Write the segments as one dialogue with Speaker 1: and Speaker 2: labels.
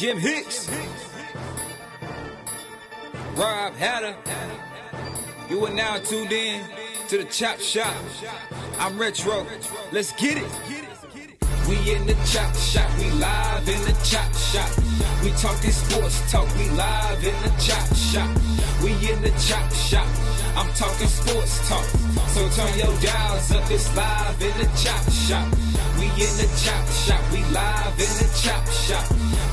Speaker 1: Jim Hicks, Rob Hatter. You are now tuned in to the Chop Shop. I'm Retro. Let's get it. We in the Chop Shop. We live in the Chop Shop. We talking sports talk. We live in the Chop Shop. We in the Chop Shop. I'm talking sports talk. So turn your dials up. It's live in the Chop Shop. We in the Chop Shop. We live in the Chop Shop.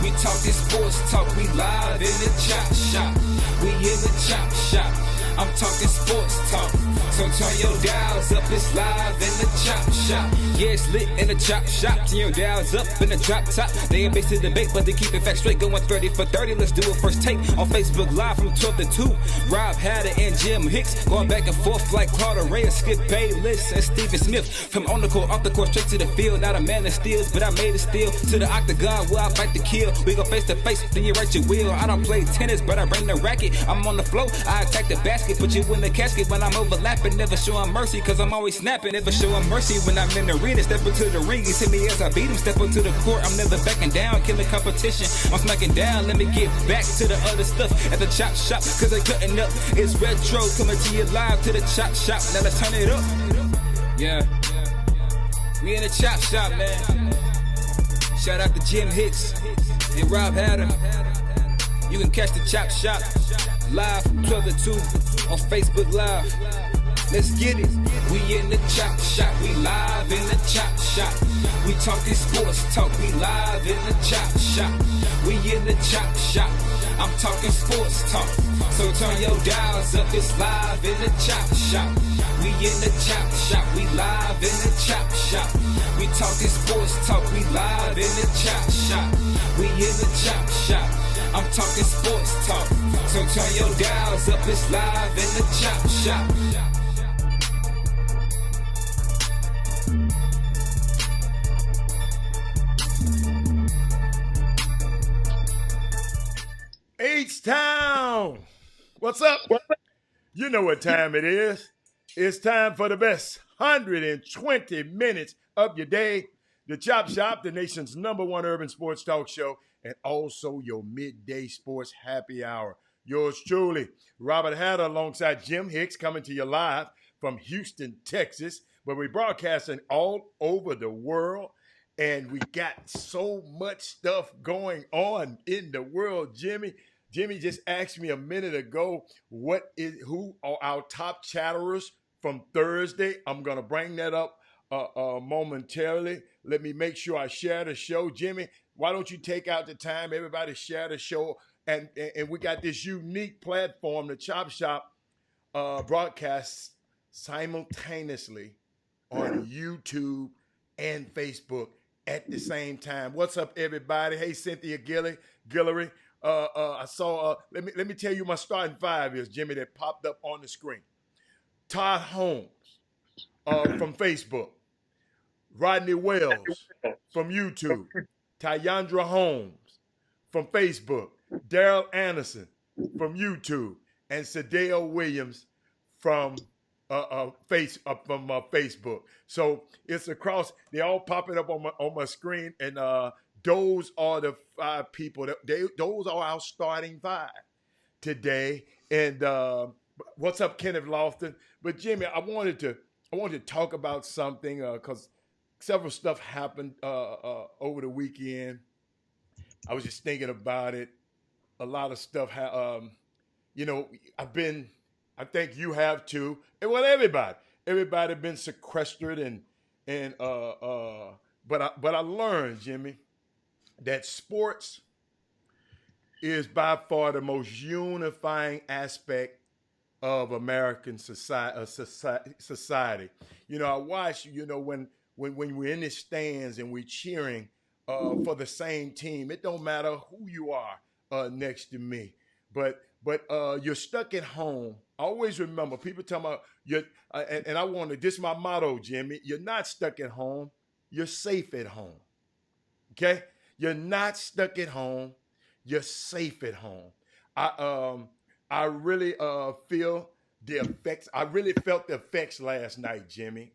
Speaker 1: We talking sports talk. We live in the Chop Shop. We in the Chop Shop. I'm talking sports talk. So turn your dials up, it's live in the Chop Shop. Yeah, it's lit in the Chop Shop. Turn your dials up in the drop top. They ain't based in debate, but they keep it fact straight. Going 30 for 30. Let's do a first take on Facebook Live from 12 to 2. Rob Hatter and Jim Hicks going back and forth like Claude Ray, Skip Bayless, and Stephen Smith. From on the court, off the court, straight to the field. Not a man that steals, but I made it steal. To the octagon where I fight to kill. We go face to face, then you right your wheel. I don't play tennis, but I bring the racket. I'm on the floor, I attack the basket. Put you in the casket when I'm overlapping. Never showing mercy, cause I'm always snapping. Never showing mercy when I'm in the arena. Step into the ring, you see me as I beat him. Step into the court, I'm never backing down. Killing competition, I'm smacking down. Let me get back to the other stuff at the Chop Shop, cause they cutting up. It's Retro coming to you live to the Chop Shop. Now let's turn it up. Yeah, we in the Chop Shop, man. Shout out to Jim Hicks and Rob Hatter. You can catch the Chop Shop live from 12 to 2 on Facebook Live. Let's get it. We in the Chop Shop. We live in the Chop Shop. We talking sports talk. We live in the Chop Shop. We in the Chop Shop. I'm talking sports talk. So turn your dials up. It's live in the Chop Shop. We in the Chop Shop. We live in the Chop Shop. We talking sports talk. We live in the Chop Shop. We in the Chop Shop. I'm talking sports talk. So turn your dials up. It's live in the Chop Shop.
Speaker 2: H-Town, what's up? You know what time it is. It's time for the best 120 minutes of your day. The Chop Shop, the nation's #1 urban sports talk show, and also your midday sports happy hour. Yours truly, Robert Hatter, alongside Jim Hicks, coming to you live from Houston, Texas, where we're broadcasting all over the world. And we got so much stuff going on in the world, Jimmy. Jimmy just asked me a minute ago who are our top chatterers from Thursday. I'm gonna bring that up momentarily. Let me make sure I share the show. Jimmy, why don't you take out the time? Everybody share the show, and we got this unique platform, the Chop Shop, broadcasts simultaneously on YouTube and Facebook at the same time. What's up, everybody? Hey, Cynthia Guillory. I saw. Let me tell you my starting five is, Jimmy, that popped up on the screen. Todd Holmes from Facebook, Rodney Wells from YouTube, Tyandra Holmes from Facebook, Daryl Anderson from YouTube, and Sadeo Williams from Facebook. So it's across. They're all popping up on my screen, and those are the five people. Those are our starting five today. And what's up, Kenneth Lofton? But Jimmy, I wanted to talk about something because several stuff happened over the weekend. I was just thinking about it. A lot of stuff. I think you have too, and well, everybody been sequestered but I learned, Jimmy, that sports is by far the most unifying aspect of American society. You know, I watch, when we're in the stands and we're cheering for the same team. It don't matter who you are next to me, but you're stuck at home. Always remember, people tell me, and I want to, this is my motto, Jimmy, you're not stuck at home, you're safe at home, okay? You're not stuck at home, you're safe at home. I really feel the effects. I really felt the effects last night, Jimmy.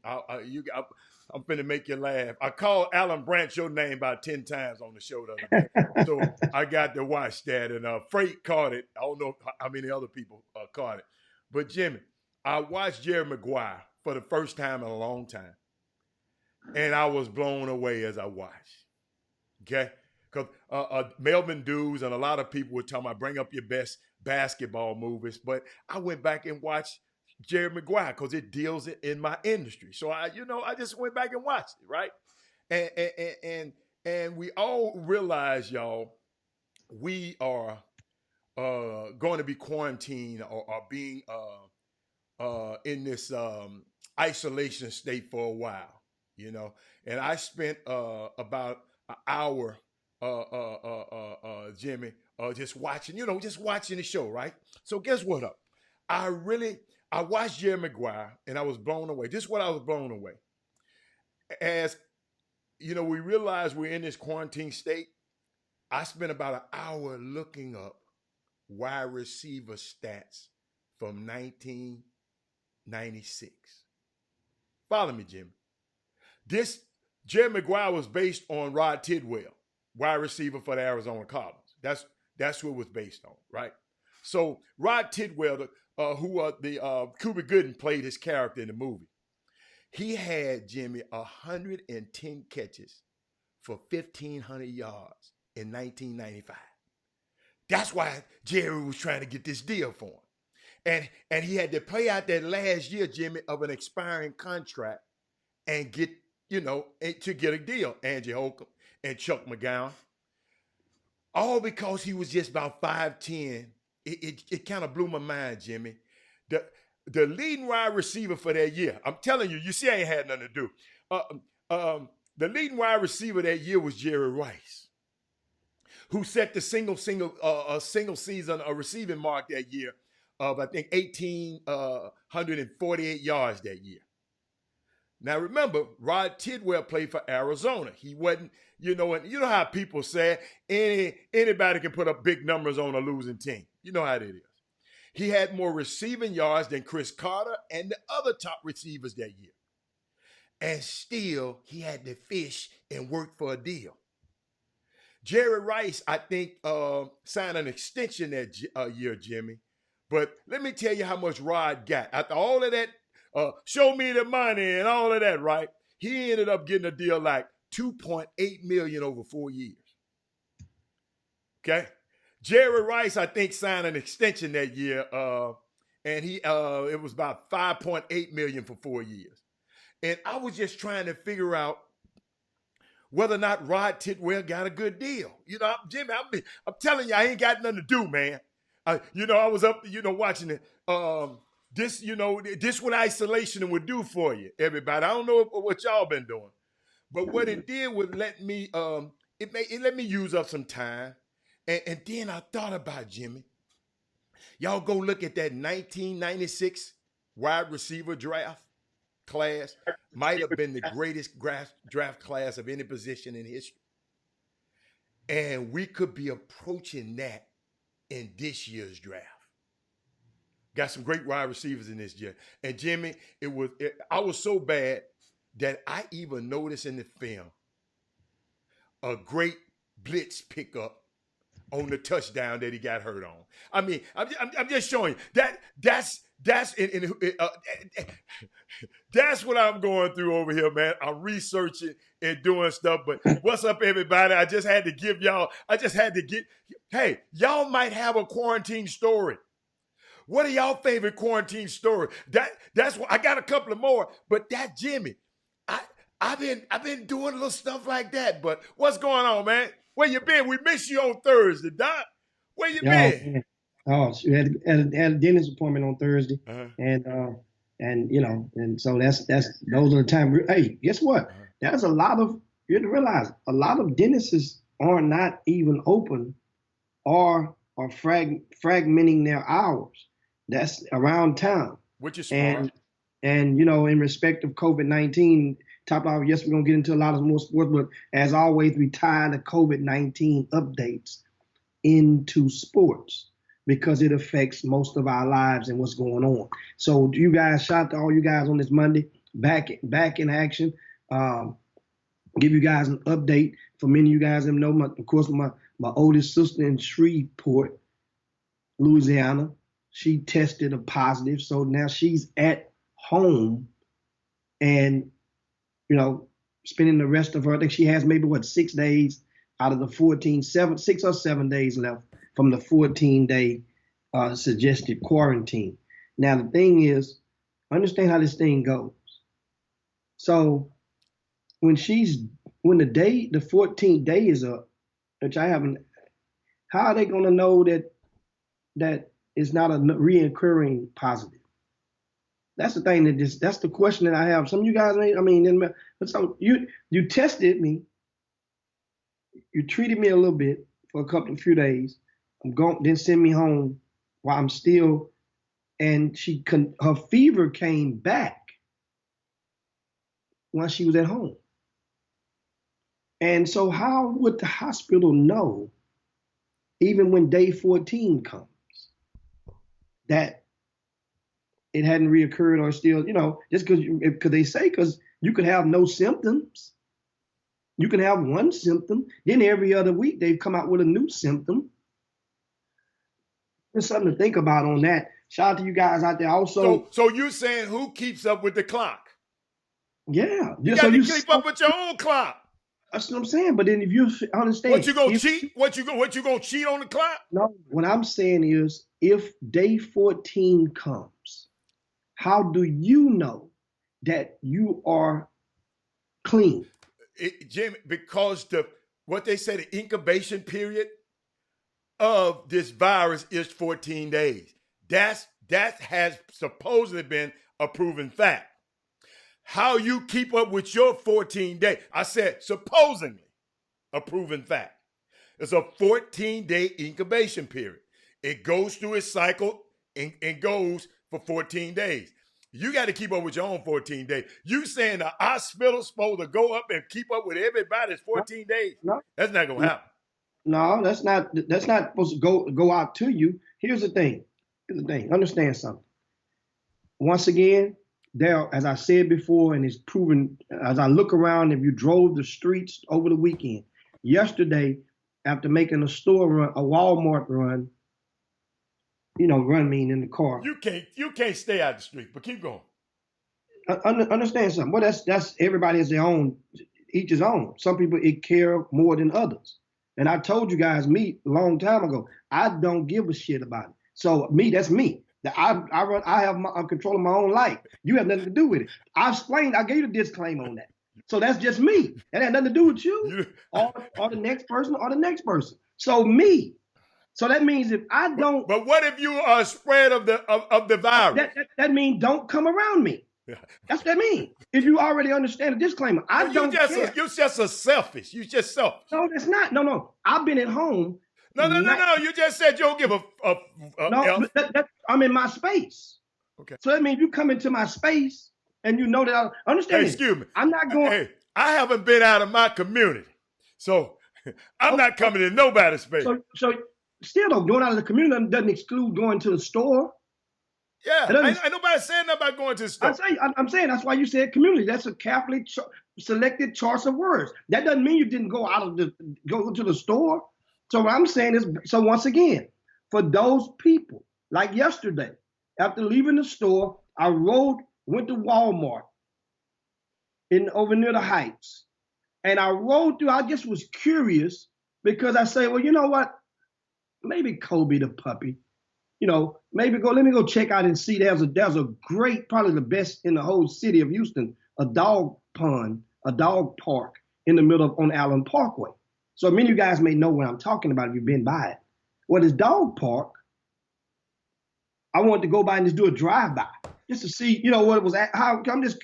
Speaker 2: I'm finna make you laugh. I called Alan Branch your name about 10 times on the show the other day. So I got to watch that. And Freight caught it. I don't know how many other people caught it. But Jimmy, I watched Jerry Maguire for the first time in a long time. And I was blown away as I watched. Okay? Because Melvin Dews and a lot of people were talking about bring up your best basketball movies. But I went back and watched Jerry Maguire because it deals in my industry. So I just went back and watched it, right? And we all realize, y'all, we are going to be quarantined or being in this isolation state for a while, And I spent about an hour, Jimmy, just watching the show, right? So guess what up? I watched Jerry Maguire and I was blown away. This is what I was blown away. As we realize we're in this quarantine state. I spent about an hour looking up wide receiver stats from 1996. Follow me, Jimmy. This Jerry Maguire was based on Rod Tidwell, wide receiver for the Arizona Cardinals. That's what it was based on, right? So Rod Tidwell, Cuba Gooding played his character in the movie. He had, Jimmy, 110 catches for 1,500 yards in 1995. That's why Jerry was trying to get this deal for him. And he had to play out that last year, Jimmy, of an expiring contract and get, to get a deal. Angie Holcomb and Chuck McGowan. All because he was just about 5'10". It kind of blew my mind, Jimmy. The leading wide receiver for that year, I'm telling you, you see I ain't had nothing to do. The leading wide receiver that year was Jerry Rice, who set the single season receiving mark that year of, I think, 1,848 yards that year. Now, remember, Rod Tidwell played for Arizona. He wasn't, and you know how people say anybody can put up big numbers on a losing team. You know how it is. He had more receiving yards than Chris Carter and the other top receivers that year. And still, he had to fish and work for a deal. Jerry Rice, I think, signed an extension that year, Jimmy. But let me tell you how much Rod got. After all of that, show me the money and all of that, right? He ended up getting a deal like $2.8 million over 4 years. Okay? Jerry Rice, I think, signed an extension that year, and it was about $5.8 million for 4 years. And I was just trying to figure out whether or not Rod Tidwell got a good deal. Jimmy, I'm telling you, I ain't got nothing to do, man. I was up, watching it. This what isolation would do for you, everybody. I don't know what y'all been doing, but what it did was let me use up some time. And then I thought about, Jimmy, y'all go look at that 1996 wide receiver draft class. Might have been the greatest draft class of any position in history. And we could be approaching that in this year's draft. Got some great wide receivers in this year. And Jimmy, I was so bad that I even noticed in the film a great blitz pickup on the touchdown that he got hurt on. I mean, I'm just showing you that's what I'm going through over here, man. I'm researching and doing stuff. But what's up, everybody? I just had to get, hey, y'all might have a quarantine story. What are y'all favorite quarantine stories? That's what I got a couple of more, but that Jimmy, I've been doing little stuff like that. But what's going on, man? Where you been? We missed you on Thursday, Doc. Where you been?
Speaker 3: Man. Oh, we had a dentist appointment on Thursday, and so that's those are the time. Hey, guess what? There's a lot of, you have to realize, a lot of dentists are not even open, or are fragmenting their hours. That's around town,
Speaker 2: which is smart.
Speaker 3: And in respect of COVID-19. Top off, yes, we're going to get into a lot of more sports, but as always, we tie the COVID-19 updates into sports because it affects most of our lives and what's going on. So you guys, shout out to all you guys on this Monday, back in action. give you guys an update. For many of you guys that know, of course, my oldest sister in Shreveport, Louisiana, she tested a positive. So now she's at home and, spending the rest of her, I think she has maybe 6 days out of the 14, 6 or 7 days left from the 14-day suggested quarantine. Now, the thing is, understand how this thing goes. So when the 14th day is up, which I haven't, how are they going to know that it's not a reoccurring positive? That's the thing that's the question that I have. Some of you guys, so you tested me, you treated me a little bit for a few days. Then send me home while I'm still, and her fever came back while she was at home. And so how would the hospital know, even when day 14 comes, that it hadn't reoccurred or still, just because you could have no symptoms. You can have one symptom, then every other week they've come out with a new symptom. There's something to think about on that. Shout out to you guys out there also.
Speaker 2: So you're saying who keeps up with the clock?
Speaker 3: Yeah.
Speaker 2: You got to keep up with your own clock.
Speaker 3: That's what I'm saying. But then if you understand.
Speaker 2: What you gonna cheat? What you gonna cheat on the clock?
Speaker 3: No, what I'm saying is if day 14 comes, how do you know that you are clean?
Speaker 2: Jimmy, because what they say, the incubation period of this virus is 14 days. That has supposedly been a proven fact. How you keep up with your 14 days, I said supposedly a proven fact. It's a 14-day incubation period. It goes through its cycle and goes for 14 days. You got to keep up with your own 14 days. You saying the hospital's supposed to go up and keep up with everybody's 14 days?
Speaker 3: No.
Speaker 2: That's not going to happen.
Speaker 3: No, that's not supposed to go out to you. Here's the thing. Understand something. Once again, there, as I said before, and it's proven, as I look around, if you drove the streets over the weekend, yesterday, after making a store run, a Walmart run, run mean in the car.
Speaker 2: You can't stay out the street, but keep going.
Speaker 3: Understand something. Well, that's everybody has their own, each his own. Some people care more than others. And I told you guys, me, a long time ago, I don't give a shit about it. So that's me. I'm controlling my own life. You have nothing to do with it. I gave you the disclaimer on that. So that's just me. That had nothing to do with you or the next person or the next person. So me. So that means if I don't.
Speaker 2: But what if you are a spread of the virus?
Speaker 3: That means don't come around me. That's what that means. If you already understand the disclaimer, I don't care.
Speaker 2: You're just a selfish. You just selfish.
Speaker 3: No, that's not. No. I've been at home.
Speaker 2: No. You just said you don't give a
Speaker 3: no, I'm in my space.
Speaker 2: Okay.
Speaker 3: So that means you come into my space and you know that I understand.
Speaker 2: Hey, excuse me.
Speaker 3: I'm not going.
Speaker 2: Hey, I haven't been out of my community, so I'm not coming in nobody's space.
Speaker 3: So still though, going out of the community doesn't exclude going to the store.
Speaker 2: Yeah, ain't nobody saying nothing about going to the store.
Speaker 3: I'm saying that's why you said community. That's a carefully selected choice of words. That doesn't mean you didn't go to the store. So what I'm saying is, so once again, for those people, like yesterday, after leaving the store, I went to Walmart over near the Heights, and I rode through. I just was curious because I say, well, you know what? Maybe Kobe the puppy. Maybe let me go check out and see. There's a great, probably the best in the whole city of Houston, a dog pond, a dog park in the middle on Allen Parkway. So many of you guys may know what I'm talking about if you've been by it. Well, this dog park, I wanted to go by and just do a drive-by just to see, what it was. How I'm just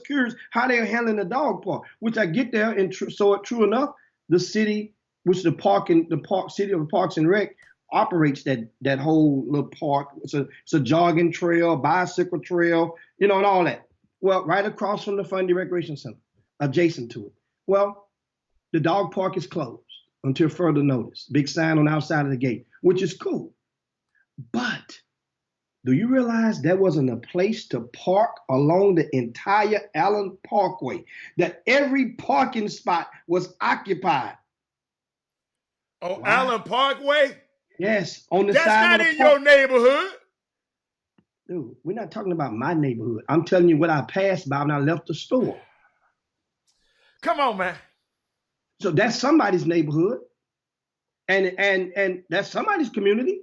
Speaker 3: curious how they're handling the dog park. Which I get there, and true enough, the city, which city of Parks and Rec operates that whole little park. It's a jogging trail, bicycle trail, and all that. Well, right across from the Fundy Recreation Center, adjacent to it. Well, the dog park is closed until further notice. Big sign on the outside of the gate, which is cool. But Do you realize there wasn't a place to park along the entire Allen Parkway? That every parking spot was occupied.
Speaker 2: Oh, wow. Allen Parkway?
Speaker 3: Yes, on the
Speaker 2: That's
Speaker 3: side
Speaker 2: not
Speaker 3: of the
Speaker 2: in your neighborhood.
Speaker 3: Dude, we're not talking about my neighborhood. I'm telling you what I passed by when I left the store.
Speaker 2: Come on, man.
Speaker 3: So that's somebody's neighborhood. And that's somebody's community.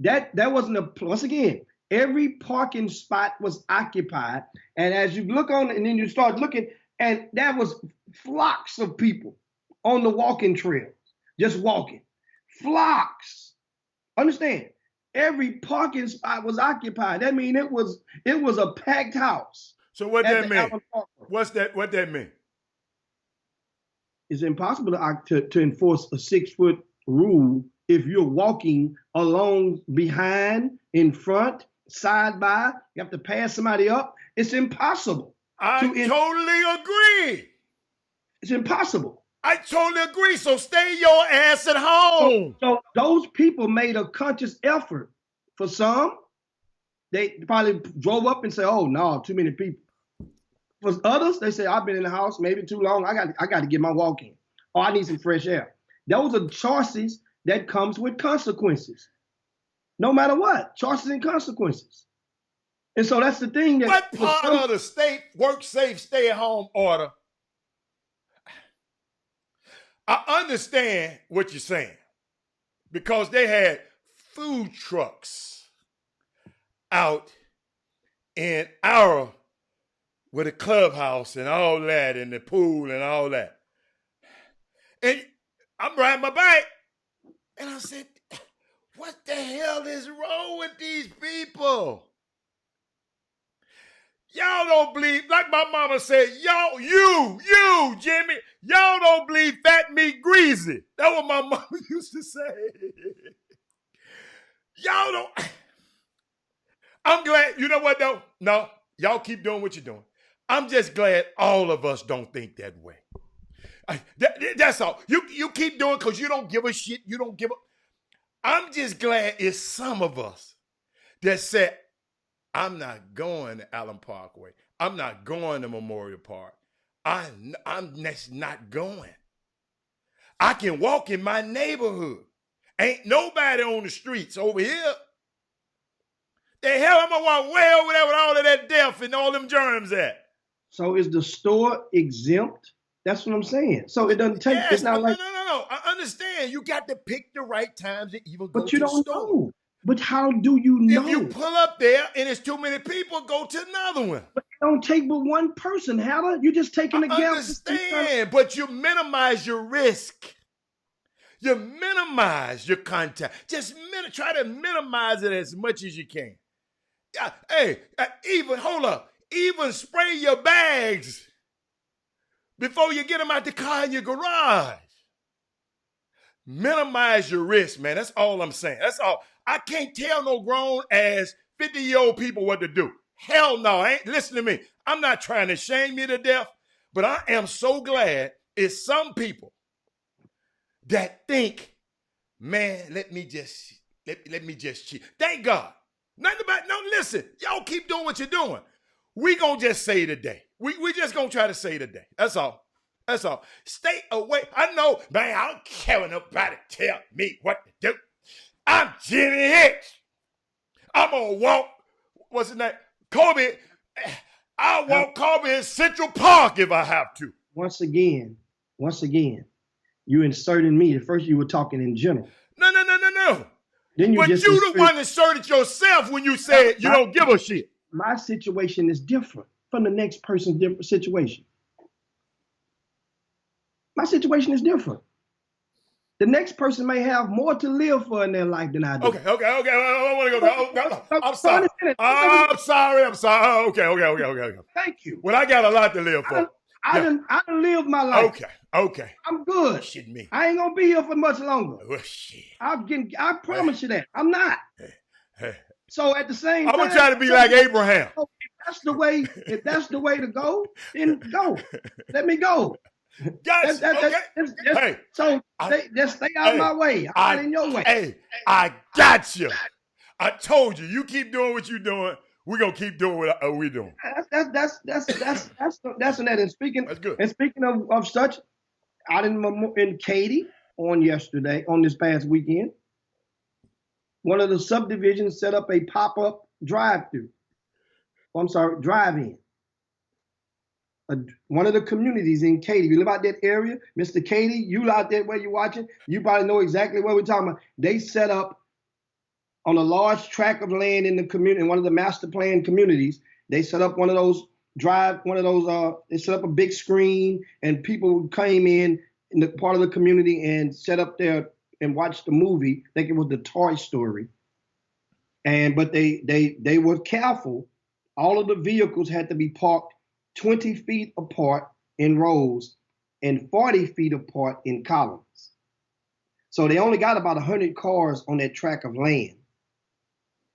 Speaker 3: That wasn't once again, every parking spot was occupied. And as you look on and then you start looking, and there was flocks of people on the walking trails, just walking. Flocks. Understand? Every parking spot was occupied. That means it was a packed house.
Speaker 2: So what that mean? What that mean?
Speaker 3: It's impossible to enforce a 6-foot rule if you're walking along behind, in front, side by. You have to pass somebody up. It's impossible.
Speaker 2: I totally agree.
Speaker 3: It's impossible.
Speaker 2: I totally agree. So stay your ass at home.
Speaker 3: So those people made a conscious effort. For some, they probably drove up and said, "Oh no, too many people." For others, they say, "I've been in the house maybe too long. I got to get my walk in. Or I need some fresh air." Those are choices that comes with consequences. No matter what, choices and consequences. And so that's the thing. That
Speaker 2: what part of the state work safe, stay at home order? I understand what you're saying because they had food trucks out in our with the clubhouse and all that and the pool and all that. And I'm riding my bike and I said, what the hell is wrong with these people? Y'all don't believe, like my mama said, you, Jimmy, y'all don't believe fat meat greasy. That's what my mama used to say. Y'all don't. I'm glad, you know what though? No, y'all keep doing what you're doing. I'm just glad all of us don't think that way. That's all. You keep doing because you don't give a shit. You don't give a. I'm just glad it's some of us that said, I'm not going to Allen Parkway. I'm not going to Memorial Park. I'm just not going. I can walk in my neighborhood. Ain't nobody on the streets over here. The hell I'm gonna walk way over there with all of that death and all them germs at.
Speaker 3: So is the store exempt? That's what I'm saying. So it doesn't take.
Speaker 2: Yes,
Speaker 3: it's not like
Speaker 2: no. I understand. You got to pick the right times to even go
Speaker 3: but you
Speaker 2: to
Speaker 3: don't
Speaker 2: the store.
Speaker 3: know. But how do you know?
Speaker 2: If you pull up there and it's too many people, go to another one.
Speaker 3: But it don't take but one person, Hannah. You're just taking a gamble.
Speaker 2: I understand, but you minimize your risk. You minimize your contact. Just try to minimize it as much as you can. Even spray your bags before you get them out the car in your garage. Minimize your risk, man. That's all I'm saying. That's all. I can't tell no grown ass 50-year-old people what to do. Hell no. Listen to me. I'm not trying to shame you to death, but I am so glad it's some people that think, man, let me just cheat. Thank God. Nothing about, no, listen, y'all keep doing what you're doing. We gonna just say today. We just gonna try to say today. That's all. That's all. Stay away. I know, man, I don't care what nobody tell me what to do. I'm Jimmy Hicks. I'm gonna walk, what's his name? Kobe. I'll walk Kobe in Central Park if I have to.
Speaker 3: Once again, you inserted me. At first you were talking in general.
Speaker 2: No.
Speaker 3: Then
Speaker 2: you the one inserted yourself when you said you don't give a shit.
Speaker 3: My situation is different from the next person's different situation. My situation is different. The next person may have more to live for in their life than I do.
Speaker 2: Okay. I want to go. I'm sorry. I'm sorry. Okay.
Speaker 3: Thank you.
Speaker 2: Well, I got a lot to live for.
Speaker 3: I done lived my life.
Speaker 2: Okay.
Speaker 3: I'm good.
Speaker 2: Shit me.
Speaker 3: I ain't gonna be here for much longer.
Speaker 2: Oh, shit.
Speaker 3: I promise you that. I'm not. So at the same time,
Speaker 2: I'm gonna try to be like Abraham.
Speaker 3: If that's the way to go, then go. Let me go.
Speaker 2: So
Speaker 3: just stay out of my way. I'm not in your way.
Speaker 2: Hey, I got you. I told you, you keep doing what you're doing. We're gonna keep doing what we're doing.
Speaker 3: That's that. And speaking
Speaker 2: That's good.
Speaker 3: and speaking of such, out in Katy on this past weekend, one of the subdivisions set up a pop-up drive-through. Drive-in. One of the communities in Katy. You live out that area, Mr. Katy, you out there where you're watching, you probably know exactly what we're talking about. They set up on a large tract of land in the community, in one of the master plan communities. They set up they set up a big screen, and people came in the part of the community and set up there and watched the movie. I think it was the Toy Story. But they were careful. All of the vehicles had to be parked 20 feet apart in rows and 40 feet apart in columns. So they only got about 100 cars on that tract of land,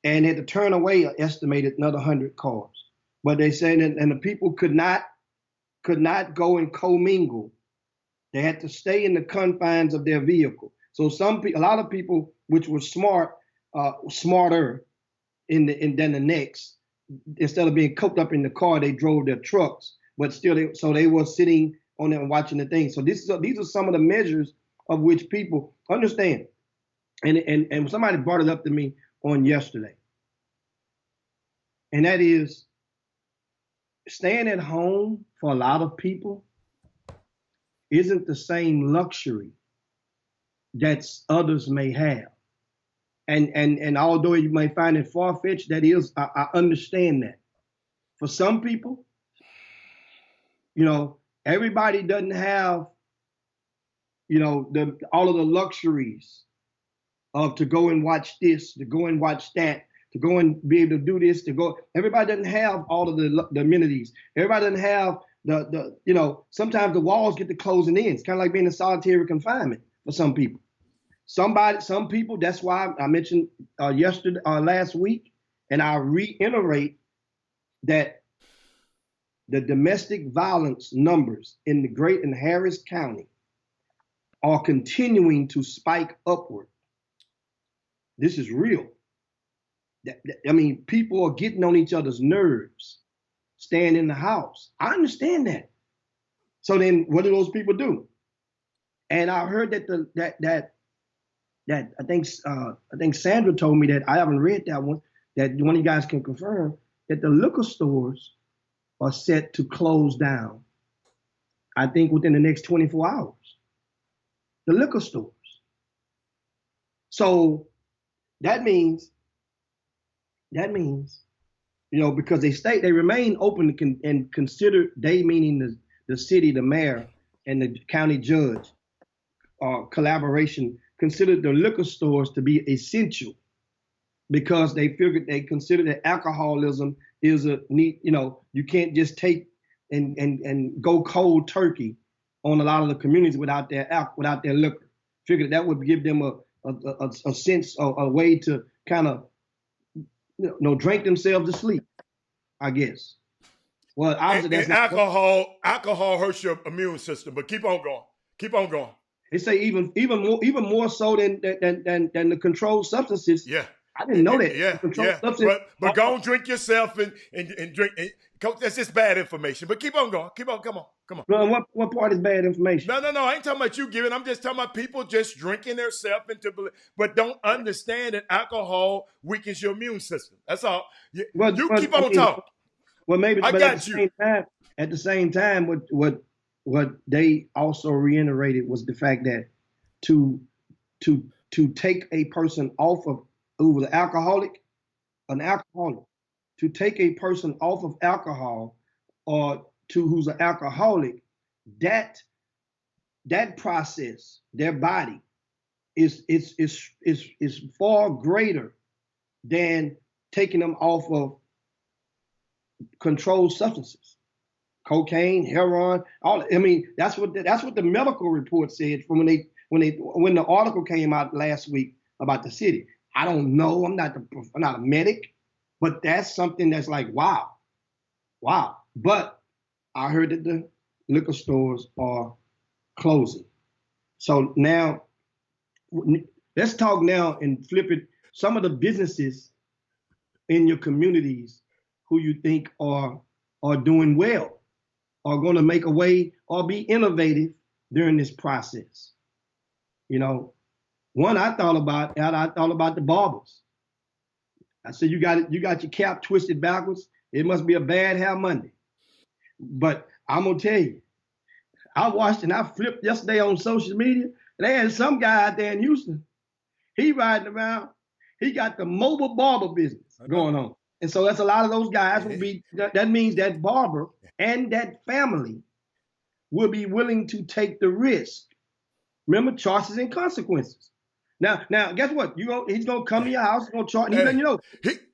Speaker 3: and had to turn away an estimated another 100 cars. But they said, and the people could not go and commingle. They had to stay in the confines of their vehicle. So a lot of people, which were smarter than the next, instead of being cooped up in the car, they drove their trucks. But still, they were sitting on there and watching the thing. So these are some of the measures of which people understand. And somebody brought it up to me on yesterday, and that is, staying at home for a lot of people isn't the same luxury that others may have. And although you may find it far-fetched, that is, I understand that. For some people, everybody doesn't have, all of the luxuries of to go and watch this, to go and watch that, to go and be able to do this, everybody doesn't have all of the amenities. Everybody doesn't have sometimes the walls get to closing in. It's kind of like being in solitary confinement for some people. Some people, that's why I mentioned last week, and I reiterate that the domestic violence numbers in the Great and Harris County are continuing to spike upward. This is real. People are getting on each other's nerves, staying in the house. I understand that. So then what do those people do? And I heard that I think Sandra told me that, I haven't read that one, that one of you guys can confirm, that the liquor stores are set to close down, I think within the next 24 hours. The liquor stores. So that means, because they remain open and consider, they meaning the city, the mayor, and the county judge, collaboration, consider the liquor stores to be essential, because they consider that alcoholism is you can't just take and go cold turkey on a lot of the communities without their liquor. Figured that would give them a sense, a way to kind of drink themselves to sleep, I guess. Well, obviously
Speaker 2: alcohol hurts your immune system, but keep on going.
Speaker 3: They say even more so than the controlled substances.
Speaker 2: Yeah,
Speaker 3: I didn't know that.
Speaker 2: Yeah. But go and drink yourself and drink. Coach, that's just bad information. But keep on going. Come on.
Speaker 3: Well, what part is bad information?
Speaker 2: No. I ain't talking about you giving. I'm just talking about people just drinking themselves but don't understand that alcohol weakens your immune system. That's all. Keep on talking.
Speaker 3: Well, maybe.
Speaker 2: I got you.
Speaker 3: At the same time, what they also reiterated was the fact that to take a person off of who was an alcoholic, to take a person off of alcohol or who's an alcoholic, that process, their body is far greater than taking them off of controlled substances, cocaine, heroin, that's what the medical report said from when the article came out last week about the city. I don't know. I'm not a medic, but that's something that's like, wow. But I heard that the liquor stores are closing. So now let's talk now and flip it some of the businesses in your communities who you think are doing well, are going to make a way or be innovative during this process. You know, one I thought about the barbers. I said, you got your cap twisted backwards. It must be a bad hair Monday. But I'm gonna tell you, I watched and I flipped yesterday on social media. They had some guy out there in Houston. He riding around. He got the mobile barber business going on. And so that's a lot of those guys will be, that means that barber and that family will be willing to take the risk. Remember, choices and consequences. Now, guess what? He's gonna come to your house, gonna charge, and he letting you know.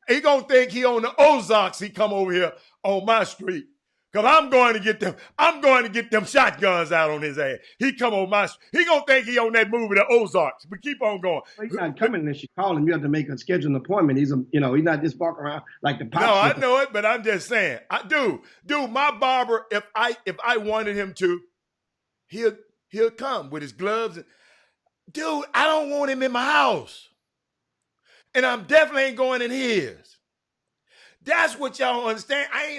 Speaker 2: He gonna think he on the Ozarks. He come over here on my street. Cause I'm going to get them shotguns out on his ass. He come on my he gonna think he on that movie, The Ozarks. But keep on going.
Speaker 3: Well, he's not coming unless you call him. You have to make a schedule an appointment. He's he's not just walking around like the pop.
Speaker 2: No, I know it, but I'm just saying. Dude, my barber, if I wanted him to, he'll come with his gloves. Dude, I don't want him in my house. And I'm definitely ain't going in his. That's what y'all understand. Hey,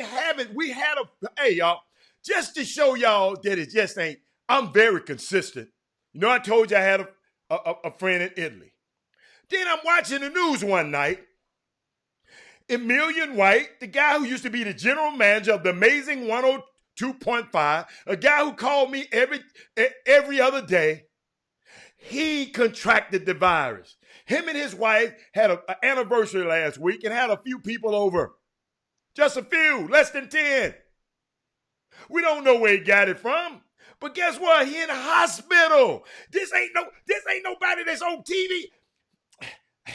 Speaker 2: y'all, just to show y'all that it just ain't, I'm very consistent. You know, I told you I had a friend in Italy. Then I'm watching the news one night. Emilian White, the guy who used to be the general manager of the amazing 102.5, a guy who called me every other day, he contracted the virus. Him and his wife had an anniversary last week and had a few people over. Just a few, less than 10. We don't know where he got it from. But guess what? He in the hospital. This ain't nobody that's on TV. A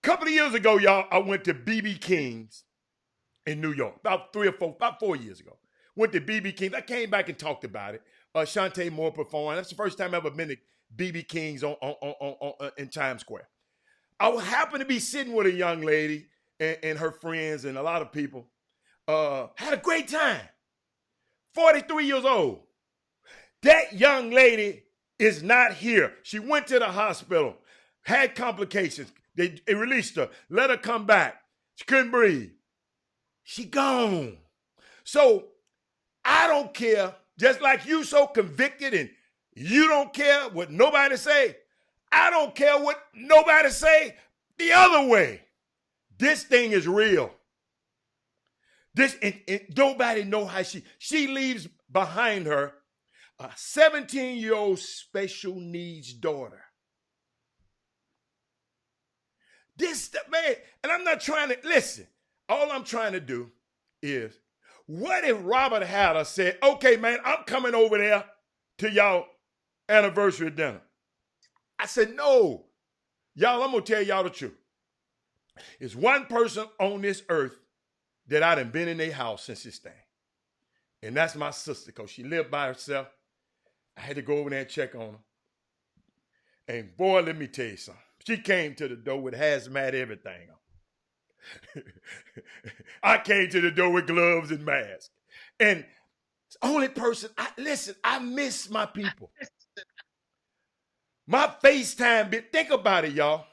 Speaker 2: couple of years ago, y'all, I went to BB King's in New York. About 4 years ago. Went to BB King's. I came back and talked about it. Shantae Moore performed. That's the first time I ever been to BB King's in Times Square. I happened to be sitting with a young lady and her friends and a lot of people. Had a great time. 43 years old. That young lady is not here. She went to the hospital, had complications. They released her, let her come back. She couldn't breathe. She gone. So I don't care. Just like you so convicted and you don't care what nobody say, I don't care what nobody say the other way. This thing is real. And nobody know how she leaves behind her a 17-year-old special needs daughter. Man, and I'm not trying to, listen, all I'm trying to do is, what if Robert Hatter said, okay, man, I'm coming over there to y'all anniversary dinner? I said, no. Y'all, I'm going to tell y'all the truth. It's one person on this earth that I done been in their house since this thing. And that's my sister, because she lived by herself. I had to go over there and check on her. And boy, let me tell you something. She came to the door with hazmat everything on. I came to the door with gloves and mask. And it's the only person, I miss my people. My FaceTime, think about it, y'all.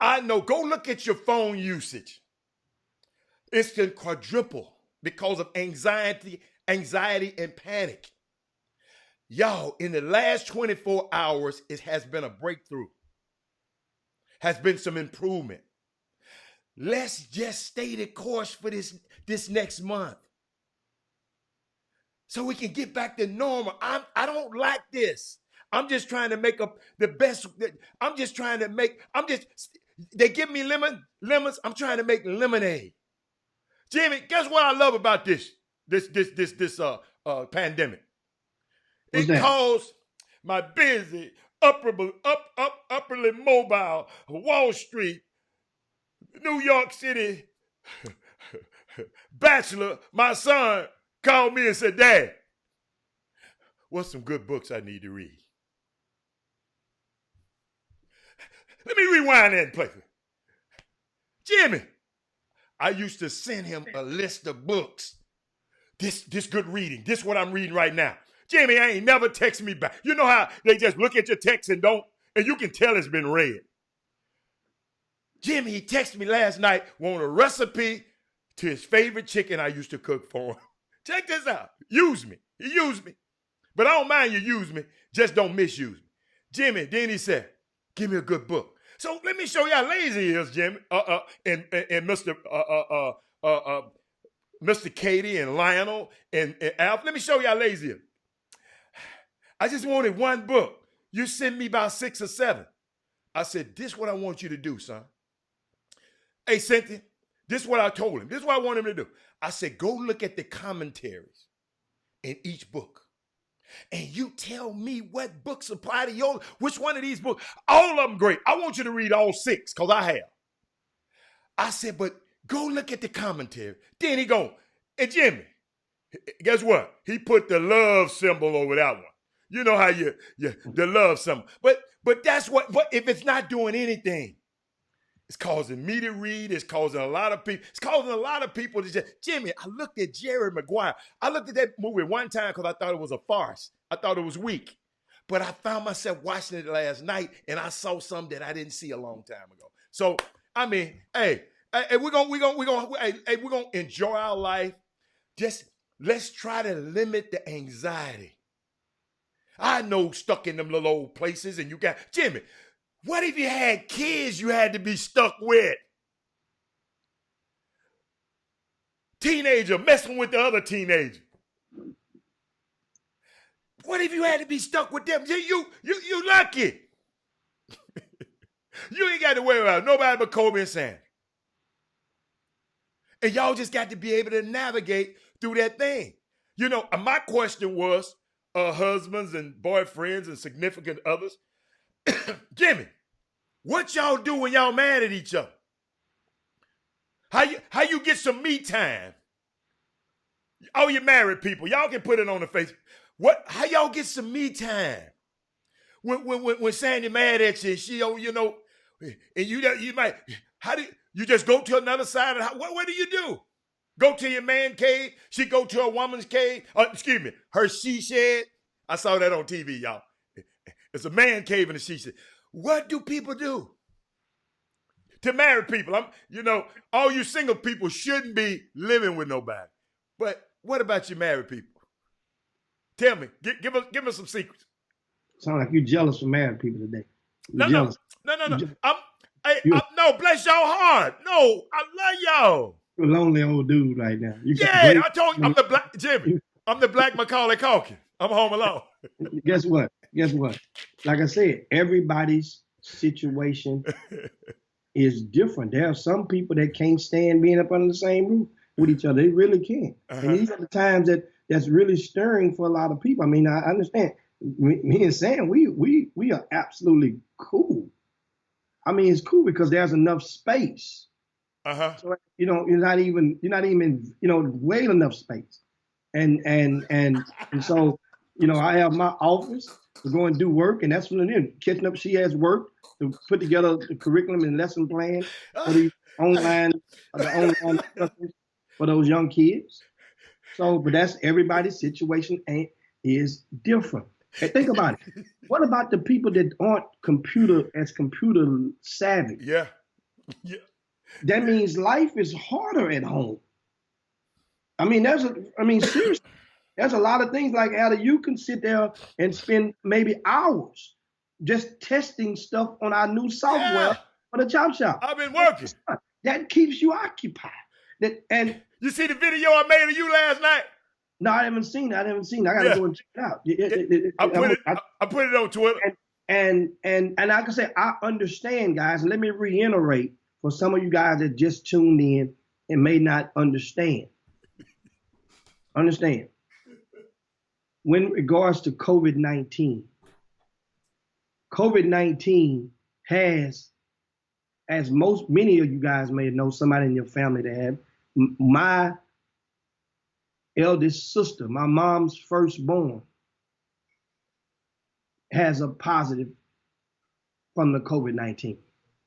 Speaker 2: I know, go look at your phone usage. It's been quadruple because of anxiety and panic. Y'all, in the last 24 hours, it has been a breakthrough. Has been some improvement. Let's just stay the course for this next month, so we can get back to normal. I don't like this. I'm just trying to make up the best. They give me lemons. I'm trying to make lemonade. Jimmy, guess what I love about this pandemic? It caused my busy, upperly mobile Wall Street, New York City bachelor, my son, called me and said, Dad, what's some good books I need to read? Let me rewind that and play. Jimmy, I used to send him a list of books. This good reading. This what I'm reading right now. Jimmy, I ain't never text me back. You know how they just look at your text and don't and you can tell it's been read. Jimmy, he texted me last night, want a recipe to his favorite chicken I used to cook for him. Check this out. Use me. He used me. But I don't mind you use me. Just don't misuse me. Jimmy, then he said, give me a good book. So let me show you how lazy he is, Jimmy. And Mr. Katie and Lionel and Alf. Let me show you how lazy he is. I just wanted one book. You sent me about 6 or 7. I said, this is what I want you to do, son. Hey, Cynthia, this is what I told him. This is what I want him to do. I said, go look at the commentaries in each book. And you tell me what books apply to yours. Which one of these books? All of them great. I want you to read all 6 because I have. I said, but go look at the commentary. Then he go, and Jimmy, guess what? He put the love symbol over that one. You know how the love symbol. But that's what, but if it's not doing anything, it's causing me to read. It's causing a lot of people. It's causing a lot of people to just, Jimmy, I looked at Jerry Maguire. I looked at that movie one time because I thought it was a farce. I thought it was weak. But I found myself watching it last night and I saw something that I didn't see a long time ago. So, I mean, hey, we're gonna enjoy our life. Just let's try to limit the anxiety. I know stuck in them little old places and you got, Jimmy, what if you had kids you had to be stuck with? Teenager messing with the other teenager. What if you had to be stuck with them? You lucky. You ain't got to worry about nobody but Kobe and Sandy. And y'all just got to be able to navigate through that thing. You know, my question was, husbands and boyfriends and significant others, Jimmy, what y'all do when y'all mad at each other? How you get some me time? Oh, you married people, y'all can put it on the face. How y'all get some me time? When Sandy mad at you, and she, you know, and you might, how do you just go to another side of the house? What do you do? Go to your man cave? She go to a woman's cave? Excuse me, her she shed? I saw that on TV, y'all. It's a man cave and a she shed. What do people do? To married people, all you single people shouldn't be living with nobody. But what about you married people? Tell me, give us some secrets.
Speaker 3: Sound like you're jealous of married people today.
Speaker 2: No. No. No, bless y'all heart. No, I love y'all.
Speaker 3: You're a lonely old dude right now.
Speaker 2: I told you, I'm the black Jimmy. I'm the black Macaulay Culkin. I'm home alone.
Speaker 3: Guess what? Like I said, everybody's situation is different. There are some people that can't stand being up under the same roof with each other. They really can't. Uh-huh. And these are the times that's really stirring for a lot of people. I mean, I understand. Me and Sam, we are absolutely cool. I mean, it's cool because there's enough space.
Speaker 2: Uh-huh.
Speaker 3: So you're not even well enough space. And so, I have my office to go and do work, and that's when I'm catching up. She has work to put together the curriculum and lesson plan for the online lessons for those young kids. So, but that's everybody's situation is different. Hey, think about it. What about the people that aren't computer savvy?
Speaker 2: Yeah.
Speaker 3: That means life is harder at home. I mean, seriously, there's a lot of things like Ada, you can sit there and spend maybe hours just testing stuff on our new software for the Chop Shop.
Speaker 2: I've been working.
Speaker 3: That keeps you occupied. And
Speaker 2: you see the video I made of you last night?
Speaker 3: No, I haven't seen it. I gotta go and check it out.
Speaker 2: I put it on Twitter.
Speaker 3: And like I said, I understand, guys. And let me reiterate for some of you guys that just tuned in and may not understand. Understand. When regards to COVID-19 has, as many of you guys may know, somebody in your family that had, my eldest sister, my mom's firstborn, has a positive from the COVID-19.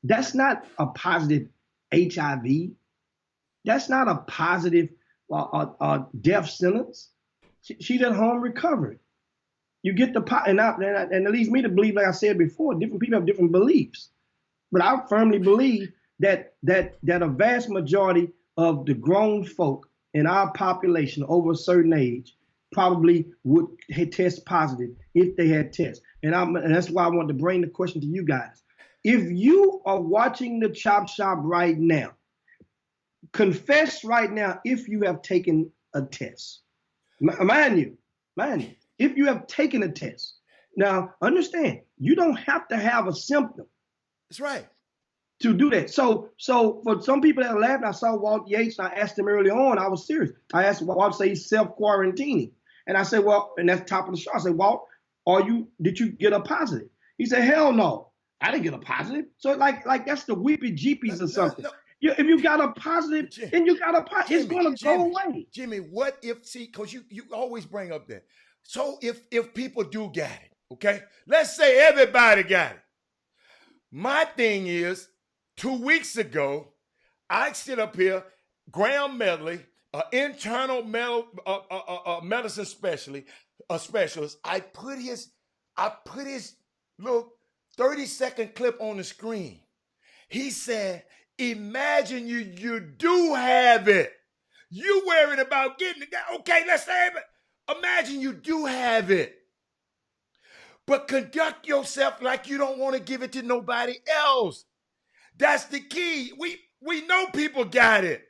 Speaker 3: That's not a positive HIV. That's not a positive death sentence. She's at home recovering. You get the pot, and it leads me to believe, like I said before, different people have different beliefs. But I firmly believe that a vast majority of the grown folk in our population over a certain age probably would test positive if they had tests. And that's why I want to bring the question to you guys. If you are watching the Chop Shop right now, confess right now if you have taken a test. Mind you, if you have taken a test. Now, understand, you don't have to have a symptom.
Speaker 2: That's right.
Speaker 3: To do that. So for some people that laughed, I saw Walt Yates, and I asked him early on, I was serious. I asked Walt, say he's self-quarantining. And I said, well, and that's top of the show. I said, Walt, did you get a positive? He said, hell no, I didn't get a positive. So like that's the weepy jeepies or something. No. If you got a positive, Jimmy, then you got a positive. It's going to go away.
Speaker 2: Jimmy, what if, because you always bring up that. So if people do get it, okay? Let's say everybody got it. My thing is, 2 weeks ago, I sit up here, Graham Medley, an internal medicine specialist. I put his little 30-second clip on the screen. He said, imagine you do have it. You worried about getting it. Okay, let's say it. Imagine you do have it. But conduct yourself like you don't want to give it to nobody else. That's the key. We know people got it.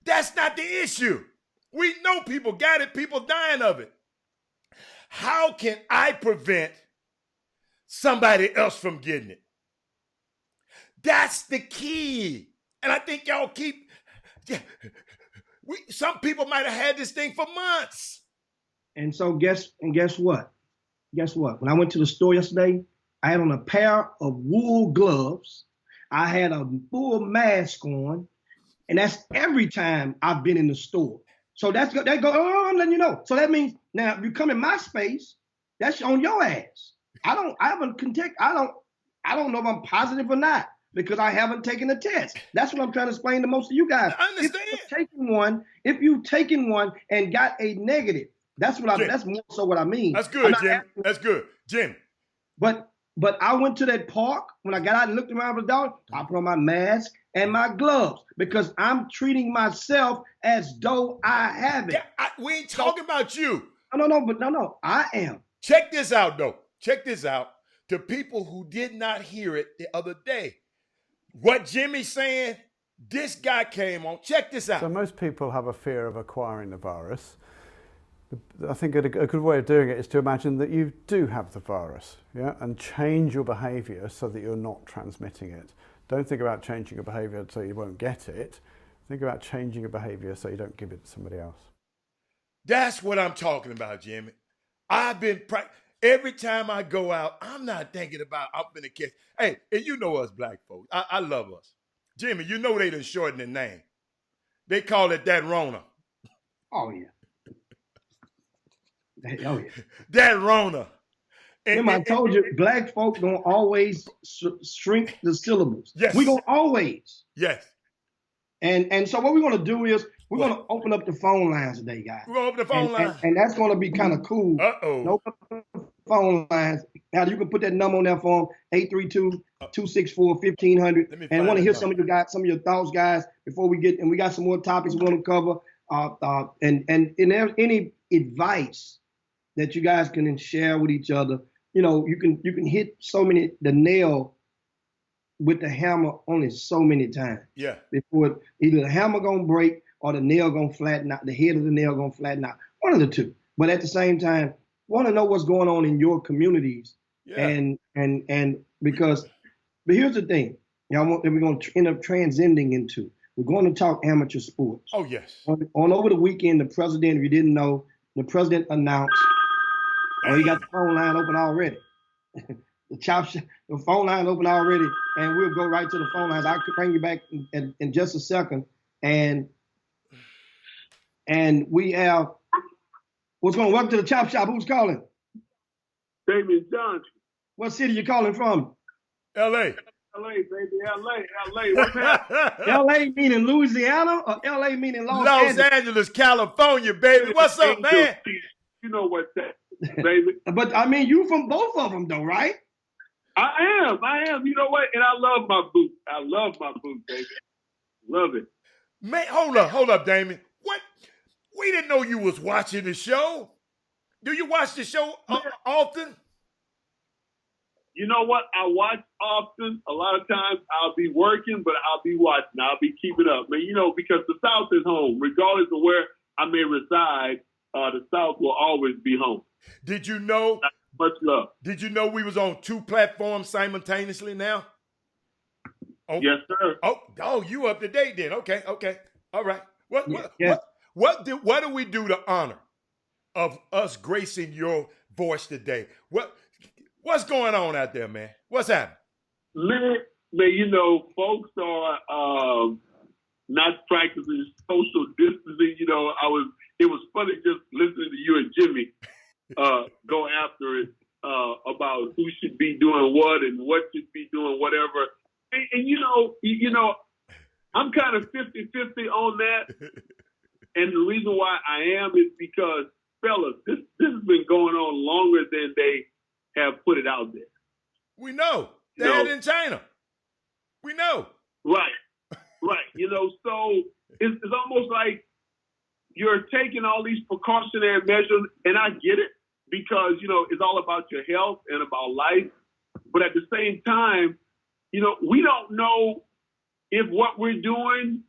Speaker 2: That's not the issue. We know people got it. People dying of it. How can I prevent somebody else from getting it? That's the key. And I think y'all some people might have had this thing for months.
Speaker 3: And so guess what? Guess what? When I went to the store yesterday, I had on a pair of wool gloves. I had a full mask on, and that's every time I've been in the store. So I'm letting you know. So that means now if you come in my space, that's on your ass. I don't know if I'm positive or not because I haven't taken the test. That's what I'm trying to explain to most of you guys.
Speaker 2: I understand.
Speaker 3: If you've taken one and got a negative, that's more so what I mean.
Speaker 2: That's good, Jim. That's good, Jim.
Speaker 3: But I went to that park when I got out and looked around for the dog. I put on my mask and my gloves because I'm treating myself as though I have it.
Speaker 2: Yeah, we ain't talking about you.
Speaker 3: No, I am.
Speaker 2: Check this out, though. Check this out. To people who did not hear it the other day, what Jimmy's saying, this guy came on. Check this out.
Speaker 4: So most people have a fear of acquiring the virus. I think a good way of doing it is to imagine that you do have the virus, yeah, and change your behavior so that you're not transmitting it. Don't think about changing your behavior so you won't get it. Think about changing your behavior so you don't give it to somebody else.
Speaker 2: That's what I'm talking about, Jimmy. I've been every time I go out, I'm not thinking about I'm gonna catch. Hey, and you know us black folks. I love us. Jimmy, you know they done shortened the name. They call it that Rona.
Speaker 3: Oh yeah. Oh yeah.
Speaker 2: That Rona.
Speaker 3: I told you, black folk gonna always shrink the syllables.
Speaker 2: Yes.
Speaker 3: We're gonna always.
Speaker 2: Yes.
Speaker 3: And so what we're gonna do is we're gonna open up the phone lines today, guys.
Speaker 2: We're gonna open the phone lines.
Speaker 3: And that's gonna be kind of cool. Open up the phone lines. Now you can put that number on there for them, 832-264-1500. And I want to hear some of your thoughts, guys, before we get, and we got some more topics we want to cover. And there's any advice that you guys can share with each other. You know, you can hit the nail with the hammer only so many times.
Speaker 2: Yeah.
Speaker 3: Before either the hammer gonna break or the nail gonna flatten out, the head of the nail gonna flatten out. One of the two. But at the same time, want to know what's going on in your communities. Yeah. And because, but here's the thing, y'all, that we're gonna end up transcending into. We're going to talk amateur sports.
Speaker 2: Oh yes.
Speaker 3: On over the weekend, the president, if you didn't know, the president announced. Oh, he got the phone line open already. The phone line open already, and we'll go right to the phone lines. I'll bring you back in just a second. And we have what's going to welcome to the Chop Shop. Who's calling?
Speaker 5: Damian Johnson.
Speaker 3: What city you calling from?
Speaker 2: L.A.
Speaker 5: LA, baby, LA. What's happening?
Speaker 3: LA meaning Louisiana or LA meaning Los
Speaker 2: Angeles, California, baby. What's up, man?
Speaker 5: You know what baby.
Speaker 3: But I mean, you from both of them, though, right?
Speaker 5: I am. You know what? And I love my boot. I love my boot, baby. Love it.
Speaker 2: Man, hold up, Damon. What? We didn't know you was watching the show. Do you watch the show often?
Speaker 5: You know what? I watch often. A lot of times I'll be working, but I'll be watching. I'll be keeping up. Man, you know, because the South is home. Regardless of where I may reside, the South will always be home.
Speaker 2: Did you know?
Speaker 5: Much love.
Speaker 2: Did you know we was on 2 platforms simultaneously now? Oh,
Speaker 5: yes, sir.
Speaker 2: Oh, you up to date then? Okay. All right.
Speaker 3: Yeah.
Speaker 2: What do we do to honor of us gracing your voice today? What's going on out there, man? What's happening?
Speaker 5: Man, you know, folks are not practicing social distancing. You know, it was funny just listening to you and Jimmy go after it about who should be doing what and what should be doing whatever. And you know, I'm kind of 50-50 on that. And the reason why I am is because, fellas, this has been going on longer than they have put it out there.
Speaker 2: We know. They had it in China. We know.
Speaker 5: Right. You know, so it's almost like you're taking all these precautionary measures, and I get it because, you know, it's all about your health and about life. But at the same time, you know, we don't know if what we're doing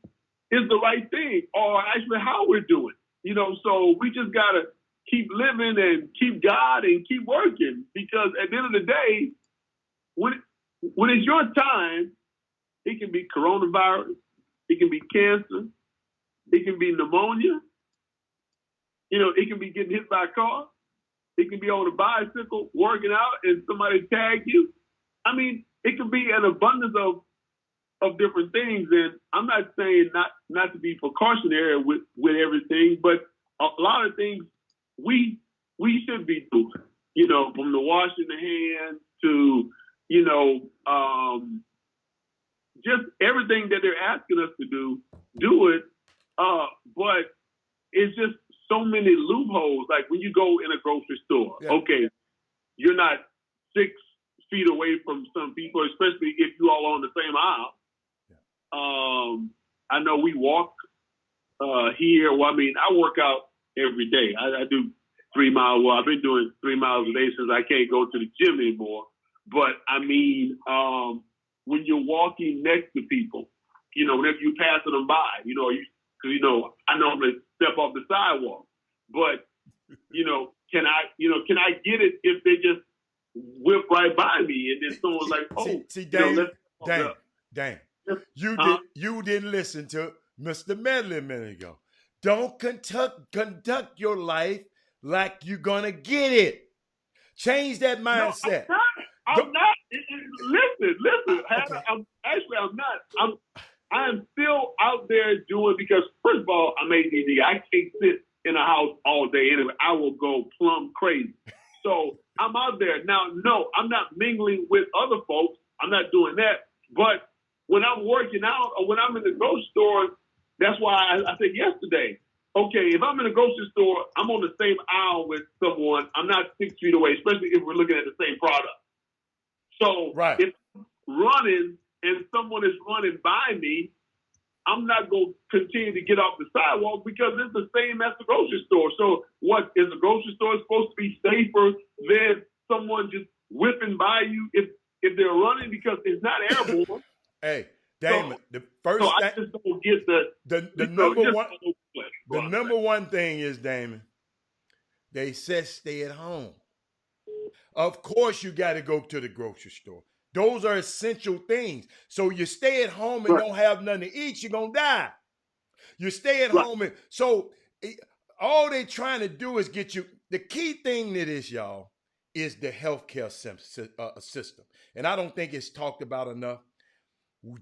Speaker 5: is the right thing or actually how we're doing. You know, so we just got to keep living and keep God and keep working because at the end of the day, when it's your time, it can be coronavirus, it can be cancer, it can be pneumonia, you know, it can be getting hit by a car, it can be on a bicycle working out and somebody tag you. I mean, it can be an abundance of different things, and I'm not saying not to be precautionary with everything, but a lot of things we should be doing, you know, from the washing the hands to, you know, just everything that they're asking us to do it. But it's just so many loopholes. Like when you go in a grocery store, okay, you're not 6 feet away from some people, especially if you all on the same aisle. I know we walk here. Well, I mean, I work out every day. I do 3 miles. Well, I've been doing 3 miles a day since I can't go to the gym anymore. But I mean, when you're walking next to people, you know, whenever you're passing them by, you know, because, you know, I normally step off the sidewalk. But, you know, can I get it if they just whip right by me and then someone's like, oh,
Speaker 2: see, Dang. You didn't listen to Mr. Medley a minute ago. Don't conduct your life like you're gonna get it. Change that mindset.
Speaker 5: No, I'm not. Listen. Okay. I'm not. I am still out there doing because first of all, I'm ADD. I can't sit in a house all day anyway. I will go plumb crazy. So I'm out there now. No, I'm not mingling with other folks. I'm not doing that. But when I'm working out or when I'm in the grocery store, that's why I said yesterday, okay, if I'm in a grocery store, I'm on the same aisle with someone. I'm not 6 feet away, especially if we're looking at the same product. So if I'm running and someone is running by me, I'm not going to continue to get off the sidewalk because it's the same as the grocery store. So what, is the grocery store supposed to be safer than someone just whipping by you if they're running because it's not airborne?
Speaker 2: Hey, Damon, the first
Speaker 5: I just don't get the
Speaker 2: number one thing is, Damon, they said stay at home. Of course you got to go to the grocery store. Those are essential things. So you stay at home and don't have nothing to eat, you're going to die. You stay at home. And so all they're trying to do is get you. The key thing to this, y'all, is the healthcare system. And I don't think it's talked about enough.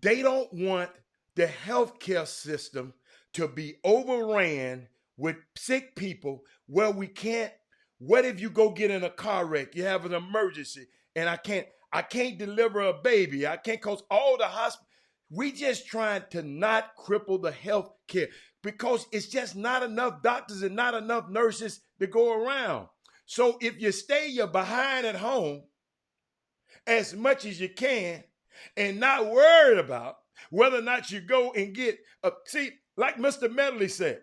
Speaker 2: They don't want the healthcare system to be overran with sick people where we can't. What if you go get in a car wreck? You have an emergency and I can't deliver a baby. I can't cause all the hospital. We just trying to not cripple the health care because it's just not enough doctors and not enough nurses to go around. So if you stay your behind at home as much as you can and not worried about whether or not you go and get see, like Mr. Medley said,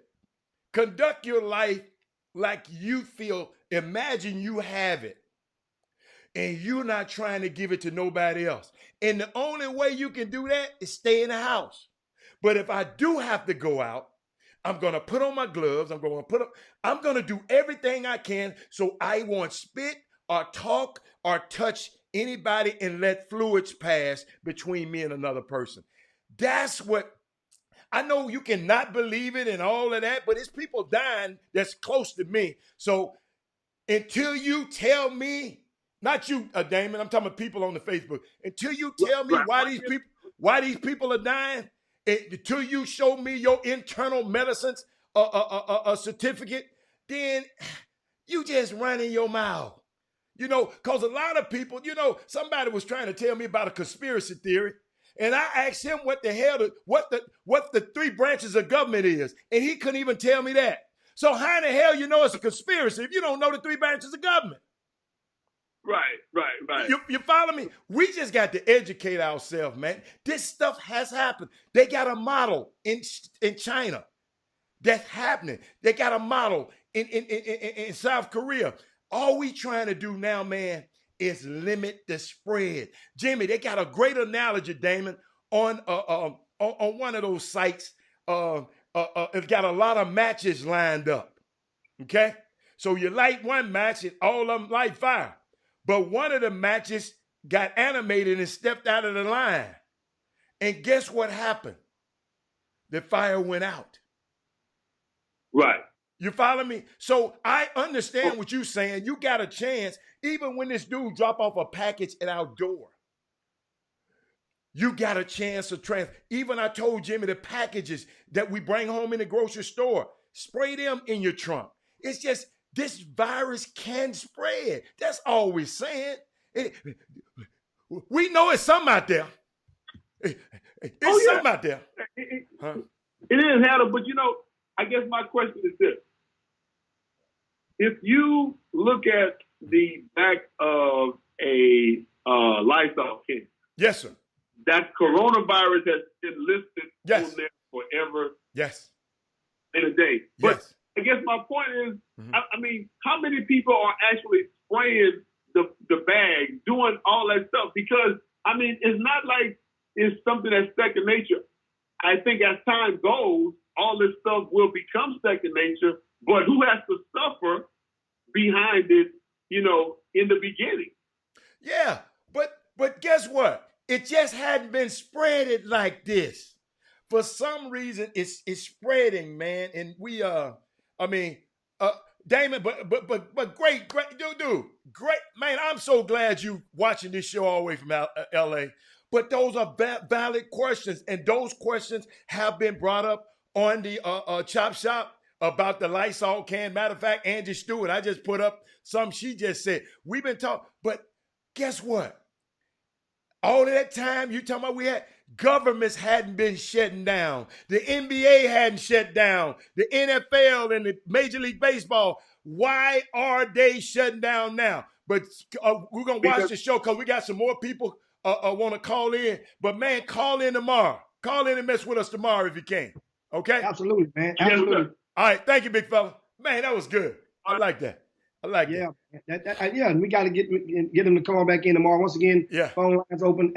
Speaker 2: conduct your life like you feel, imagine you have it and you're not trying to give it to nobody else. And the only way you can do that is stay in the house. But if I do have to go out, I'm going to put on my gloves. I'm going to do everything I can so I won't spit or talk or touch anybody and let fluids pass between me and another person. That's what, I know you cannot believe it and all of that, but it's people dying that's close to me. So until you tell me, not you, Damon, I'm talking about people on the Facebook, until you tell me why these people are dying, until you show me your internal medicine's a certificate, then you just running your mouth. You know, because a lot of people, you know, somebody was trying to tell me about a conspiracy theory, and I asked him what the hell, what the three branches of government is, and he couldn't even tell me that. So how in the hell you know it's a conspiracy if you don't know the three branches of government?
Speaker 5: Right.
Speaker 2: You follow me? We just got to educate ourselves, man. This stuff has happened. They got a model in China that's happening. They got a model in South Korea. All we trying to do now, man, is limit the spread. Jimmy, they got a great analogy, Damon, on one of those sites. It got a lot of matches lined up. Okay, so you light one match, and all of them light fire. But one of the matches got animated and stepped out of the line. And guess what happened? The fire went out.
Speaker 5: Right.
Speaker 2: You follow me? So I understand what you're saying. You got a chance, even when this dude drop off a package at our door. You got a chance to even I told Jimmy the packages that we bring home in the grocery store, spray them in your trunk. It's just, this virus can spread. That's all we're saying. We know it's something out there. It's something out there.
Speaker 5: It is, Haddle, but you know, I guess my question is this. If you look at the back of a Lysol can,
Speaker 2: yes, sir,
Speaker 5: that coronavirus has been listed
Speaker 2: yes.
Speaker 5: on there forever.
Speaker 2: Yes.
Speaker 5: In a day. But
Speaker 2: yes.
Speaker 5: I guess my point is, I mean, how many people are actually spraying the bag, doing all that stuff? Because, I mean, it's not like it's something that's second nature. I think as time goes, all this stuff will become second nature, but who has to suffer behind it, you know, in the beginning?
Speaker 2: Yeah, but guess what? It just hadn't been spreaded like this. For some reason, it's spreading, man. And we Damon, but great, dude, great, man. I'm so glad you watching this show all the way from LA. But those are valid questions, and those questions have been brought up on the Chop Shop about the Lysol can. Matter of fact, Angie Stewart, I just put up some she just said. We've been talking, but guess what? All of that time you talking about governments hadn't been shutting down. The NBA hadn't shut down. The NFL and the Major League Baseball. Why are they shutting down now? But we're going to watch the show because we got some more people want to call in. But, man, call in tomorrow. Call in and mess with us tomorrow if you can. Okay?
Speaker 3: Absolutely, man. Absolutely.
Speaker 2: All right. Thank you, big fella. Man, that was good. I like that.
Speaker 3: Yeah, and we got to get them to call back in tomorrow. Once again, phone lines open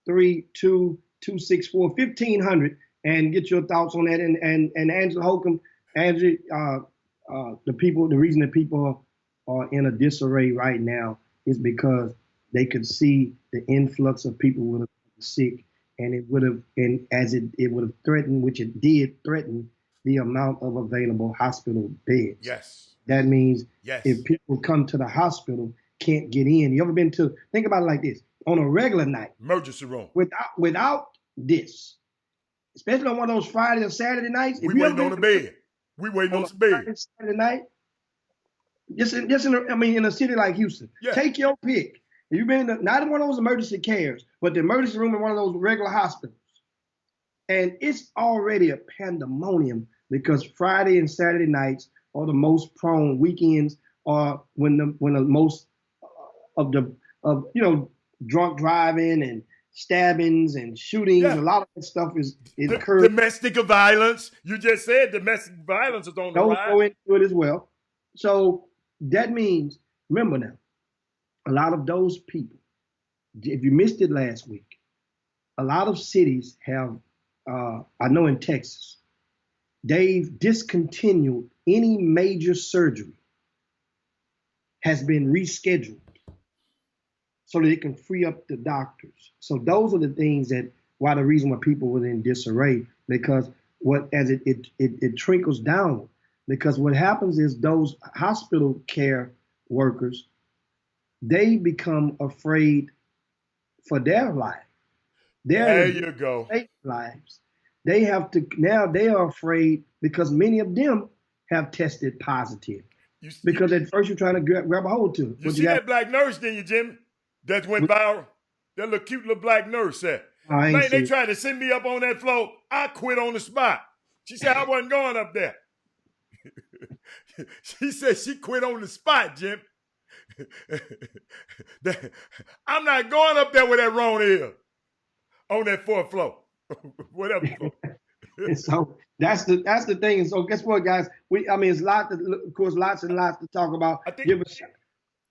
Speaker 3: 832-264-1500 and get your thoughts on that. And Angela Holcomb, Angie, the reason that people are in a disarray right now is because they could see the influx of people with sick, and it would have, and as it would have threatened, which it did threaten, the amount of available hospital beds.
Speaker 2: Yes.
Speaker 3: That means if people come to the hospital, can't get in. You ever been to, think about it like this, on a regular night.
Speaker 2: Emergency room.
Speaker 3: Without this, especially on one of those Friday or Saturday nights.
Speaker 2: We waiting on the bed. We waiting on the bed.
Speaker 3: Friday, Saturday night. In a city like Houston, take your pick. If you've been not in one of those emergency cares, but the emergency room in one of those regular hospitals. And it's already a pandemonium because Friday and Saturday nights are the most prone weekends or when the most of drunk driving and stabbings and shootings,
Speaker 2: Yeah.
Speaker 3: a lot of that stuff is occurring.
Speaker 2: Domestic violence. You just said domestic violence is on the
Speaker 3: Those
Speaker 2: rise.
Speaker 3: go into it as well. So that means, remember now, a lot of those people, if you missed it last week, a lot of cities have, I know in Texas, they've discontinued any major surgery has been rescheduled so that it can free up the doctors. So those are the things the reason why people were in disarray, because it trickles down. Because what happens is those hospital care workers, they become afraid for their life.
Speaker 2: There you go.
Speaker 3: Lives. They have to, now they are afraid because many of them have tested positive. Because at first you're trying to grab a hold to it.
Speaker 2: You see that black nurse, didn't you, Jimmy? That went viral. That little cute little black nurse said, man, they tried to send me up on that floor. I quit on the spot. She said I wasn't going up there. She said she quit on the spot, Jim. I'm not going up there with that Ron is on that 4th floor. Whatever.
Speaker 3: And so that's the thing. And so guess what, guys? It's lots and lots to talk about.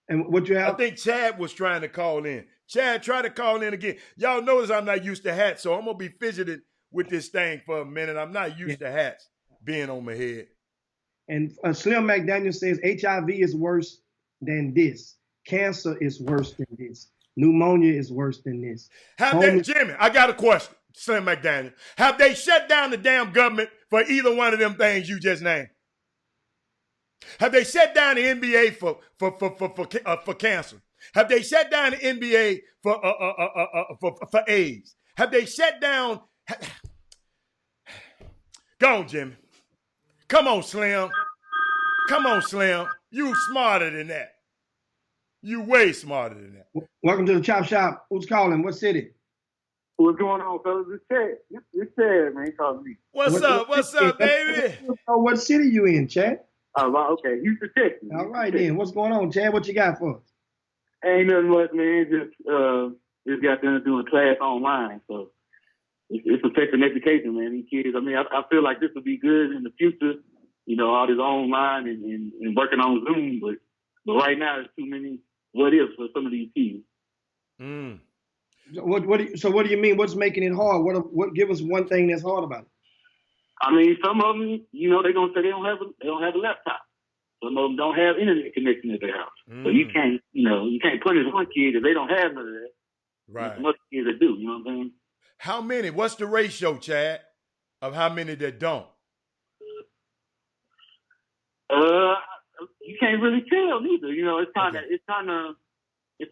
Speaker 3: And what you have?
Speaker 2: I think Chad was trying to call in. Chad, try to call in again. Y'all notice I'm not used to hats, so I'm going to be fidgeted with this thing for a minute. I'm not used to hats being on my head.
Speaker 3: And Slim McDaniel says HIV is worse than this. Cancer is worse than this. Pneumonia is worse than this.
Speaker 2: Jimmy, I got a question, Slim McDaniel. Have they shut down the damn government for either one of them things you just named? Have they shut down the NBA for cancer? Have they shut down the NBA for AIDS? Have they shut down? Go on, Jimmy. Come on, Slim. Come on, Slim. You smarter than that. You way smarter than that.
Speaker 3: Welcome to the Chop Shop. Who's calling? What city?
Speaker 6: What's going on, fellas? It's Chad. It's Chad, man. Call me.
Speaker 2: What's up, baby?
Speaker 3: What city you in, Chad?
Speaker 6: Okay. Houston, Texas.
Speaker 3: All right, then. What's going on, Chad? What you got for us?
Speaker 6: Ain't nothing much, man. Just got done doing class online, so it's affecting education, man. These kids. I feel like this will be good in the future. All this online and working on Zoom, but right now there's too many what ifs for some of these kids.
Speaker 2: Mm.
Speaker 3: What do you mean? What's making it hard? What give us one thing that's hard about it?
Speaker 6: Some of them, they're gonna say they don't have a laptop. Some of them don't have internet connection at their house. So you can't punish one kid if they don't have none of that.
Speaker 2: Right.
Speaker 6: There's some other kids that do. You know what I'm saying?
Speaker 2: How many? What's the ratio, Chad, of how many that don't?
Speaker 6: You can't really tell neither. It's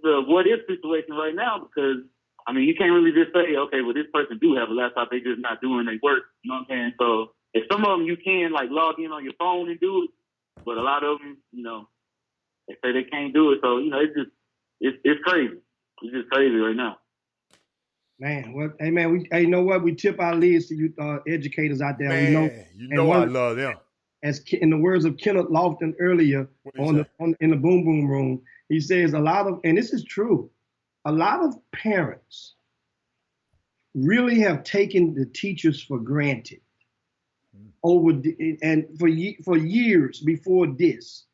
Speaker 6: a what if situation right now because you can't really just say, okay, well this person do have a laptop, they just not doing their work. You know what I'm saying? So if some of them you can log in on your phone and do it, but a lot of them, they say they can't do it. So it's crazy. It's just crazy right now.
Speaker 3: Man, hey man, you know what? We tip our leads to you educators out there.
Speaker 2: Man, I love them.
Speaker 3: As in the words of Kenneth Lofton earlier in the Boom Boom Room, he says and this is true, a lot of parents really have taken the teachers for granted for years before this.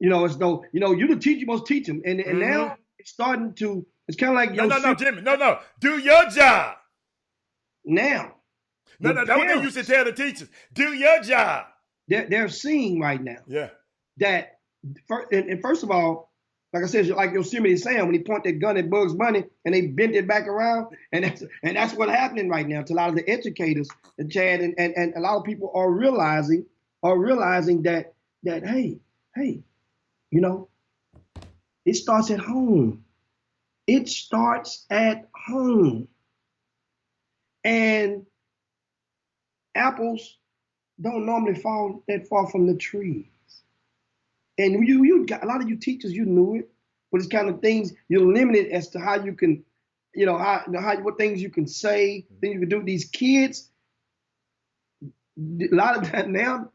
Speaker 3: As though you're the teacher, you must teach them, and now it's starting to. It's kind of like
Speaker 2: no, Jimmy, no, do your job
Speaker 3: now.
Speaker 2: No, that's what they used to tell the teachers. Do your job.
Speaker 3: They're seeing right now.
Speaker 2: Yeah.
Speaker 3: That first of all, like I said, like Yosemite Sam when he pointed that gun at Bugs Bunny and they bent it back around, and that's what's happening right now to a lot of the educators, and Chad, and a lot of people are realizing that hey, it starts at home. It starts at home, and apples don't normally fall that far from the trees. And you got a lot of you teachers, you knew it, but it's kind of things you're limited as to how you can, what things you can say, things you can do. These kids, A lot of times now,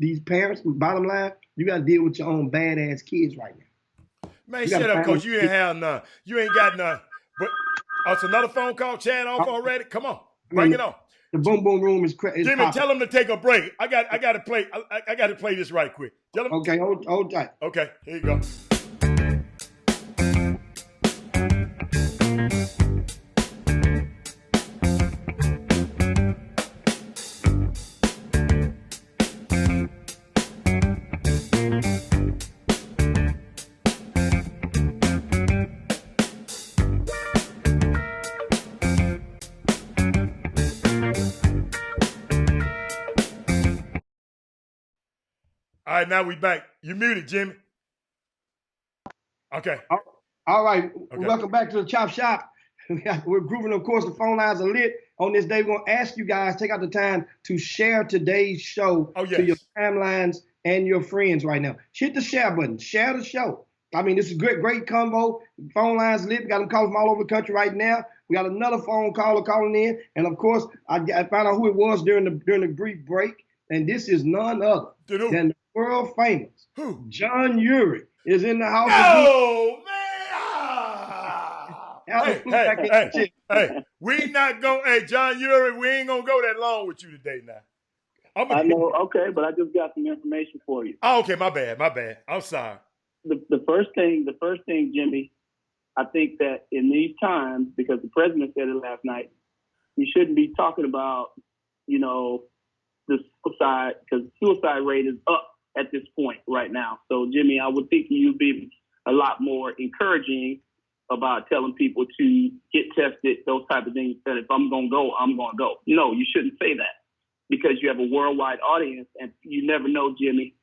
Speaker 3: these parents, bottom line, you got to deal with your own badass kids right now.
Speaker 2: Man, shut up, Coach. You ain't have none. You ain't got none. But it's another phone call. Chad off already. Come on, bring it on.
Speaker 3: The boom boom room is
Speaker 2: Jimmy,
Speaker 3: popping.
Speaker 2: tell him to take a break. I got to play. I got to play this right quick. Tell him.
Speaker 3: Okay, hold tight.
Speaker 2: Okay, here you go. All right, now we back. You muted, Jimmy. Okay.
Speaker 3: All right. Okay. Welcome back to the Chop Shop. We're grooving, of course. The phone lines are lit. On this day, we're going to ask you guys, take out the time to share today's show to your timelines and your friends right now. Hit the share button. Share the show. I mean, this is great combo. Phone lines lit. We got them calling from all over the country right now. We got another phone caller calling in. And, of course, I found out who it was during the brief break. And this is none other than the world famous John Urie is in the house.
Speaker 2: Oh, man. Hey, we not going. Hey, John Urie, we ain't going to go that long with you today now.
Speaker 7: I know, okay, but I just got some information for you.
Speaker 2: Oh, okay, my bad. I'm sorry.
Speaker 7: The first thing, Jimmy, I think that in these times, because the president said it last night, you shouldn't be talking about, the suicide, because the suicide rate is up at this point right now. So, Jimmy, I would think you'd be a lot more encouraging about telling people to get tested, those type of things, that if I'm going to go, I'm going to go. No, you shouldn't say that, because you have a worldwide audience, and you never know, Jimmy,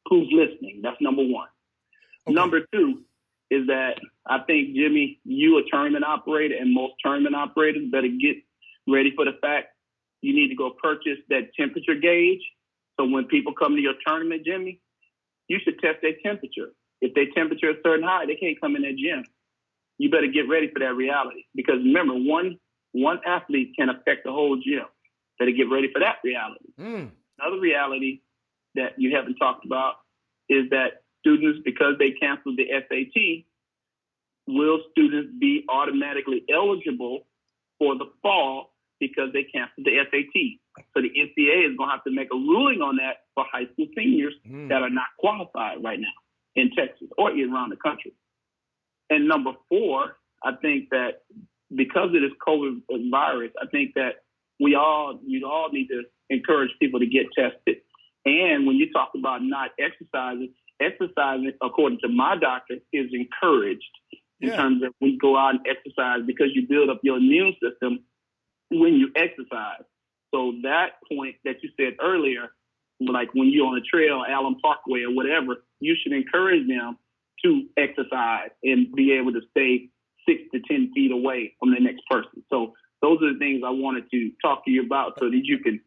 Speaker 7: who's listening. That's number one. Okay. Number two is that I think, Jimmy, you a tournament operator, and most tournament operators better get ready for the fact you need to go purchase that temperature gauge. So when people come to your tournament, Jimmy, you should test their temperature. If their temperature is certain high, they can't come in that gym. You better get ready for that reality. Because remember, one athlete can affect the whole gym. Better get ready for that reality. Another reality that you haven't talked about is that students, because they canceled the SAT, will students be automatically eligible for the fall because they canceled the SAT? So the NCAA is going to have to make a ruling on that for high school seniors that are not qualified right now in Texas or around the country. And number four, I think that because of this COVID virus, I think that you all need to encourage people to get tested. And when you talk about not exercising, according to my doctor, is encouraged in terms of when you go out and exercise, because you build up your immune system when you exercise. So that point that you said earlier, like when you're on a trail, Allen Parkway or whatever, you should encourage them to exercise and be able to stay 6 to 10 feet away from the next person. So those are the things I wanted to talk to you about, so that you could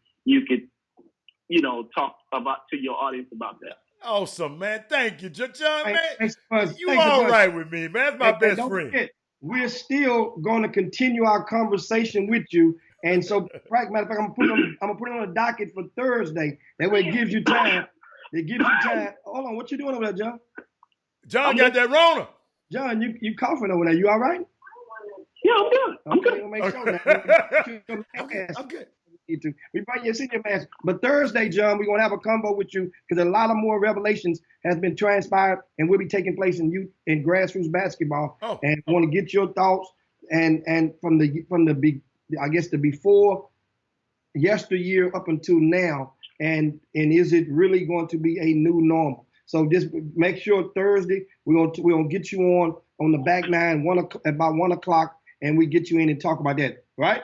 Speaker 7: talk about to your audience about that.
Speaker 2: Awesome, man. Thank you, John, man.
Speaker 3: Thanks,
Speaker 2: you all right with me, man. That's my best friend.
Speaker 3: Forget, we're still going to continue our conversation with you. And so, matter of fact, I'm gonna put it on a docket for Thursday. That way, it gives you time. Hold on, what you doing over there, John?
Speaker 2: John got that Rona.
Speaker 3: John, you coughing over there? You all right?
Speaker 7: Yeah, I'm good. I'm good.
Speaker 3: Make sure that I'm good. We bring you senior mask. But Thursday, John, we're gonna have a combo with you, because a lot of more revelations has been transpired and will be taking place in grassroots basketball. And I want to get your thoughts and from the before yesteryear up until now, and is it really going to be a new normal? So just make sure Thursday we're gonna get you on the back nine about 1 o'clock, and we get you in and talk about that. Right?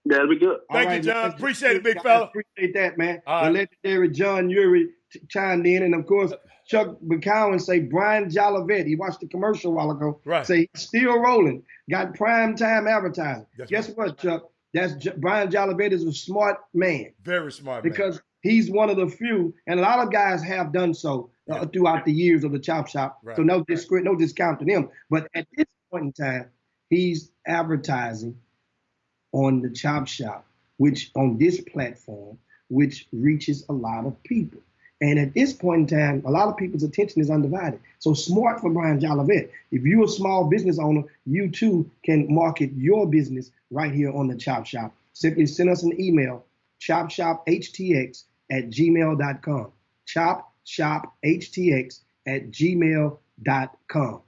Speaker 7: That'll be good.
Speaker 2: Thank you, John. Appreciate it, big fella.
Speaker 3: Appreciate that, man. The legendary John Urie chimed in, and of course Chuck McCowan say Brian Jolivet. He watched the commercial a while ago.
Speaker 2: Right.
Speaker 3: Say he's still rolling. Got prime time advertising. Guess
Speaker 2: right.
Speaker 3: what, Chuck? Brian Jolivet is a smart man.
Speaker 2: Very smart
Speaker 3: man. Because he's one of the few, and a lot of guys have done so throughout the years of the Chop Shop. Right. So no discount to them. But at this point in time, he's advertising on the Chop Shop, which on this platform, which reaches a lot of people. And at this point in time, a lot of people's attention is undivided. So smart for Brian Jolivet. If you're a small business owner, you too can market your business right here on the Chop Shop. Simply send us an email, chopshophtx@gmail.com. chopshophtx@gmail.com.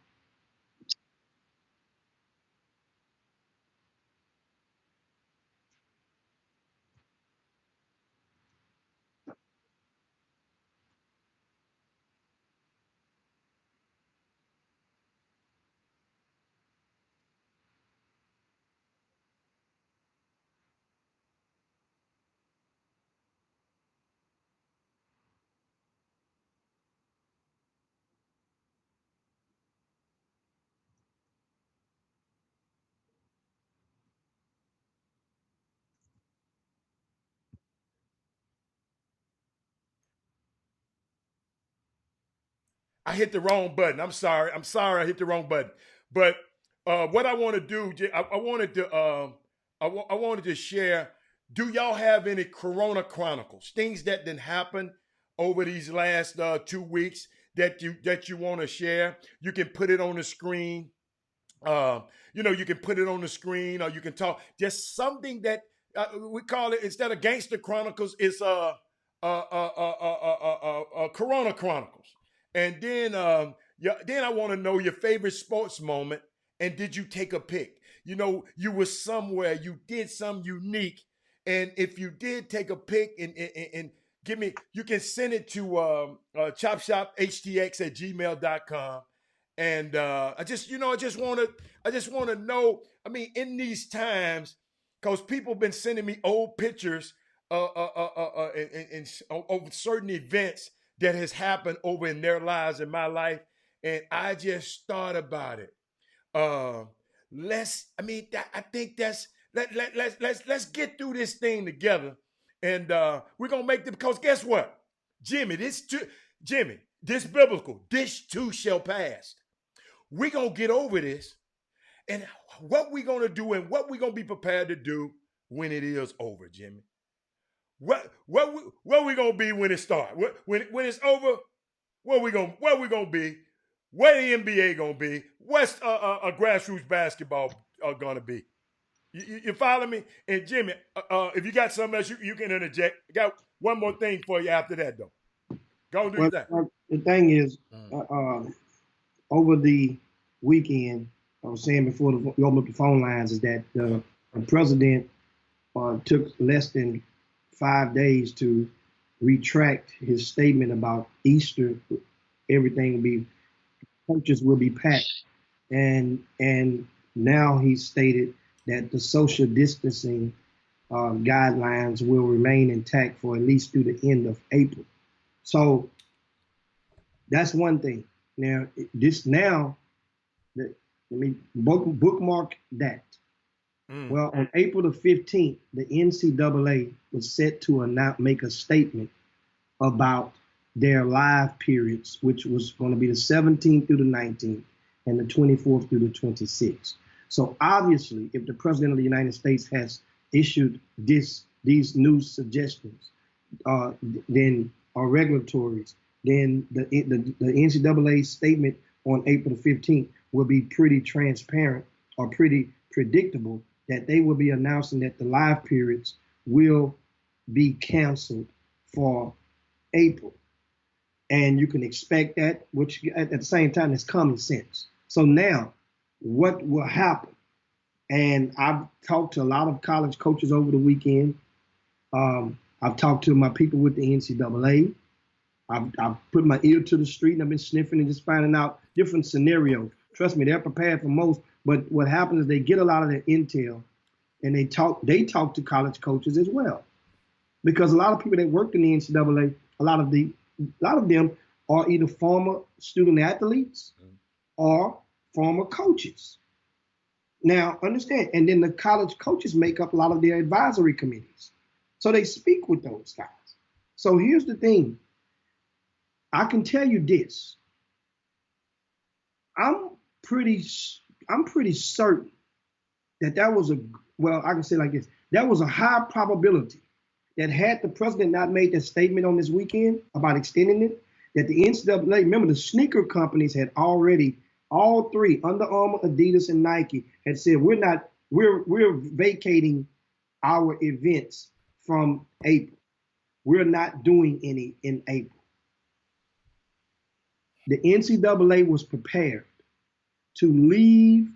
Speaker 2: I hit the wrong button. I'm sorry. I hit the wrong button. But what I want to do, I wanted to, I wanted to share. Do y'all have any Corona Chronicles, things that didn't happen over these last 2 weeks that you want to share? You can put it on the screen. You can put it on the screen, or you can talk. Just something that we call it, instead of Gangster Chronicles, it's Corona Chronicles. And then then I want to know your favorite sports moment, and did you take a pic? You were somewhere, you did something unique, and if you did take a pic and give me, you can send it to chopshophtx@gmail.com. And I just want to know. I mean, in these times, because people have been sending me old pictures and over certain events that has happened over in their lives, in my life, and I just thought about it. I think let's get through this thing together, and we're gonna make them. Because guess what, Jimmy, this biblical, this too shall pass. We're gonna get over this, and what we're gonna do, and what we're gonna be prepared to do when it is over, Jimmy. What we gonna be when it starts? When it's over, where we gonna be? Where the NBA gonna be? What's a grassroots basketball gonna be? You follow me? And Jimmy, if you got something else, you can interject. I got one more thing for you after that, though. Go do that.
Speaker 3: The thing is, over the weekend, I was saying before we opened up the phone lines, is that the president took less than 5 days to retract his statement about Easter. Everything will be, churches will be packed, and now he stated that the social distancing guidelines will remain intact for at least through the end of April. So that's one thing. Let me bookmark that. Well, on April the 15th, the NCAA was set to make a statement about their live periods, which was going to be the 17th through the 19th and the 24th through the 26th. So obviously, if the president of the United States has issued these new suggestions, then or regulatories, then the NCAA statement on April the 15th will be pretty transparent or pretty predictable, that they will be announcing that the live periods will be canceled for April. And you can expect that, which at the same time is common sense. So now, what will happen? And I've talked to a lot of college coaches over the weekend. I've talked to my people with the NCAA. I've put my ear to the street and I've been sniffing and just finding out different scenarios. Trust me, they're prepared for most. But what happens is they get a lot of their intel, and they talk to college coaches as well, because a lot of people that worked in the NCAA, a lot of them are either former student athletes or former coaches. Now, understand, and then the college coaches make up a lot of their advisory committees, so they speak with those guys. So here's the thing. I can tell you this. I'm pretty certain that was I can say like this, that was a high probability that had the president not made that statement on this weekend about extending it, that the NCAA, remember the sneaker companies had already, all three, Under Armour, Adidas, and Nike, had said we're vacating our events from April. We're not doing any in April. The NCAA was prepared to leave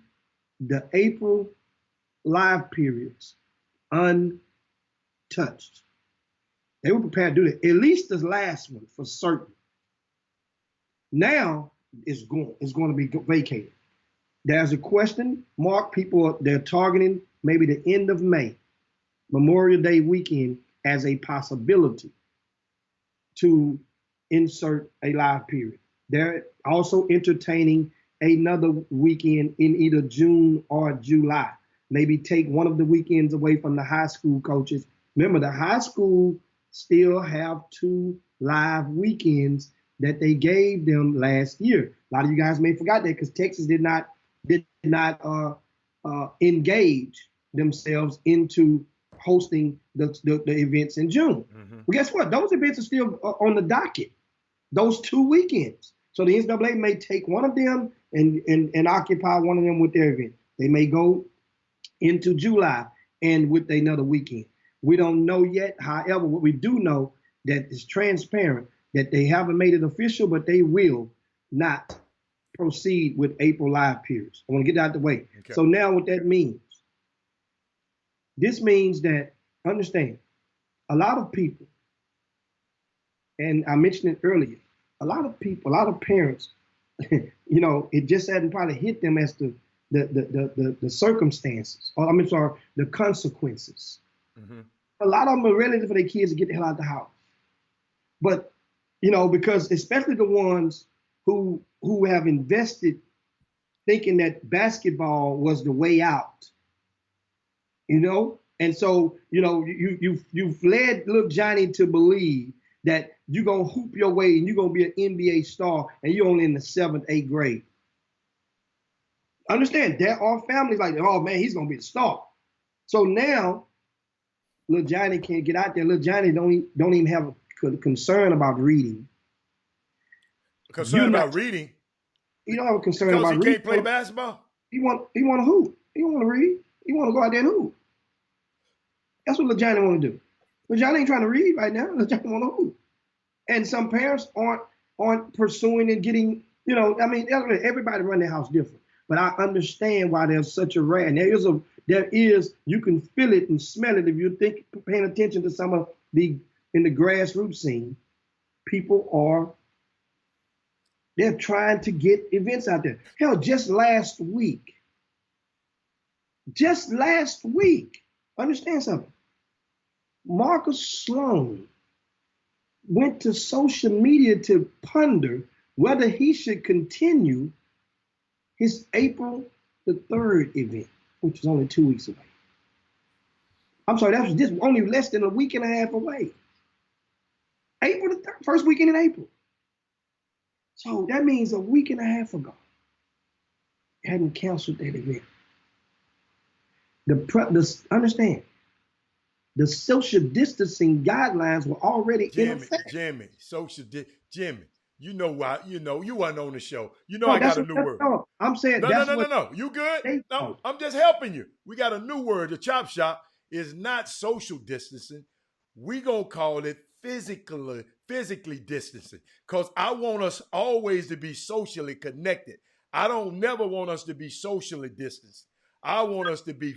Speaker 3: the April live periods untouched. They were prepared to do that, at least the last one for certain. Now it's going to be vacated. There's a question mark. They're targeting maybe the end of May, Memorial Day weekend, as a possibility to insert a live period. They're also entertaining another weekend in either June or July. Maybe take one of the weekends away from the high school coaches. Remember, the high school still have 2 live weekends that they gave them last year. A lot of you guys may have forgot that because Texas did not engage themselves into hosting the events in June. Mm-hmm. Well, guess what? Those events are still on the docket, those 2 weekends. So the NCAA may take one of them and occupy one of them with their event. They may go into July and with another weekend. We don't know yet. However, what we do know that is transparent, that they haven't made it official, but they will not proceed with April live periods. I want to get that out the way. Okay. So now what that means, this means that, understand, a lot of people, and I mentioned it earlier, a lot of people, a lot of parents, you know, it just hadn't probably hit them as the circumstances, or the consequences. Mm-hmm. A lot of them are ready for their kids to get the hell out of the house. But, you know, because especially the ones who have invested thinking that basketball was the way out, you know? And so, you know, you've led little Johnny to believe that you're going to hoop your way and you're going to be an NBA star and you're only in the 7th, 8th grade. Understand, there are families like, oh man, he's going to be the star. So now, little Johnny can't get out there. Little Johnny don't even have a concern about reading.
Speaker 2: Reading?
Speaker 3: He don't have a concern about reading.
Speaker 2: Because he can't play basketball?
Speaker 3: He want to hoop. He want to read. He want to go out there and hoop. That's what little Johnny want to do. Little Johnny ain't trying to read right now. Little Johnny want to hoop. And some parents aren't pursuing and getting, you know, I mean, everybody run their house different. But I understand why there's such a rant. There is, you can feel it and smell it if you're paying attention to some of in the grassroots scene. They're trying to get events out there. Hell, just last week, understand something. Marcus Sloan went to social media to ponder whether he should continue his April the 3rd event, which is only 2 weeks away. I'm sorry, that was just only less than a week and a half away. April the 3rd, first weekend in April. So that means a week and a half ago, they hadn't canceled that event. Understand, the social distancing guidelines were already in effect.
Speaker 2: Jimmy, you know why? You know, you wasn't on the show. You know, I got a new word.
Speaker 3: No, I'm saying
Speaker 2: no. You good? No, I'm just helping you. We got a new word. The Chop Shop is not social distancing. We gonna call it physically distancing, because I want us always to be socially connected. I don't never want us to be socially distanced. I want us to be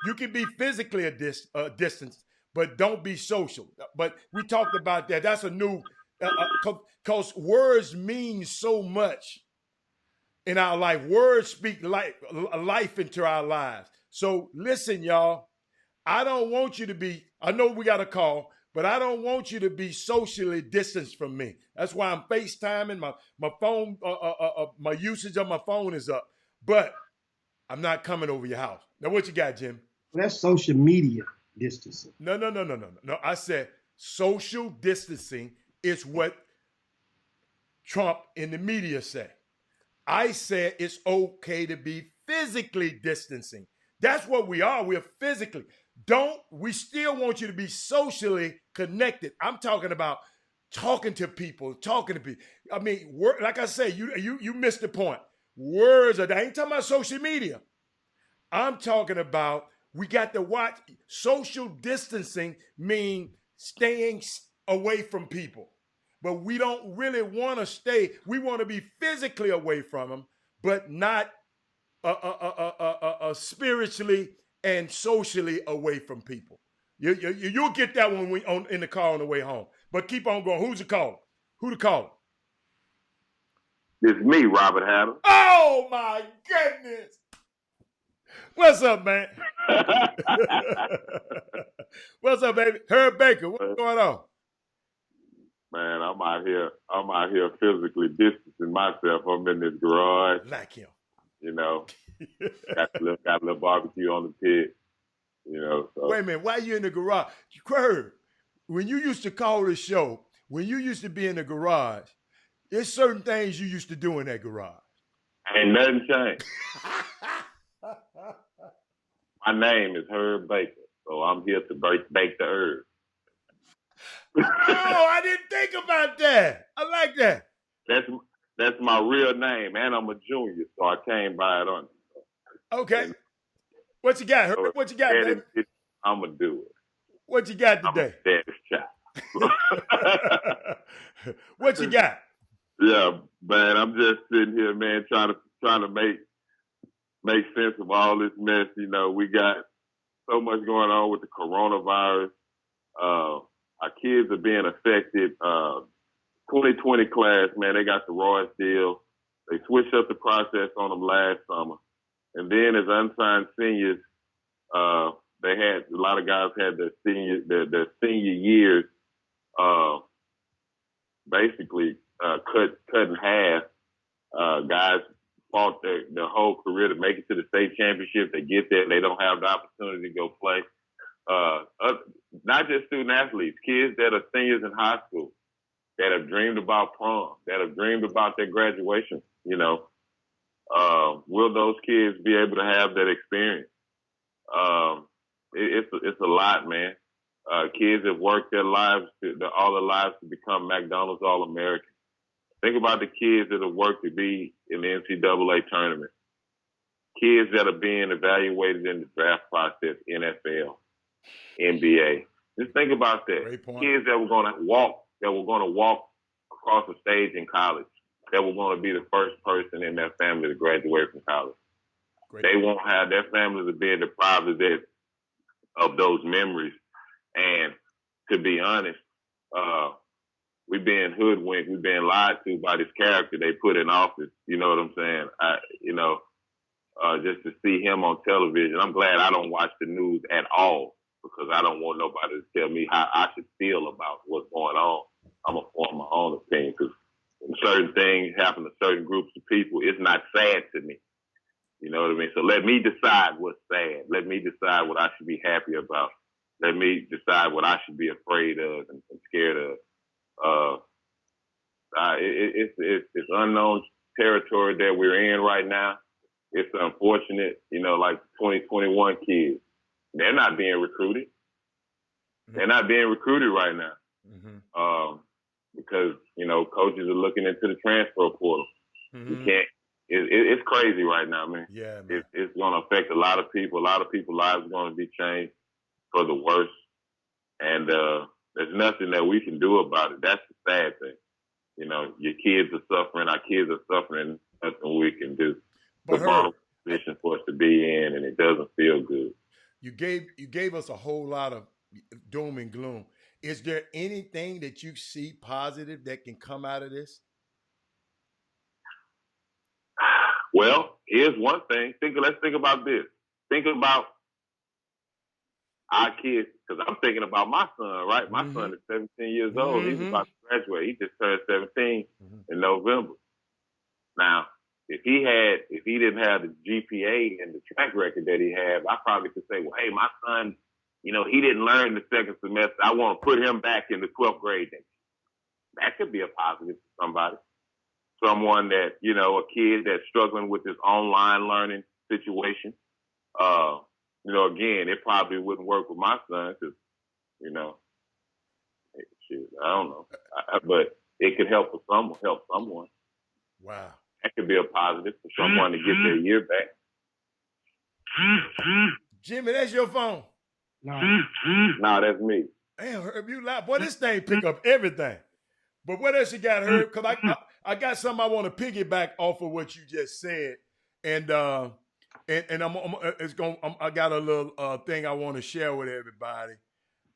Speaker 2: you can be physically distanced, but don't be social. But we talked about that. That's a new, because words mean so much in our life. Words speak life into our lives. So listen, y'all, I don't want you to be, I know we got a call, but I don't want you to be socially distanced from me. That's why I'm FaceTiming. My phone, my usage of my phone is up. But I'm not coming over your house. Now, what you got, Jim?
Speaker 3: That's social media distancing.
Speaker 2: No. I said social distancing is what Trump and the media say. I said it's okay to be physically distancing. That's what we are. We're physically. We still want you to be socially connected. I'm talking about talking to people. I mean, like I say, you missed the point. Words I ain't talking about social media. I'm talking about we got to watch. Social distancing mean staying away from people. But we don't really want to stay. We want to be physically away from them, but not spiritually and socially away from people. You'll get that one in the car on the way home. But keep on going. Who's the caller? Who the caller?
Speaker 8: It's me, Robert Hatter.
Speaker 2: Oh my goodness! What's up, man? What's up, baby? Herb Baker, what's going on?
Speaker 8: Man, I'm out here physically distancing myself. I'm in this garage.
Speaker 2: Like him.
Speaker 8: You know, got a little barbecue on the pit. You know. So.
Speaker 2: Wait a minute, why are you in the garage? Herb, when you used to call the show, when you used to be in the garage, there's certain things you used to do in that garage.
Speaker 8: Ain't nothing changed. My name is Herb Baker, so I'm here to bake the herb.
Speaker 2: Oh, I didn't think about that. I like that.
Speaker 8: That's my real name, and I'm a junior, so I came by it on.
Speaker 2: Okay. What you got, Herb? What you got, baby?
Speaker 8: I'm going to do it.
Speaker 2: What you got today? What you got?
Speaker 8: Yeah, man, I'm just sitting here, man, trying to make sense of all this mess. You know, we got so much going on with the coronavirus. Our kids are being affected. 2020 class, man, they got the Royce deal. They switched up the process on them last summer. And then as unsigned seniors, they had a lot of guys had their senior years basically cut in half. Guys fought their whole career to make it to the state championship. They get there, they don't have the opportunity to go play. Not just student athletes, kids that are seniors in high school, that have dreamed about prom, that have dreamed about their graduation, you know. Will those kids be able to have that experience? It's a lot, man. Kids have worked their lives, all their lives to become McDonald's All-American. Think about the kids that have worked to be in the NCAA tournament. Kids that are being evaluated in the draft process, NFL, NBA. Just think about that. Kids that were going to walk across the stage in college, that were going to be the first person in their family to graduate from college. They won't have their families are being deprived of those memories. And to be honest, we've been hoodwinked, we've been lied to by this character they put in office. You know what I'm saying? Just to see him on television. I'm glad I don't watch the news at all, because I don't want nobody to tell me how I should feel about what's going on. I'm going to form my own opinion, because when certain things happen to certain groups of people, it's not sad to me. You know what I mean? So let me decide what's sad. Let me decide what I should be happy about. Let me decide what I should be afraid of and scared of. It's unknown territory that we're in right now. It's unfortunate, you know, like 2021 kids. They're not being recruited. Mm-hmm. They're not being recruited right now. Mm-hmm. Because, you know, coaches are looking into the transfer portal. Mm-hmm. You can't. It's crazy right now, man.
Speaker 2: Yeah, man.
Speaker 8: It's going to affect a lot of people. A lot of people's lives are going to be changed for the worse. And there's nothing that we can do about it. That's the sad thing. You know, your kids are suffering. Our kids are suffering. Nothing we can do. But it's a vulnerable position for us to be in, and it doesn't feel good.
Speaker 2: You gave us a whole lot of doom and gloom. Is there anything that you see positive that can come out of this?
Speaker 8: Well, here's one thing. Let's think about this. Think about our kids, because I'm thinking about my son, right? My mm-hmm. son is 17 years old. Mm-hmm. He's about to graduate. He just turned 17 in November. Now, if he didn't have the GPA and the track record that he had, I probably could say, well, hey, my son, you know, he didn't learn the second semester. I want to put him back in the 12th grade next year. That could be a positive for somebody. Someone that, you know, a kid that's struggling with this online learning situation. again, it probably wouldn't work with my son because, shit, I don't know. But it could help someone.
Speaker 2: Wow.
Speaker 8: That could be a positive for someone to get their year back.
Speaker 2: Jimmy, that's your phone.
Speaker 8: No, that's me.
Speaker 2: Damn, Herb, you loud. Boy, this thing pick up everything. But what else you got, Herb? Because I got something I want to piggyback off of what you just said, and I got a little thing I want to share with everybody.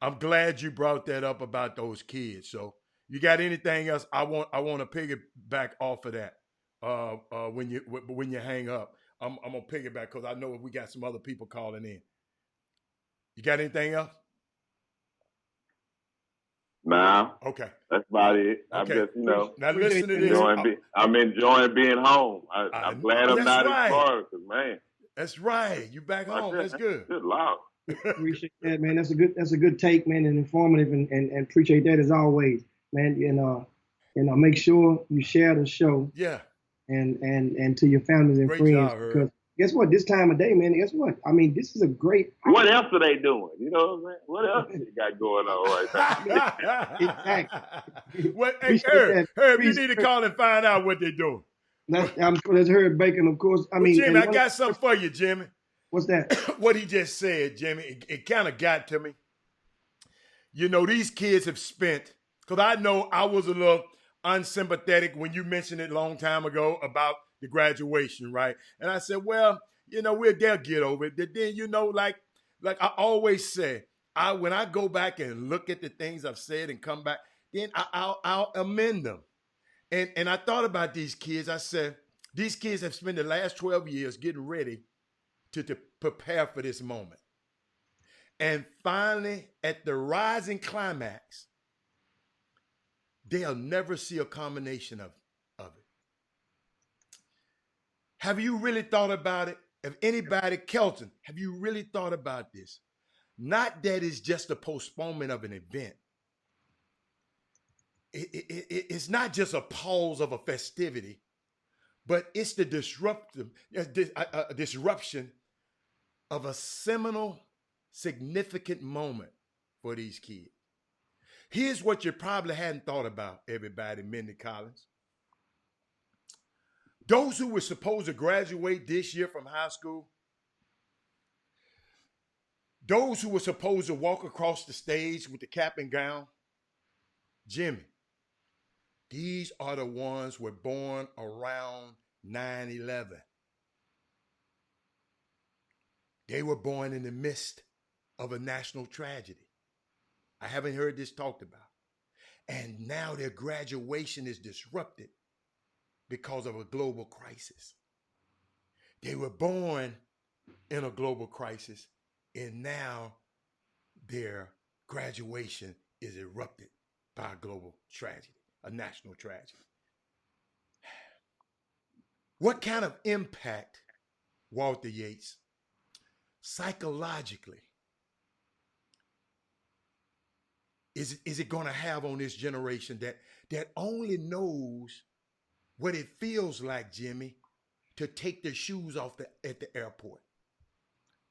Speaker 2: I'm glad you brought that up about those kids. So you got anything else? I want to piggyback off of that. When you hang up, I'm gonna piggyback because I know we got some other people calling in. You got anything else?
Speaker 8: Nah.
Speaker 2: Okay.
Speaker 8: That's about it.
Speaker 2: Okay.
Speaker 8: I'm just,
Speaker 2: now listen to this.
Speaker 8: I'm enjoying being home. I'm glad I'm not in Florida, because, man.
Speaker 2: That's right. You back home. That's good.
Speaker 8: Good Lord.
Speaker 3: Appreciate that, man. That's a good take, man, and informative, and appreciate that as always, man. And make sure you share the show.
Speaker 2: Yeah.
Speaker 3: And to your families and
Speaker 2: great
Speaker 3: friends,
Speaker 2: job,
Speaker 3: because guess what? This time of day, man. Guess what? I mean, this is a great.
Speaker 8: What else are they doing? You know what I'm saying? What else you got going on right now?
Speaker 3: Exactly.
Speaker 2: Hey, Herb, you need to call and find out what they're doing.
Speaker 3: That's Herb Bacon, of course. I mean,
Speaker 2: Jimmy, I got something for you, Jimmy.
Speaker 3: What's that?
Speaker 2: What he just said, Jimmy, it kind of got to me. These kids have spent, because I know I was a little unsympathetic when you mentioned it a long time ago about the graduation, right? And I said, well, they'll get over it. Then, like I always say, when I go back and look at the things I've said and come back, then I'll amend them. And I thought about these kids. I said, these kids have spent the last 12 years getting ready to prepare for this moment. And finally, at the rising climax, they'll never see a combination of it. Have you really thought about it? If anybody, Kelton, have you really thought about this? Not that it's just a postponement of an event. It's not just a pause of a festivity, but it's the disruption of a seminal, significant moment for these kids. Here's what you probably hadn't thought about, everybody, Mindy Collins. Those who were supposed to graduate this year from high school, those who were supposed to walk across the stage with the cap and gown, Jimmy, these are the ones who were born around 9/11. They were born in the midst of a national tragedy. I haven't heard this talked about. And now their graduation is disrupted because of a global crisis. They were born in a global crisis, and now their graduation is erupted by a global tragedy, a national tragedy. What kind of impact, Walter Yates, psychologically, is it going to have on this generation that only knows what it feels like, Jimmy, to take their shoes off at the airport?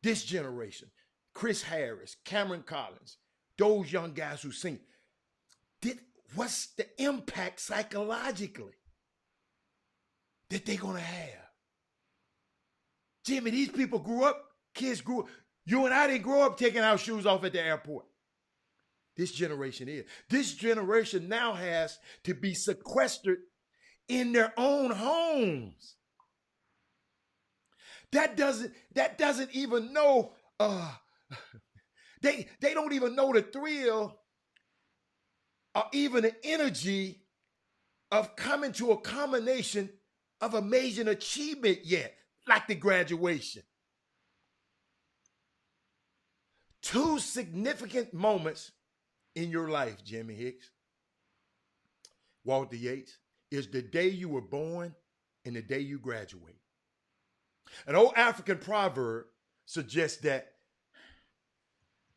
Speaker 2: This generation, Chris Harris, Cameron Collins, those young guys who sing, what's the impact psychologically that they're going to have? Jimmy, these people kids grew up. You and I didn't grow up taking our shoes off at the airport. This generation is. This generation now has to be sequestered in their own homes. That doesn't even know, they don't even know the thrill or even the energy of coming to a combination of amazing achievement yet, like the graduation. Two significant moments in your life, Jimmy Hicks, Walter Yates, is the day you were born and the day you graduate. An old African proverb suggests that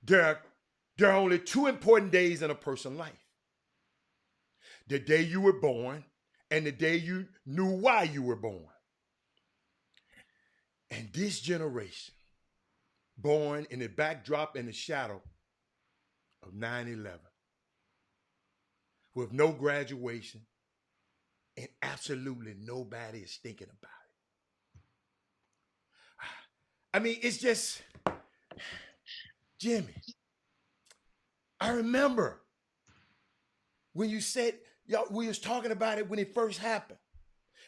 Speaker 2: there are only two important days in a person's life. The day you were born and the day you knew why you were born. And this generation, born in the backdrop and the shadow of 9/11, with no graduation, and absolutely nobody is thinking about it. I mean, it's just, Jimmy, I remember when you said, y'all, we was talking about it when it first happened.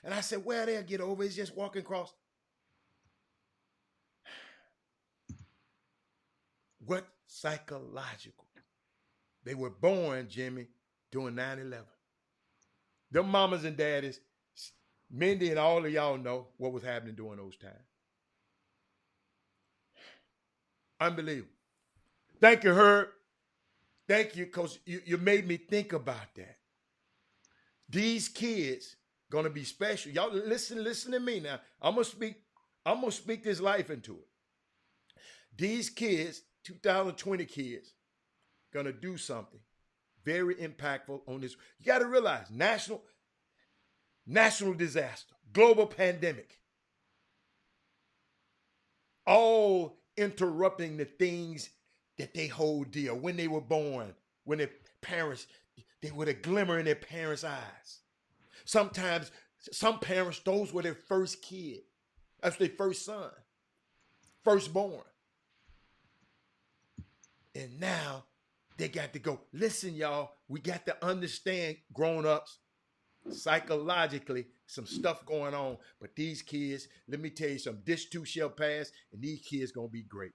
Speaker 2: And I said, well, they'll get over it. It's just walking across. What psychological? They were born, Jimmy, during 9/11. Them mamas and daddies, Mindy and all of y'all know what was happening during those times. Unbelievable. Thank you, Herb. Thank you, because you made me think about that. These kids gonna be special. Y'all listen to me now. I'm gonna speak this life into it. These kids, 2020 kids, gonna do something very impactful on this. You gotta realize national disaster, global pandemic, all interrupting the things that they hold dear. When they were born, when their parents, they were a glimmer in their parents' eyes. Sometimes some parents, those were their first kid. That's their first son, firstborn. And now they got to go. Listen, y'all, we got to understand, grown-ups, psychologically, some stuff going on. But these kids, let me tell you something, this too shall pass, and these kids gonna be great.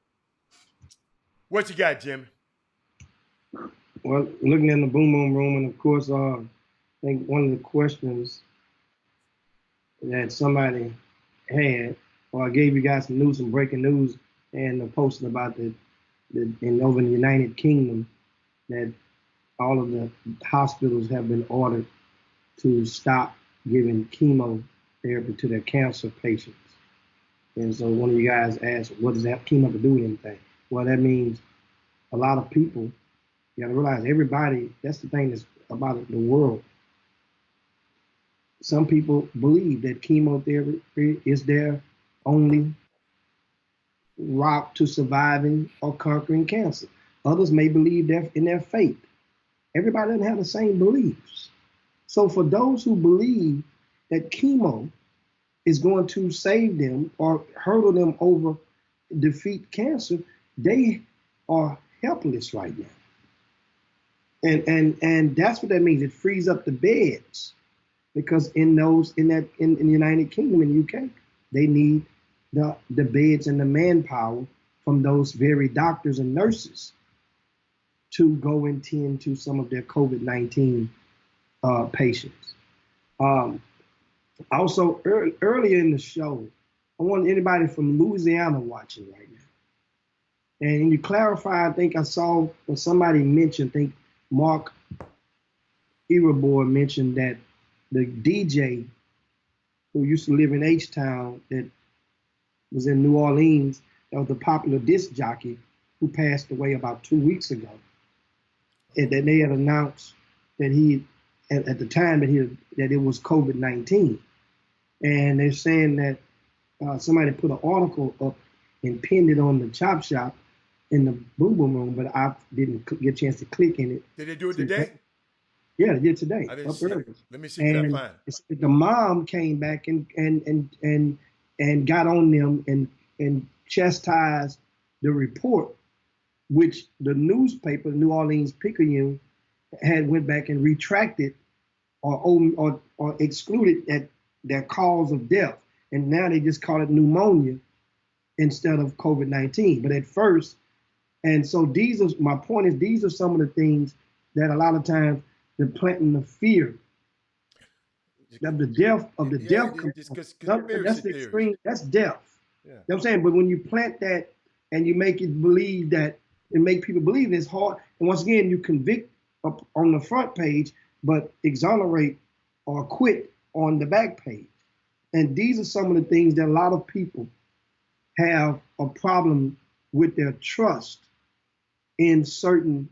Speaker 2: What you got, Jimmy?
Speaker 3: Well, looking in the boom boom room, and of course, I think one of the questions that somebody had, or I gave you guys some breaking news, and posted about over in the United Kingdom, that all of the hospitals have been ordered to stop giving chemotherapy to their cancer patients. And so one of you guys asked, what does that have chemo to do with anything? Well, that means a lot of people, you got to realize everybody, that's the thing that's about the world. Some people believe that chemotherapy is their only route to surviving or conquering cancer. Others may believe in their faith. Everybody doesn't have the same beliefs. So for those who believe that chemo is going to save them or hurdle them over, defeat cancer, they are helpless right now. And that's what that means. It frees up the beds, because in the United Kingdom, in the UK, they need the beds and the manpower from those very doctors and nurses to go and tend to some of their COVID-19 patients. Also, earlier in the show, I want anybody from Louisiana watching right now. And you clarify, I think I saw when somebody mentioned, I think Mark Irabor mentioned that the DJ who used to live in H-Town that was in New Orleans, that was the popular disc jockey who passed away about 2 weeks ago. And that they had announced that at the time that it was COVID-19. And they're saying that somebody put an article up and pinned it on the Chop Shop in the Boom Boom Room, but I didn't get a chance to click in it.
Speaker 2: Did they do it today?
Speaker 3: Yeah, they did today.
Speaker 2: I didn't see it. Let me see if I find it.
Speaker 3: The mom came back and got on them and chastised the report, which the newspaper, New Orleans Picayune, had went back and retracted or excluded at their cause of death. And now they just call it pneumonia instead of COVID-19. But at first, and so my point is, these are some of the things that a lot of times they're planting the fear of the death of the death. That's the extreme. That's death. Yeah. You know what I'm saying? But when you plant that and you make it believe that, and make people believe it's hard, and once again you convict up on the front page, but exonerate or acquit on the back page. And these are some of the things that a lot of people have a problem with their trust in certain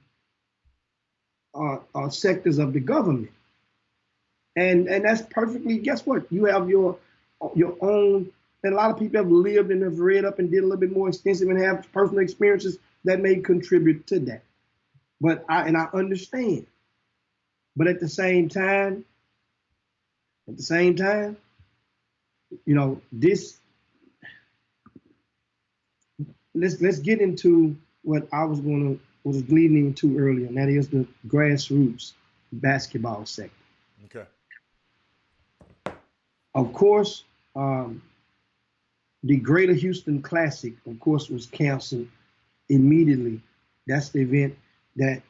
Speaker 3: sectors of the government. And that's perfectly, guess what? You have your own and a lot of people have lived and have read up and did a little bit more extensive and have personal experiences that may contribute to that. But I understand. But at the same time, you know, this, let's get into what I was leading into earlier, and that is the grassroots basketball sector.
Speaker 2: Okay.
Speaker 3: Of course, the Greater Houston Classic, of course, was canceled immediately. That's the event that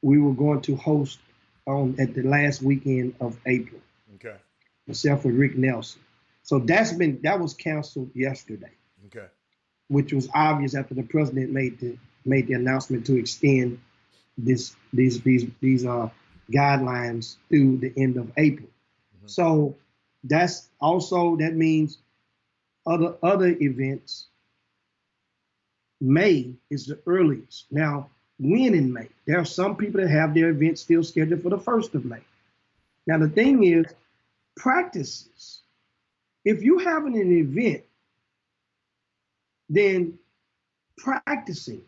Speaker 3: we were going to host at the last weekend of April.
Speaker 2: Okay.
Speaker 3: Myself with Rick Nelson. So that was canceled yesterday.
Speaker 2: Okay.
Speaker 3: Which was obvious after the president made the announcement to extend these guidelines through the end of April. Mm-hmm. So that means other events. May is the earliest. Now, when in May? There are some people that have their events still scheduled for the 1st of May. Now, the thing is, practices. If you're having an event, then practicing.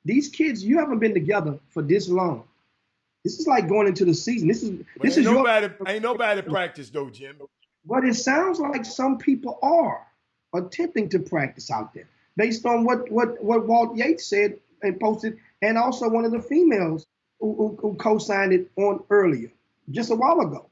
Speaker 3: These kids, you haven't been together for this long. This is like going into the season.
Speaker 2: Ain't nobody practice though, Jim.
Speaker 3: But it sounds like some people are attempting to practice out there, based on what Walt Yates said and posted, and also one of the females who co-signed it on earlier, just a while ago,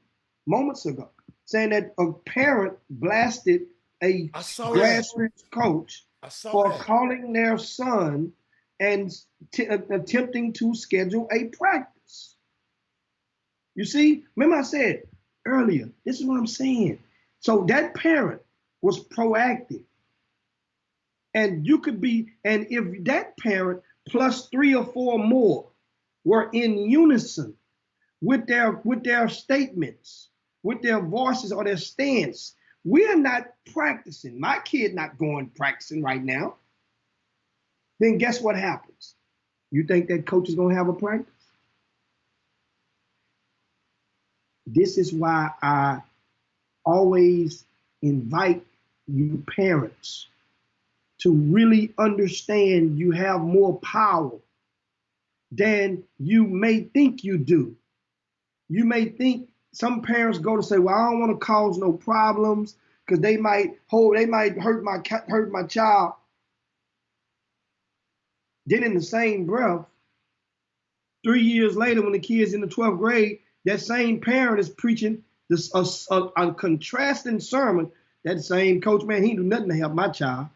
Speaker 3: moments ago, saying that a parent blasted a grassroots coach for calling their son and attempting to schedule a practice. You see, remember I said earlier, this is what I'm saying. So that parent was proactive. And if that parent plus 3 or 4 more were in unison with their statements, with their voices or their stance, we're not practicing. My kid not going practicing right now. Then guess what happens? You think that coach is going to have a practice? This is why I always invite you parents to really understand you have more power than you may think you do. You may think some parents go to say, well, I don't want to cause no problems because they might hurt my child. Then in the same breath, 3 years later, when the kid's in the 12th grade, that same parent is preaching a contrasting sermon. That same coach, man, he do nothing to help my child.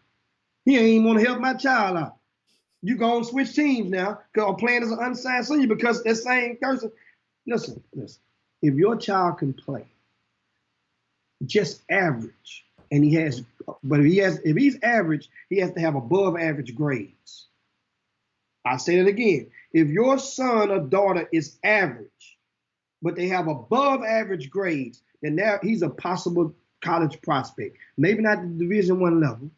Speaker 3: He ain't even want to help my child out. You go and switch teams now, or playing as an unsigned senior because that same person. Listen. If your child can play just average, and if he's average, he has to have above average grades. I'll say it again. If your son or daughter is average, but they have above average grades, then now he's a possible college prospect. Maybe not the Division I level,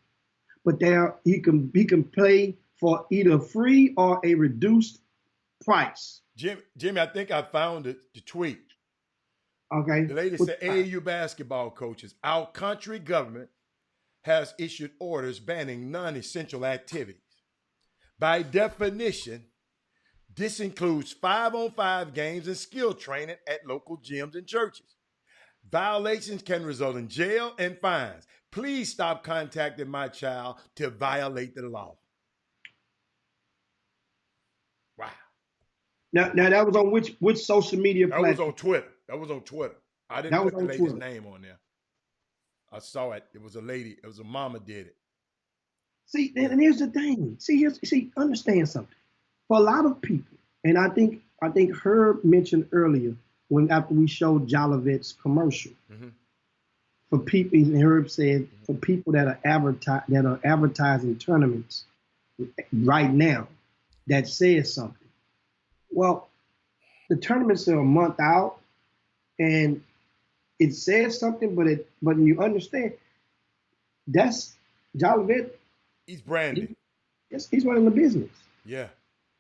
Speaker 3: but he can play for either free or a reduced price.
Speaker 2: Jimmy, I think I found the tweet.
Speaker 3: Okay.
Speaker 2: The lady said, AAU basketball coaches, our country government has issued orders banning non-essential activities. By definition, this includes 5-on-5 games and skill training at local gyms and churches. Violations can result in jail and fines. Please stop contacting my child to violate the law. Wow.
Speaker 3: Now that was on which social media platform?
Speaker 2: That was on Twitter. I didn't put the lady's name on there. I saw it. It was a lady. It was a mama did it.
Speaker 3: See, and here's the thing. See, understand something. For a lot of people, and I think Herb mentioned earlier after we showed Jolivet's commercial. Mm-hmm. For people, and Herb said, for people that are advertising tournaments right now, that says something. Well, the tournaments are a month out, and it says something, but you understand that's Jolivet.
Speaker 2: He's branded.
Speaker 3: He's running the business.
Speaker 2: Yeah.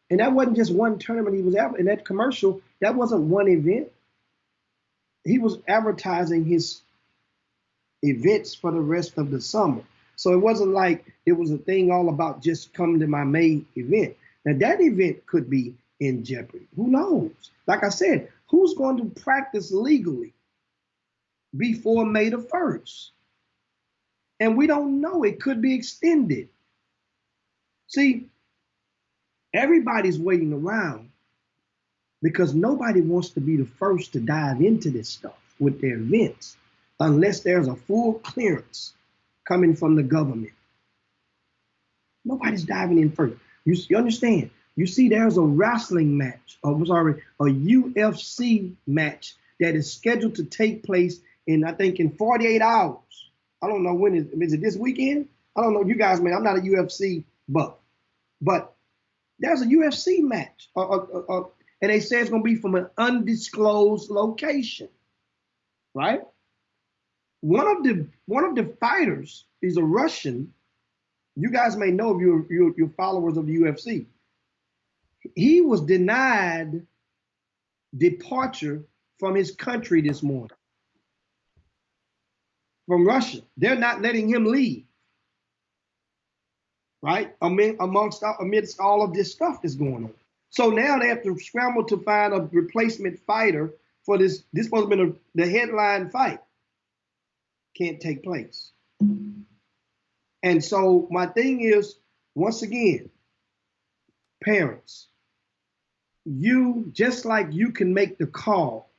Speaker 3: And that wasn't just one tournament he was out in that commercial. That wasn't one event. He was advertising his events for the rest of the summer. So it wasn't like it was a thing all about just coming to my May event. Now that event could be in jeopardy. Who knows? Like I said, who's going to practice legally before May the 1st? And we don't know. It could be extended. See, everybody's waiting around because nobody wants to be the first to dive into this stuff with their events unless there's a full clearance coming from the government. Nobody's diving in first. You understand? You see, there's a wrestling match, a UFC match that is scheduled to take place I think in 48 hours. I don't know when is it this weekend? I don't know. You guys, man, I'm not a UFC buff, but there's a UFC match, and they say it's going to be from an undisclosed location, right? One of the fighters is a Russian. You guys may know if you're followers of the UFC. He was denied departure from his country this morning. From Russia. They're not letting him leave. Right? Amidst all of this stuff that's going on. So now they have to scramble to find a replacement fighter for this. This supposed to be the headline fight. Can't take place. And so my thing is, once again, parents, you, just like you can make the call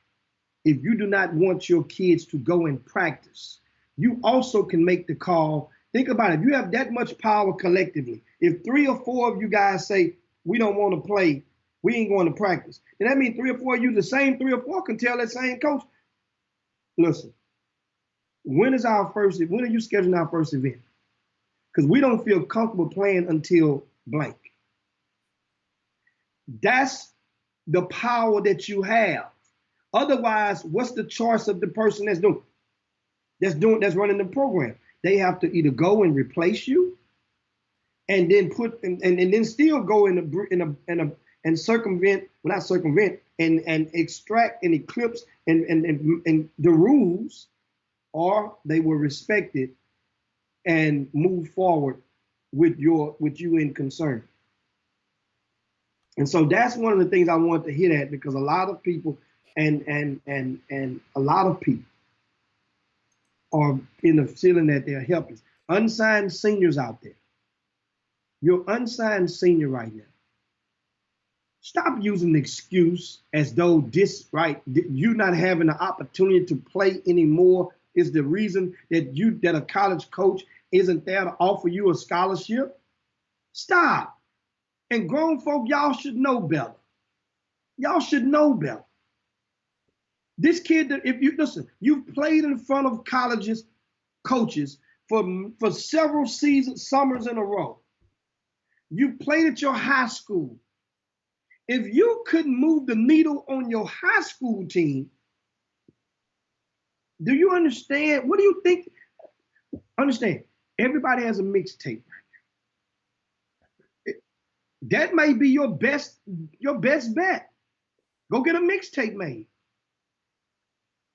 Speaker 3: if you do not want your kids to go and practice, you also can make the call. Think about it. If you have that much power collectively, if 3 or 4 of you guys say, we don't want to play, we ain't going to practice, then that means 3 or 4 of you, the same 3 or 4 can tell that same coach, listen, when are you scheduling our first event? Because we don't feel comfortable playing until blank. That's the power that you have. Otherwise, what's the choice of the person that's running the program? They have to either go and replace you, and then and then still go and circumvent, well, not circumvent, and extract and eclipse and the rules, or they will respect it and move forward with you in concern. And so that's one of the things I want to hit at, because a lot of people and a lot of people are in the feeling that they're helpless. Unsigned seniors out there. You're unsigned senior right now. Stop using the excuse as though you not having the opportunity to play anymore is the reason that a college coach isn't there to offer you a scholarship. Stop. And grown folk, y'all should know better. Y'all should know better. This kid, you've played in front of colleges, coaches for several summers in a row. You played at your high school. If you couldn't move the needle on your high school team, do you understand? What do you think? Understand, everybody has a mixtape. That may be your best bet. Go get a mixtape made.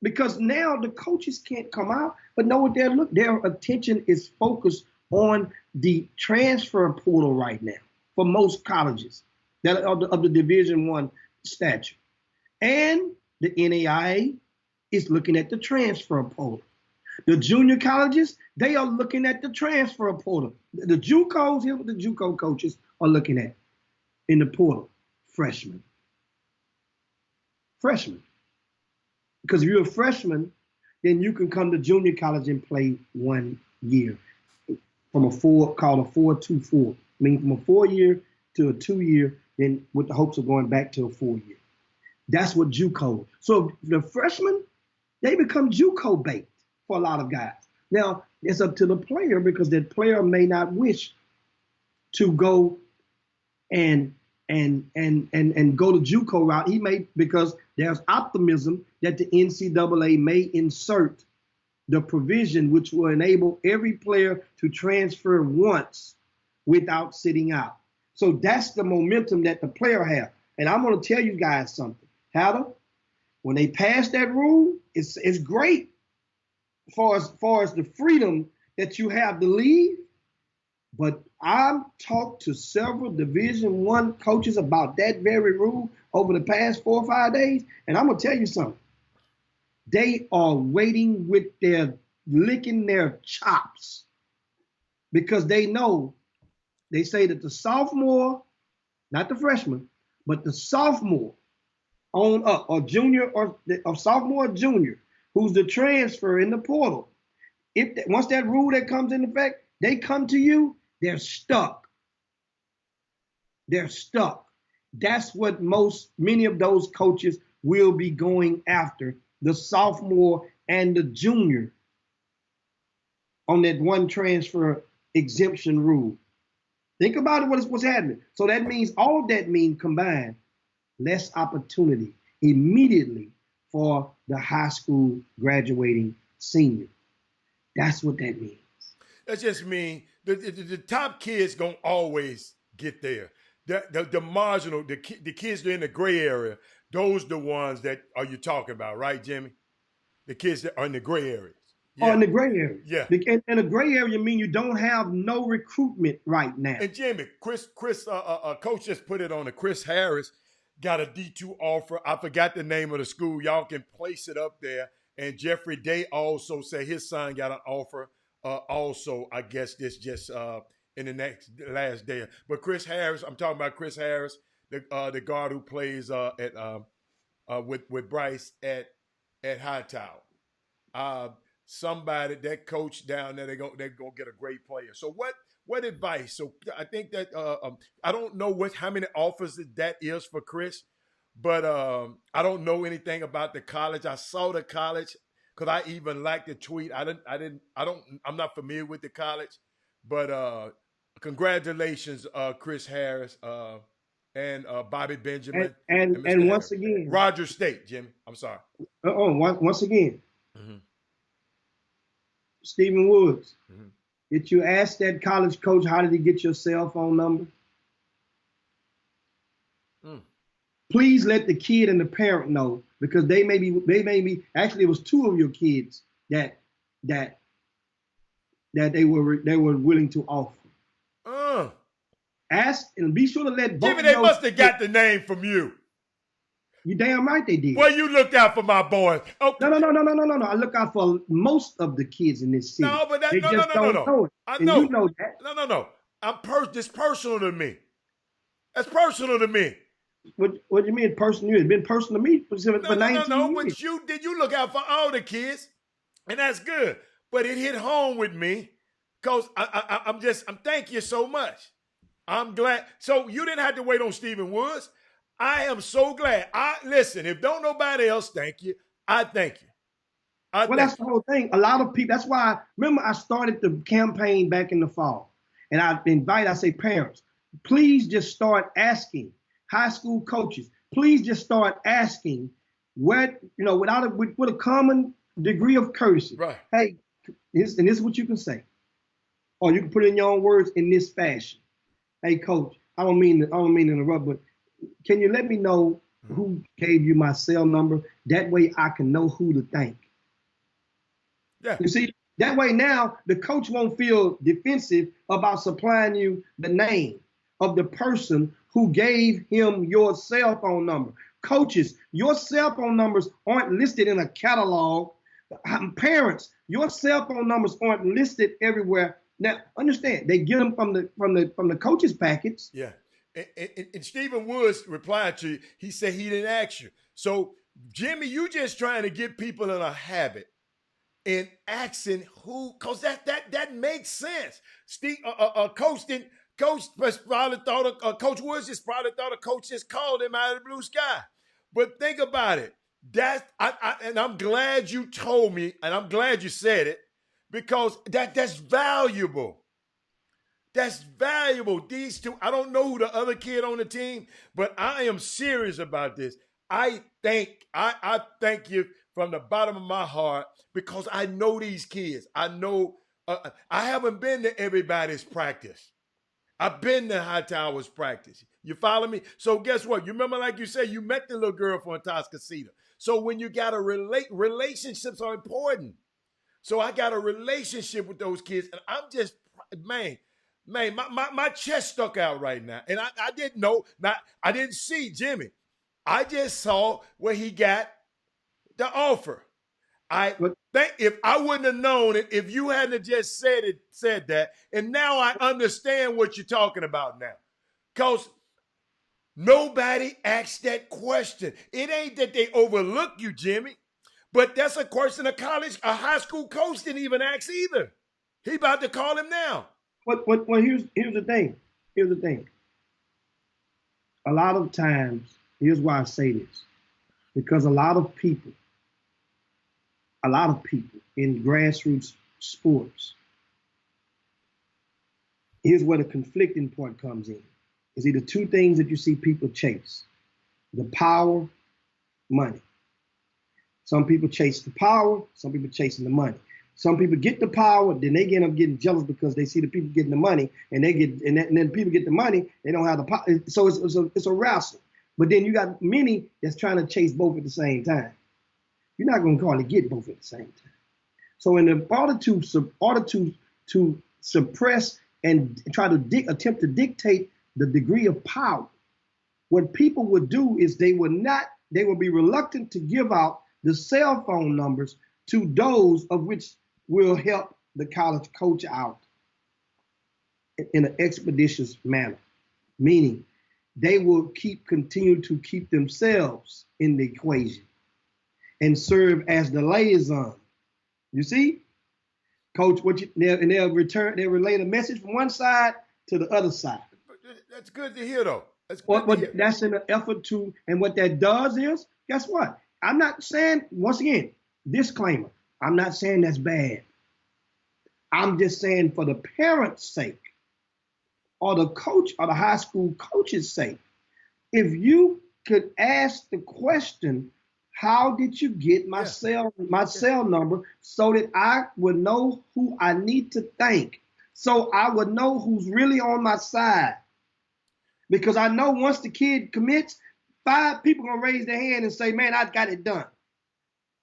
Speaker 3: Because now the coaches can't come out, but know what their attention is focused on the transfer portal right now for most colleges that are of the Division I stature. And the NAIA is looking at the transfer portal. The junior colleges, they are looking at the transfer portal. The JUCOs, here's what the JUCO coaches are looking at in the portal: freshmen. Freshmen. Because if you're a freshman, then you can come to junior college and play 1 year from called a 4-2-4. I mean, from a 4-year to a 2-year, then with the hopes of going back to a 4-year. That's what JUCO. So the freshmen, they become JUCO bait for a lot of guys. Now, it's up to the player, because that player may not wish to go and go the JUCO route. He may, because there's optimism that the NCAA may insert the provision which will enable every player to transfer once without sitting out. So that's the momentum that the player has. And I'm going to tell you guys something. Heather, when they pass that rule, it's great as far as the freedom that you have to leave, but I've talked to several Division I coaches about that very rule over the past 4 or 5 days, and I'm gonna tell you something. They are waiting with their licking their chops because they know, they say that the sophomore, not the freshman, but the sophomore on up, or junior, or sophomore or junior, who's the transfer in the portal, once that rule that comes into effect, they come to you, they're stuck. They're stuck. That's what many of those coaches will be going after, the sophomore and the junior on that one transfer exemption rule. Think about it, what's happening. So that means, all of that means combined, less opportunity immediately for the high school graduating senior. That's what that means.
Speaker 2: That just means the top kids gonna always get there. The marginal, the kids that are in the gray area, those the ones that are you talking about, right, Jimmy? The kids that are in the gray areas.
Speaker 3: Yeah. Oh, in the gray area.
Speaker 2: Yeah.
Speaker 3: In the gray area mean you don't have no recruitment right now.
Speaker 2: And Jimmy, Chris, coach just put it on the Chris Harris got a D2 offer. I forgot the name of the school. Y'all can place it up there. And Jeffrey Day also said his son got an offer. Also, I guess this just in the last day. But Chris Harris, I'm talking about Chris Harris, the guard who plays with Bryce at Hightower. Somebody, that coach down there, they're gonna get a great player. So what advice? So I think that I don't know how many offers that is for Chris, but I don't know anything about the college. I saw the college because I even liked the tweet. I'm not familiar with the college, but congratulations, Chris Harris and Bobby Benjamin
Speaker 3: and once again,
Speaker 2: Roger State, Jimmy. I'm sorry.
Speaker 3: Once again. Mm-hmm. Stephen Woods, did you ask that college coach how did he get your cell phone number? Please let the kid and the parent know, because they may be actually it was two of your kids that they were willing to offer. Ask and be sure to let both.
Speaker 2: Jimmy, they must have got the name from you.
Speaker 3: You damn right they did.
Speaker 2: Well, you looked out for my boys. Okay.
Speaker 3: No. I look out for most of the kids in this city.
Speaker 2: No, but that,
Speaker 3: they
Speaker 2: no.
Speaker 3: Know it.
Speaker 2: I
Speaker 3: and
Speaker 2: know.
Speaker 3: You know that.
Speaker 2: No. It's personal to me. That's personal to me.
Speaker 3: What do you mean personal? It's been personal to me for 19 years.
Speaker 2: No. But you look out for all the kids, and that's good. But it hit home with me because I'm thank you so much. I'm glad. So you didn't have to wait on Stephen Woods. I am so glad. Listen, if don't nobody else thank you, I thank you.
Speaker 3: That's the whole thing. A lot of people, that's why, remember I started the campaign back in the fall. And I say parents, please just start asking high school coaches, please just start asking with a common degree of courtesy.
Speaker 2: Right.
Speaker 3: Hey, this is what you can say. Or you can put it in your own words in this fashion. Hey coach, I don't mean to interrupt, but can you let me know who gave you my cell number? That way I can know who to thank.
Speaker 2: Yeah.
Speaker 3: You see, that way now the coach won't feel defensive about supplying you the name of the person who gave him your cell phone number. Coaches, your cell phone numbers aren't listed in a catalog. Parents, your cell phone numbers aren't listed everywhere. Now, understand, they get them from the coaches packets.
Speaker 2: Yeah. And Stephen Woods replied to you, he said he didn't ask you. So, Jimmy, you just trying to get people in a habit and asking who, because that makes sense. Coach Woods just probably thought a coach just called him out of the blue sky. But think about it. And I'm glad you told me, and I'm glad you said it, because that's valuable. That's valuable. These two, I don't know who the other kid on the team, but I am serious about this. I thank you from the bottom of my heart because I know these kids. I know I haven't been to everybody's practice. I've been to Hightower's practice. You follow me? So guess what? You remember, like you said, you met the little girl from Atascocita. So when you got to relationships are important. So I got a relationship with those kids, and I'm just, man, my chest stuck out right now. And I didn't know, I didn't see Jimmy. I just saw where he got the offer. I think if I wouldn't have known it, if you hadn't just said that, and now I understand what you're talking about now. Because nobody asked that question. It ain't that they overlook you, Jimmy, but that's a question a high school coach didn't even ask either. He about to call him now.
Speaker 3: Well, here's the thing. Here's the thing. A lot of times, here's why I say this. Because a lot of people in grassroots sports, here's where the conflicting point comes in. It's either two things that you see people chase: the power, money. Some people chase the power, some people chasing the money. Some people get the power, then they end up getting jealous because they see the people getting the money, and then people get the money, they don't have the power. So it's a wrestle. But then you got many that's trying to chase both at the same time. You're not going to call it get both at the same time. So in order to suppress and try to attempt to dictate the degree of power, what people would do is they would be reluctant to give out the cell phone numbers to those of which will help the college coach out in an expeditious manner, meaning they will continue to keep themselves in the equation and serve as the liaison. You see, coach, they'll relay the message from one side to the other side.
Speaker 2: That's good to hear, though.
Speaker 3: That's in an effort to, and what that does is, guess what? I'm not saying, once again, disclaimer, I'm not saying that's bad. I'm just saying for the parents' sake, or the coach or the high school coach's sake, if you could ask the question, how did you get my cell number, so that I would know who I need to thank, so I would know who's really on my side. Because I know once the kid commits, 5 people gonna raise their hand and say, man, I got it done.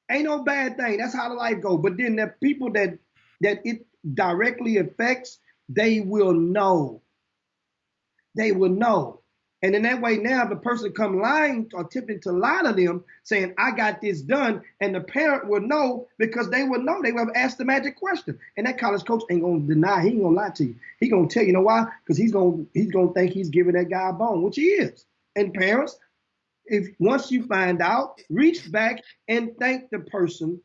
Speaker 3: Ain't no bad thing. That's how the life goes. But then the people that it directly affects, they will know. They will know. And in that way, now the person come lying or attempting to lie to them, saying, I got this done, and the parent will know, because they will know. They will have asked the magic question. And that college coach ain't gonna deny, he ain't gonna lie to you. He gonna tell you, know why? Because he's gonna think he's giving that guy a bone, which he is. And parents, once you find out, reach back and thank the person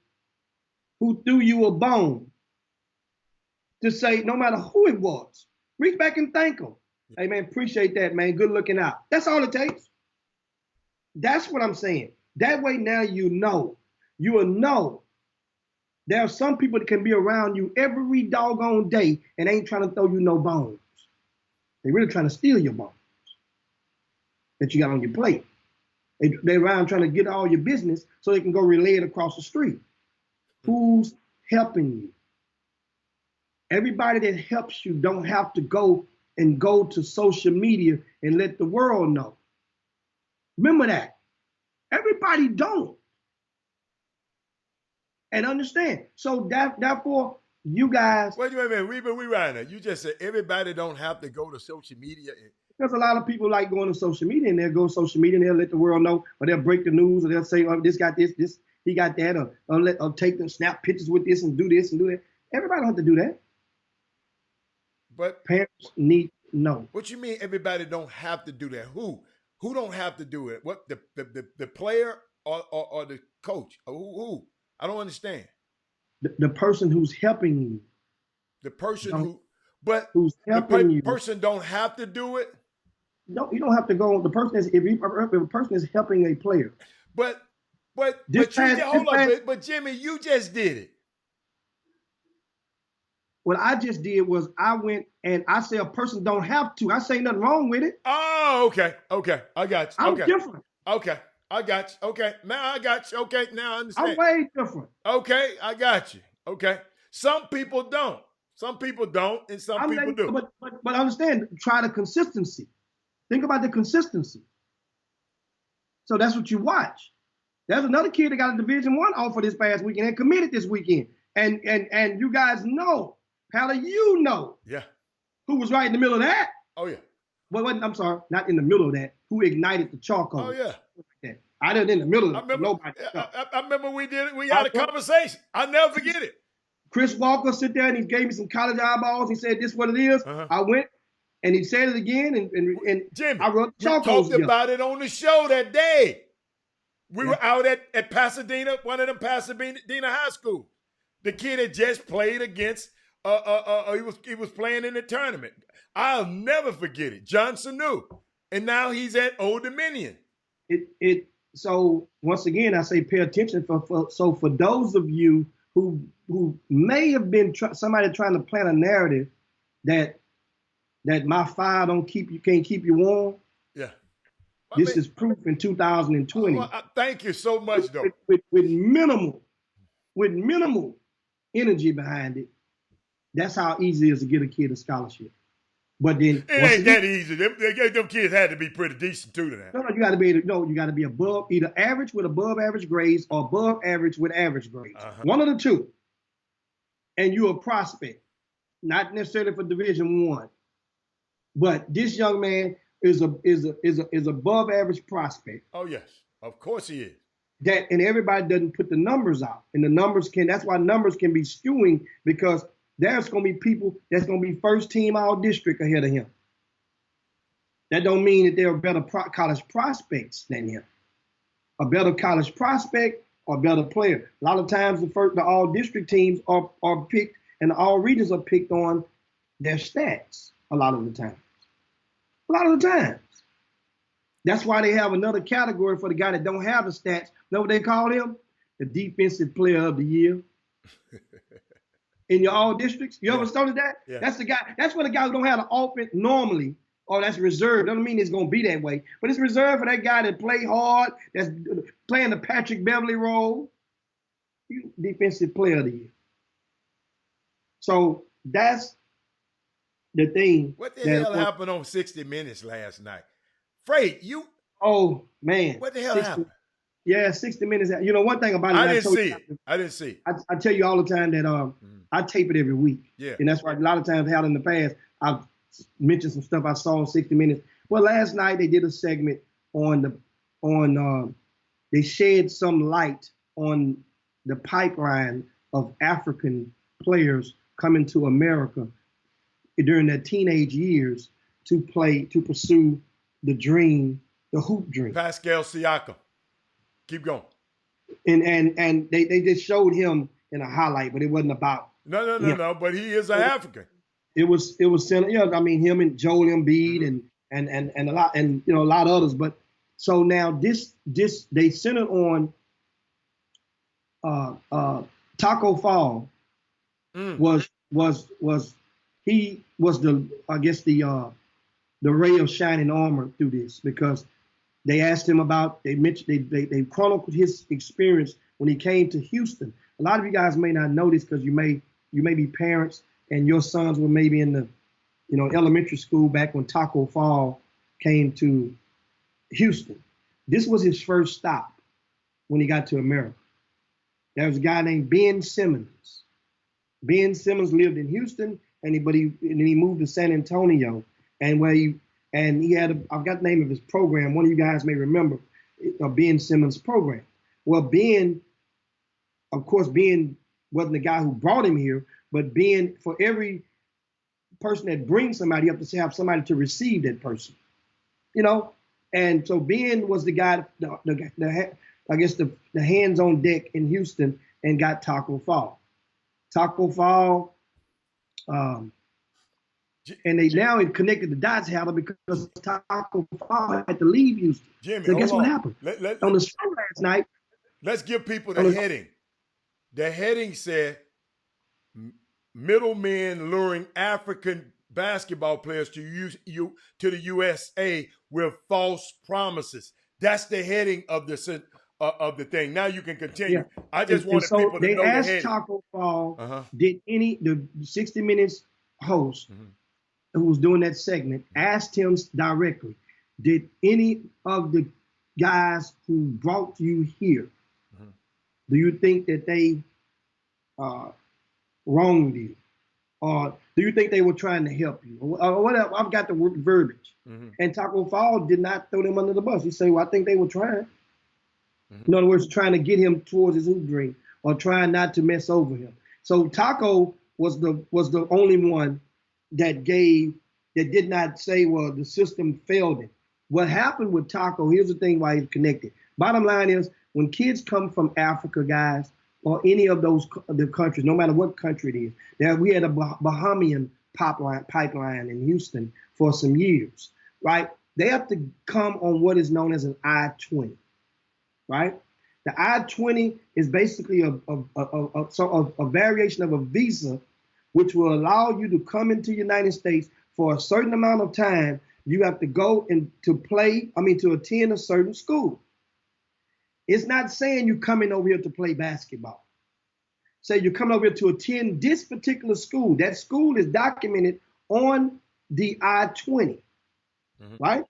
Speaker 3: who threw you a bone. To say, no matter who it was, reach back and thank them. Hey, man, appreciate that, man. Good looking out. That's all it takes. That's what I'm saying. That way now you will know. There are some people that can be around you every doggone day and ain't trying to throw you no bones. They're really trying to steal your bones that you got on your plate. They're around trying to get all your business so they can go relay it across the street. Who's helping you? Everybody that helps you don't have to go to social media and let the world know. Remember that. Everybody don't. And understand. So therefore, you guys.
Speaker 2: Wait a minute. We right now. You just said everybody don't have to go to social media.
Speaker 3: Because a lot of people like going to social media, and they'll go to social media and they'll let the world know, or they'll break the news, or they'll say, oh, this got this, he got that, or take them, snap pictures with this and do that. Everybody don't have to do that.
Speaker 2: But
Speaker 3: parents need to know.
Speaker 2: What you mean everybody don't have to do that? Who don't have to do it? What, the player or the coach? Who? I don't understand.
Speaker 3: The person who's helping you.
Speaker 2: The person
Speaker 3: who's helping you.
Speaker 2: The person don't have to do it?
Speaker 3: No, you don't have to go. The person is, if a person is helping a player.
Speaker 2: But Jimmy, you just did it.
Speaker 3: What I just did was I went and I say a person don't have to. I say nothing wrong with it.
Speaker 2: Oh, okay. I got you.
Speaker 3: I'm different.
Speaker 2: Okay, I got you. Okay, now I got you. Okay, now I understand.
Speaker 3: I'm way different.
Speaker 2: Okay, I got you. Okay, some people don't. Some people don't, and some people do.
Speaker 3: But understand, try the consistency. Think about the consistency. So that's what you watch. There's another kid that got a Division I offer this past weekend and committed this weekend. And you guys know, Pally, you know, who was right in the middle of that?
Speaker 2: Oh yeah.
Speaker 3: Well, I'm sorry, not in the middle of that. Who ignited the charcoal?
Speaker 2: Oh yeah.
Speaker 3: I didn't in the middle of
Speaker 2: I remember,
Speaker 3: nobody.
Speaker 2: I remember we had a conversation. I'll never forget it.
Speaker 3: Chris Walker sit there and he gave me some college eyeballs. He said, "This is what it is." I went and he said it again, and
Speaker 2: Jimmy,
Speaker 3: I wrote
Speaker 2: we talked about it on the show that day. We were out at Pasadena, one of them Pasadena high schools. The kid had just played against. He was playing in the tournament. I'll never forget it. Johnson knew, and now he's at Old Dominion.
Speaker 3: So once again, I say pay attention. So for those of you who may have been somebody trying to plant a narrative that my fire can't keep you warm.
Speaker 2: Yeah.
Speaker 3: This is proof in 2020.
Speaker 2: Thank you so much, though.
Speaker 3: With minimal energy behind it, that's how easy it is to get a kid a scholarship. But then
Speaker 2: it ain't that easy. Them kids had to be pretty decent too to that.
Speaker 3: No, you got to be above, either average with above average grades or above average with average grades. One of the two. And you're a prospect, not necessarily for Division I. But this young man is above average prospect.
Speaker 2: Oh yes, of course he is.
Speaker 3: And everybody doesn't put the numbers out, and the numbers that's why numbers can be skewing, because there's going to be people that's going to be first team all district ahead of him. That don't mean that they're better college prospects than him. A better college prospect or better player. A lot of times the all district teams are picked, and the all regions are picked on their stats a lot of the times. That's why they have another category for the guy that don't have the stats. Know what they call him? The defensive player of the year. In your all districts, you ever started that?
Speaker 2: Yeah.
Speaker 3: That's the guy. That's when the guy who don't have the offense normally, or that's reserved. Doesn't mean it's gonna be that way, but it's reserved for that guy that play hard, that's playing the Patrick Beverly role. You defensive player of the year. So that's the thing.
Speaker 2: What the hell happened on 60 Minutes last night? Freight, you.
Speaker 3: Oh man.
Speaker 2: What the hell happened?
Speaker 3: Yeah, 60 Minutes. You know, one thing about it.
Speaker 2: I didn't see it.
Speaker 3: I tell you all the time that I tape it every week.
Speaker 2: Yeah.
Speaker 3: And that's why a lot of times in the past, I've mentioned some stuff I saw on 60 Minutes. Well, last night they did a segment they shed some light on the pipeline of African players coming to America during their teenage years to pursue the dream, the hoop dream.
Speaker 2: Pascal Siakam. Keep going.
Speaker 3: And they just showed him in a highlight, but it wasn't about.
Speaker 2: No. But he is an African.
Speaker 3: It was I mean, him and Joel Embiid and a lot, and a lot of others. But so now this they centered on Taco Fall. Was he was the ray of shining armor through this, because they asked him about, they chronicled his experience when he came to Houston. A lot of you guys may not know this because you may be parents and your sons were maybe in the elementary school back when Taco Fall came to Houston. This was his first stop when he got to America. There was a guy named Ben Simmons. Ben Simmons lived in Houston, and he moved to San Antonio, and he had I've got the name of his program. One of you guys may remember Ben Simmons' program. Well, Ben wasn't the guy who brought him here, but Ben, for every person that brings somebody, you have to have somebody to receive that person, And so Ben was the guy, the hands on deck in Houston, and got Taco Fall. Taco Fall, and they now connected the dots, because Taco Fall had to leave Houston.
Speaker 2: Jimmy,
Speaker 3: so guess what happened? On the show last night.
Speaker 2: Let's give people the heading. The heading said, middlemen luring African basketball players to the USA with false promises. That's the heading of the thing. Now you can continue. Yeah. I just wanted people to know the heading. They asked
Speaker 3: Taco Fall, did the 60 Minutes host who was doing that segment asked him directly, did any of the guys who brought you here, do you think that they wronged you? Or do you think they were trying to help you? Or whatever. I've got the verbiage.
Speaker 2: Mm-hmm.
Speaker 3: And Taco Fall did not throw them under the bus. He said, well, I think they were trying.
Speaker 2: Mm-hmm.
Speaker 3: In other words, trying to get him towards his hoop dream or trying not to mess over him. So Taco was the only one that did not say, well, the system failed him. What happened with Taco, here's the thing why he's connected. Bottom line is, when kids come from Africa, guys, or any of the countries, no matter what country it is, there we had a Bahamian pipeline in Houston for some years, right? They have to come on what is known as an I-20, right? The I-20 is basically a variation of a visa, which will allow you to come into the United States for a certain amount of time. You have to go and to attend a certain school. It's not saying you're coming over here to play basketball. Say you're coming over here to attend this particular school. That school is documented on the I-20, right?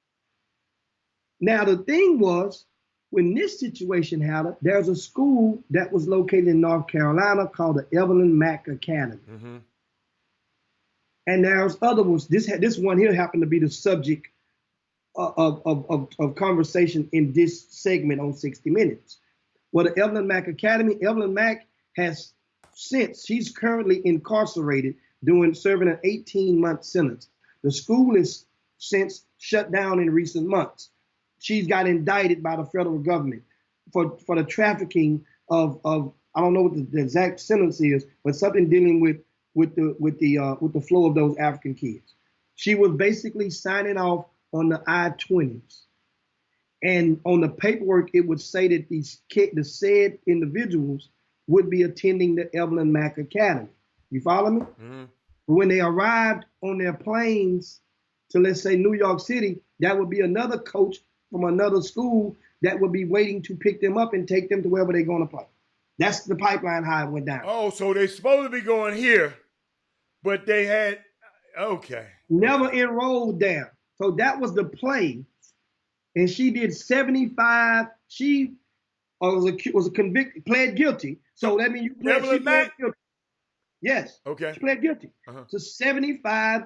Speaker 3: Now, the thing was, when this situation happened, there's a school that was located in North Carolina called the Evelyn Mack Academy.
Speaker 2: Mm-hmm.
Speaker 3: And there's other ones. This one here happened to be the subject of conversation in this segment on 60 Minutes. Well, the Evelyn Mack Academy, Evelyn Mack she's currently incarcerated serving an 18-month sentence. The school is since shut down in recent months. She's got indicted by the federal government for the trafficking of I don't know what the exact sentence is, but something dealing with the flow of those African kids. She was basically signing off on the I-20s. And on the paperwork, it would say that the said individuals would be attending the Evelyn Mack Academy. You follow me?
Speaker 2: Mm-hmm.
Speaker 3: But when they arrived on their planes to, let's say, New York City, that would be another coach from another school that would be waiting to pick them up and take them to wherever they're going to play. That's the pipeline how it went down.
Speaker 2: Oh, so they're supposed to be going here, but they had, okay.
Speaker 3: Never enrolled there. So that was the play. And she did 75. She was a convicted, pled guilty. So that means she pled guilty. Yes.
Speaker 2: Okay.
Speaker 3: She pled guilty to 75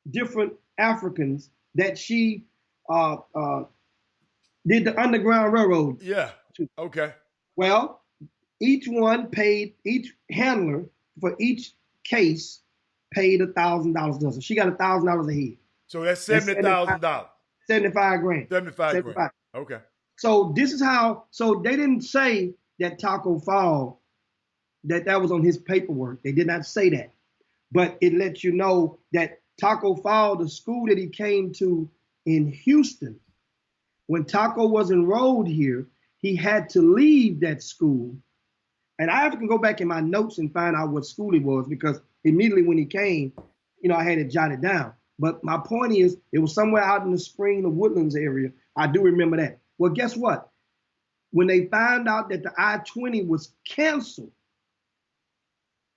Speaker 3: different Africans that she did the Underground Railroad.
Speaker 2: Yeah. Okay.
Speaker 3: Well, each handler for each case paid $1,000. So she got $1,000 a head.
Speaker 2: So that's $70,000.
Speaker 3: 75 grand.
Speaker 2: 75 grand. Okay.
Speaker 3: So this is how, so they didn't say that Taco Fall, that was on his paperwork. They did not say that. But it lets you know that Taco Fall, the school that he came to in Houston, when Taco was enrolled here, he had to leave that school. And I have to go back in my notes and find out what school it was, because immediately when he came, I had it jotted down. But my point is, it was somewhere out in the Spring or Woodlands area. I do remember that. Well, guess what? When they found out that the I-20 was canceled,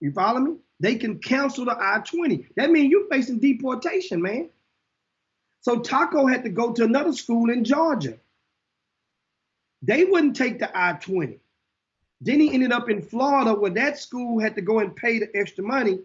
Speaker 3: you follow me? They can cancel the I-20. That means you're facing deportation, man. So Taco had to go to another school in Georgia. They wouldn't take the I-20. Then he ended up in Florida, where that school had to go and pay the extra money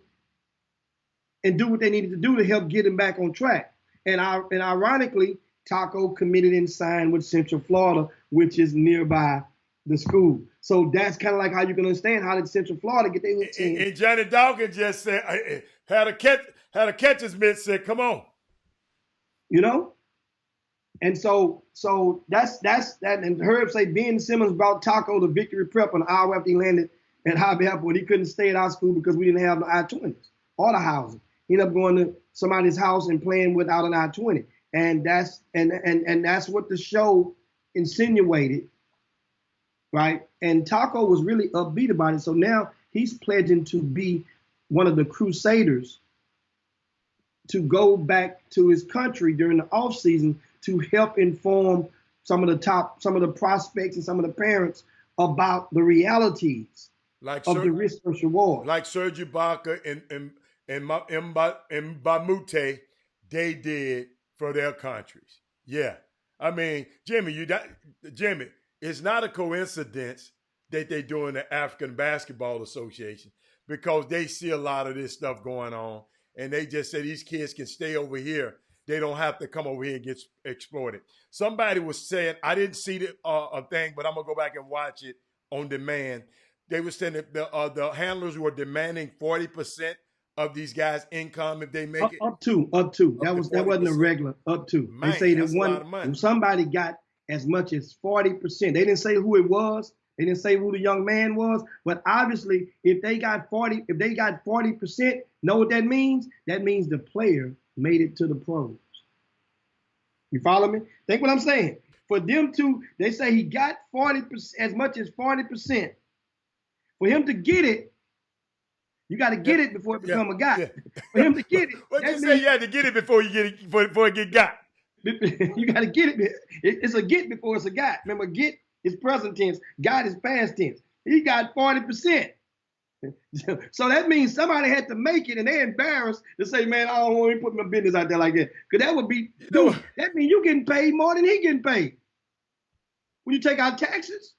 Speaker 3: and do what they needed to do to help get him back on track. And ironically, Taco committed and signed with Central Florida, which is nearby the school. So that's kind of like how you can understand how did Central Florida get their team.
Speaker 2: And Johnny Dawkins just said, had a catcher's mitt, said, come on.
Speaker 3: And so that's that. And Herb say Ben Simmons brought Taco to Victory Prep an hour after he landed at Hobby Airport. He couldn't stay at our school because we didn't have the I-20s or the housing. He ended up going to somebody's house and playing without an I-20. And that's what the show insinuated, right? And Taco was really upbeat about it. So now he's pledging to be one of the crusaders to go back to his country during the off season to help inform some of the prospects and some of the parents about the realities of the risk versus reward.
Speaker 2: Like Serge Ibaka and Mbamute, they did for their countries. Yeah. I mean, Jimmy, it's not a coincidence that they're doing the African Basketball Association. because they see a lot of this stuff going on, and they just say these kids can stay over here. They don't have to come over here and get exploited. Somebody was saying, I didn't see the thing, but I'm going to go back and watch it on demand. They were saying that the handlers were demanding 40% of these guys' income if they make it.
Speaker 3: Up to. That wasn't a regular. Up to.
Speaker 2: Man,
Speaker 3: they say that somebody got as much as 40%. They didn't say who it was. They didn't say who the young man was. But obviously, if they got 40%, know what that means? That means the player made it to the pros. You follow me? Think what I'm saying. For them to, they say he got 40%, as much as 40%. For him to get it, you got to get it before it become a guy. Yeah. For him to get it.
Speaker 2: What you say? You had to get it before you get it before it get got.
Speaker 3: You got to get it. It's a get before it's a got. Remember, get is present tense. Got is past tense. He got 40%. So that means somebody had to make it, and they're embarrassed to say, "Man, I don't want to put my business out there like that." Because that would be, dude, that means you getting paid more than he getting paid when you take out taxes.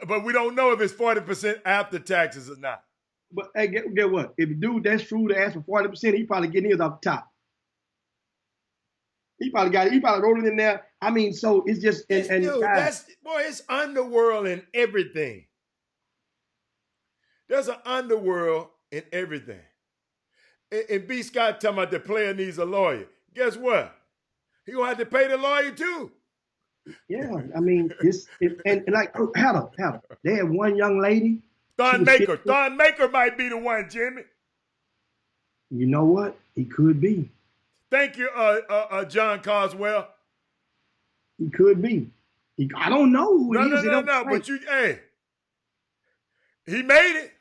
Speaker 2: But we don't know if it's 40% after taxes or not.
Speaker 3: But hey, get what? If dude that's true to ask for 40%, he probably getting his off the top. He probably wrote it in there. I mean, so it's just
Speaker 2: it's underworld in everything. There's an underworld in everything. And B. Scott talking about the player needs a lawyer. Guess what? He gonna have to pay the lawyer too.
Speaker 3: Yeah, I mean, Haddle. They had one young lady.
Speaker 2: Thon Maker might be the one, Jimmy.
Speaker 3: You know what? He could be.
Speaker 2: Thank you, John Coswell.
Speaker 3: He could be. I don't know who it is.
Speaker 2: No. But he made it.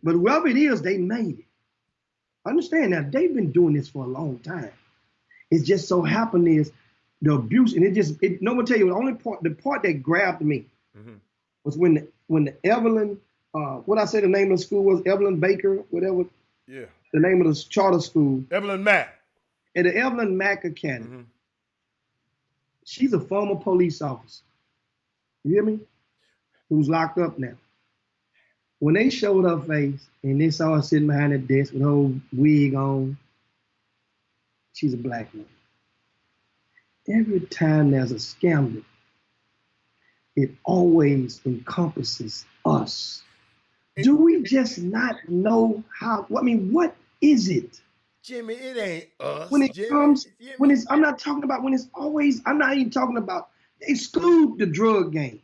Speaker 3: But whoever it is, they made it. Understand that they've been doing this for a long time. It just so happened is the abuse, and no one tell you the part that grabbed me was when the Evelyn, what I say the name of the school was, Evelyn Baker, whatever.
Speaker 2: Yeah.
Speaker 3: The name of the charter school.
Speaker 2: Evelyn Mack.
Speaker 3: At the Evelyn Mack Academy. She's a former police officer. You hear me? Who's locked up now. When they showed her face and they saw her sitting behind the desk with her whole wig on, she's a black woman. Every time there's a scandal, it always encompasses us. Do we just not know how? I mean, what is it?
Speaker 2: Jimmy, it ain't us.
Speaker 3: When it comes, I'm not talking about when it's always, I'm not even talking about, exclude the drug game.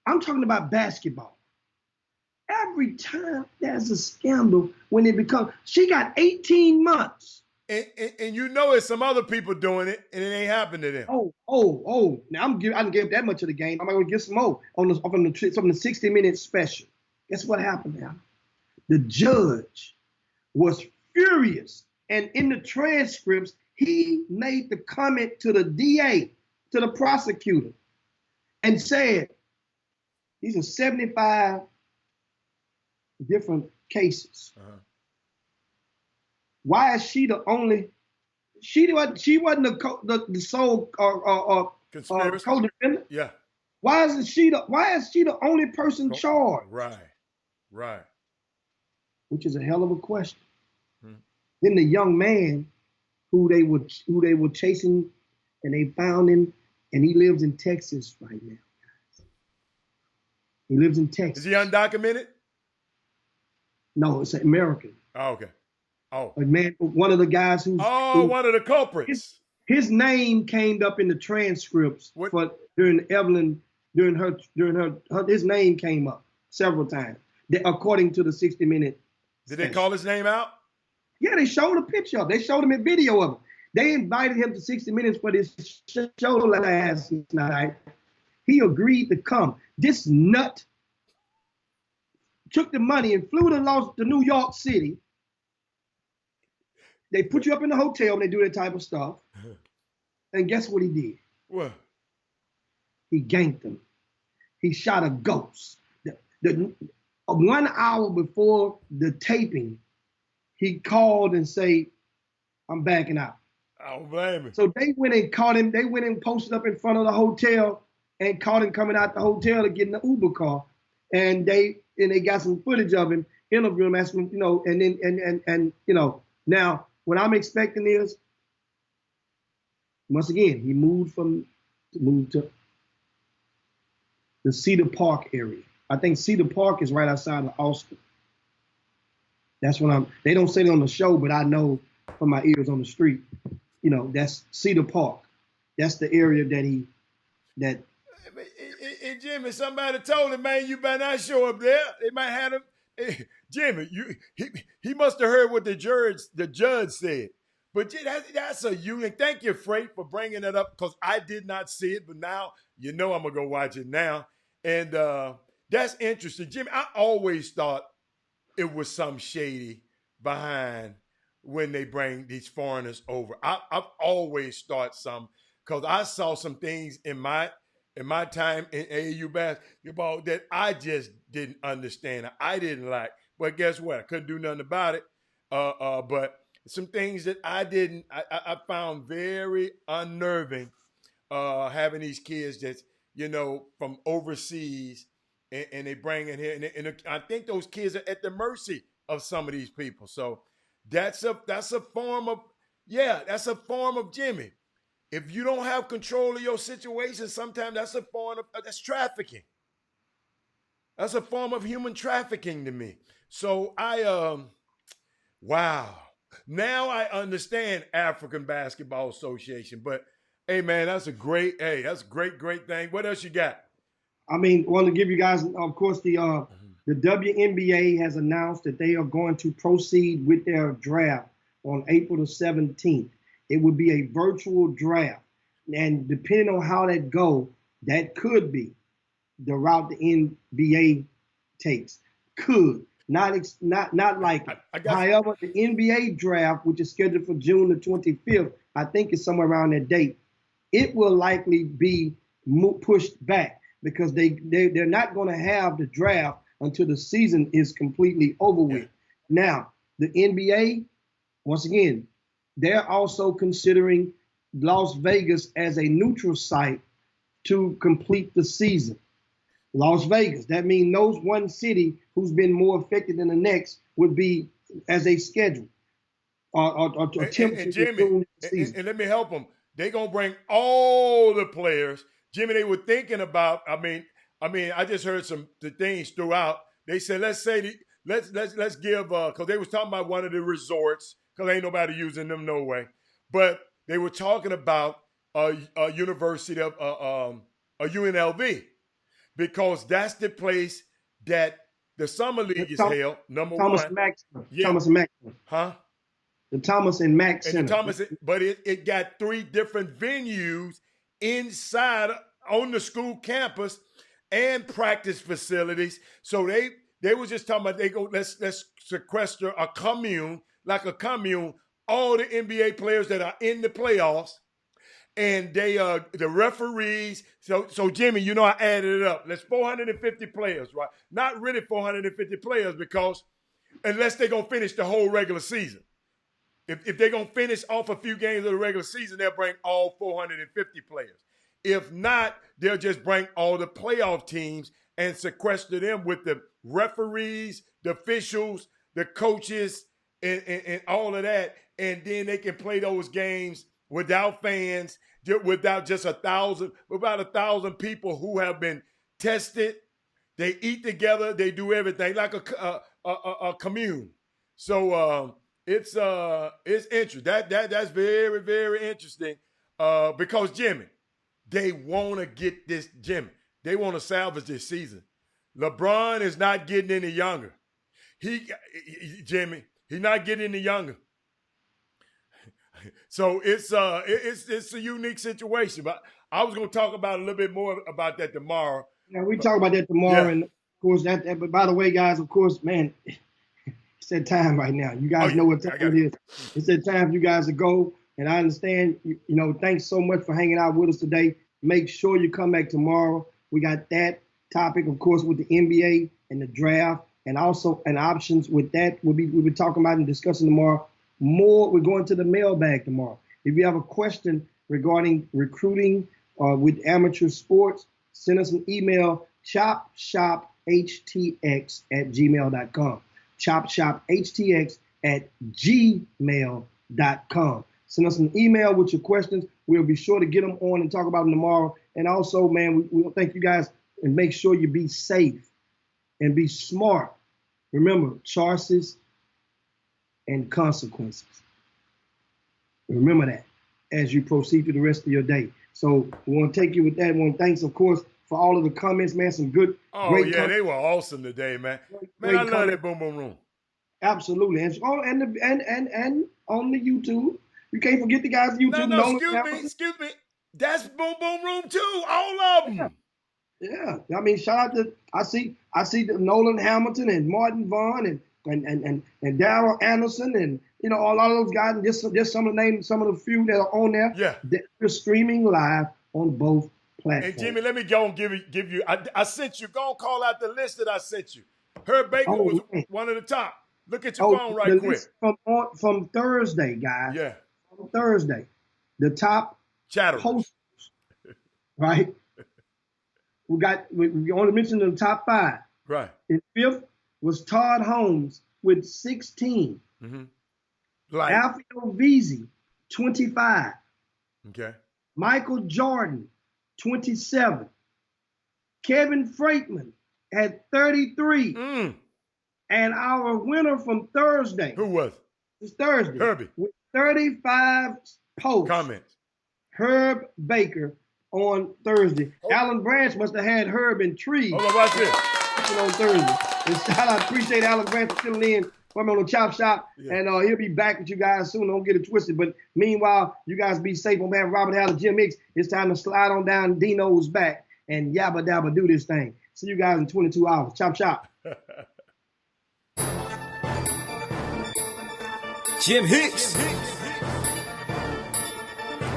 Speaker 3: I'm talking about basketball. Every time there's a scandal, when it becomes, she got 18 months.
Speaker 2: And you know it's some other people doing it, and it ain't happened to them.
Speaker 3: Oh. Now I can give that much of the game. I'm going to get some more from the 60-minute special. Guess what happened now? The judge was furious. And in the transcripts, he made the comment to the DA, to the prosecutor, and said, these are 75 different cases. Why is she the only? She wasn't the sole co-defendant.
Speaker 2: Yeah.
Speaker 3: Why is she the only person charged?
Speaker 2: Right.
Speaker 3: Which is a hell of a question. Then the young man who they were chasing, and they found him, and he lives in Texas right now, guys. He lives in Texas.
Speaker 2: Is he undocumented?
Speaker 3: No, it's an American.
Speaker 2: Oh, okay. Oh,
Speaker 3: man, one of the guys who
Speaker 2: one of the culprits.
Speaker 3: His name came up in the transcripts during Evelyn, his name came up several times, according to the 60-minute.
Speaker 2: Did they call his name out?
Speaker 3: Yeah, they showed a picture of him. They showed him a video of him. They invited him to 60 Minutes for this show last night. He agreed to come. This nut took the money and flew to New York City. They put you up in the hotel when they do that type of stuff. And guess what he did?
Speaker 2: What?
Speaker 3: He ganked them. He shot a ghost. 1 hour before the taping, he called and said, I'm backing out.
Speaker 2: I don't blame him.
Speaker 3: So they went and caught him. They went and posted up in front of the hotel and caught him coming out the hotel to get in the Uber car. And they and they got some footage of him interviewing him, asking, and then and now what I'm expecting is, once again, he moved to the Cedar Park area. I think Cedar Park is right outside of Austin. That's what they don't say it on the show, but I know from my ears on the street, that's Cedar Park. That's the area that.
Speaker 2: And Jimmy, somebody told him, man, you better not show up there. They might have him. Jimmy, he must have heard what the judge said. But that's a unique. Thank you, Freight, for bringing that up, because I did not see it, but now I'm gonna go watch it now. And that's interesting, Jimmy. I always thought it was some shady behind when they bring these foreigners over. I've always thought some, because I saw some things in my time in AAU basketball that I just didn't understand. I didn't like. But guess what? I couldn't do nothing about it. But some things that I found very unnerving, having these kids that, from overseas, and they bring in here. And I think those kids are at the mercy of some of these people. So that's a form of, that's a form of, Jimmy. If you don't have control of your situation, sometimes that's a form of, that's trafficking. That's a form of human trafficking to me. So wow. Now I understand African Basketball Association, but hey man, that's a great thing. What else you got?
Speaker 3: I want to give you guys, of course, the WNBA has announced that they are going to proceed with their draft on April the 17th. It would be a virtual draft. And depending on how that goes, that could be the route the NBA takes. Could. Not likely. However, the NBA draft, which is scheduled for June the 25th, I think is somewhere around that date, it will likely be pushed back, because they're not going to have the draft until the season is completely over with. Now, the NBA, once again, they're also considering Las Vegas as a neutral site to complete the season. Las Vegas, that means those one city who's been more affected than the next would be as a schedule. Or attempt to
Speaker 2: Jimmy, and let me help them. They're going to bring all the players. Jimmy, they were thinking about, I just heard the things throughout. They said, let's give, because they was talking about one of the resorts, because ain't nobody using them no way. But they were talking about a university of a UNLV, because that's the place that the summer league is held.
Speaker 3: Thomas
Speaker 2: one.
Speaker 3: Thomas and Mack.
Speaker 2: Huh?
Speaker 3: The Thomas and Mack Center.
Speaker 2: But it got 3 different venues inside on the school campus and practice facilities. So they was just talking about let's sequester a commune, all the NBA players that are in the playoffs, and they the referees. So Jimmy, I added it up. That's 450 players, right? Not really 450 players, because unless they're gonna finish the whole regular season. If they're going to finish off a few games of the regular season, they'll bring all 450 players. If not, they'll just bring all the playoff teams and sequester them with the referees, the officials, the coaches, and all of that. And then they can play those games without fans, without just about 1,000 people who have been tested. They eat together. They do everything like a commune. So, it's interesting. That's very, very interesting. Because Jimmy, they want to get this. Jimmy, they want to salvage this season. LeBron is not getting any younger. Jimmy, he's not getting any younger. So it's a unique situation. But I was going to talk about a little bit more about that tomorrow.
Speaker 3: Yeah, we talk about that tomorrow, and of course that. But by the way, guys, of course, man. It's that time right now. You guys know what time it is. It's that time for you guys to go. And I understand, thanks so much for hanging out with us today. Make sure you come back tomorrow. We got that topic, of course, with the NBA and the draft, and also an options with that. We'll be talking about and discussing tomorrow. We're going to the mailbag tomorrow. If you have a question regarding recruiting with amateur sports, send us an email, chopshop chopshophtx@gmail.com. chopshophtx@gmail.com. Send us an email with your questions. We'll be sure to get them on and talk about them tomorrow. And also, man, we thank you guys, and make sure you be safe and be smart. Remember, choices and consequences. Remember that as you proceed through the rest of your day. So we want to take you with that. We want to thanks, of course, for all of the comments, man. Some good, great
Speaker 2: yeah, they were awesome today, man. Man, I love that Boom Boom Room.
Speaker 3: Absolutely, and on the YouTube. You can't forget the guys YouTube.
Speaker 2: No, excuse me. That's Boom Boom Room too. All of them.
Speaker 3: Yeah. I mean, shout out to I see the Nolan Hamilton and Martin Vaughn and Darrell Anderson and all of those guys. And just some of the names, some of the few that are on there.
Speaker 2: Yeah.
Speaker 3: They're streaming live on both platforms.
Speaker 2: And Jimmy, let me go and give you. I sent you. Go and call out the list that I sent you. Herb Baker was one of the top. Look at your phone right quick.
Speaker 3: From Thursday, guys.
Speaker 2: Yeah.
Speaker 3: From Thursday, the top posters, right? We only mentioned the top 5.
Speaker 2: Right.
Speaker 3: In 5th was Todd Holmes with 16.
Speaker 2: Mm-hmm.
Speaker 3: Alfio Vizzi, 25.
Speaker 2: Okay.
Speaker 3: Michael Jordan, 27. Kevin Freitman had 33. And our winner from Thursday.
Speaker 2: Who was?
Speaker 3: It's Thursday.
Speaker 2: Herbie. With
Speaker 3: 35 posts.
Speaker 2: Comments. Herb
Speaker 3: Baker on Thursday. Alan Branch must have had Herb intrigued.
Speaker 2: Hold on, watch this.
Speaker 3: On Thursday. I appreciate Alan Branch for filling in for me on the Chop Shop. Yeah. And he'll be back with you guys soon. Don't get it twisted. But meanwhile, you guys be safe. On behalf of Robert Howell, Jim Hicks, it's time to slide on down Dino's back and yabba dabba do this thing. See you guys in 22 hours. Chop Shop.
Speaker 1: Jim Hicks,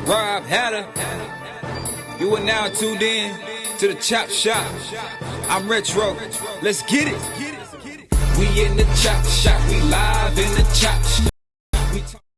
Speaker 1: Rob Hatter, you are now tuned in to the Chop Shop. I'm Retro, let's get it. We in the Chop Shop, we live in the Chop Shop.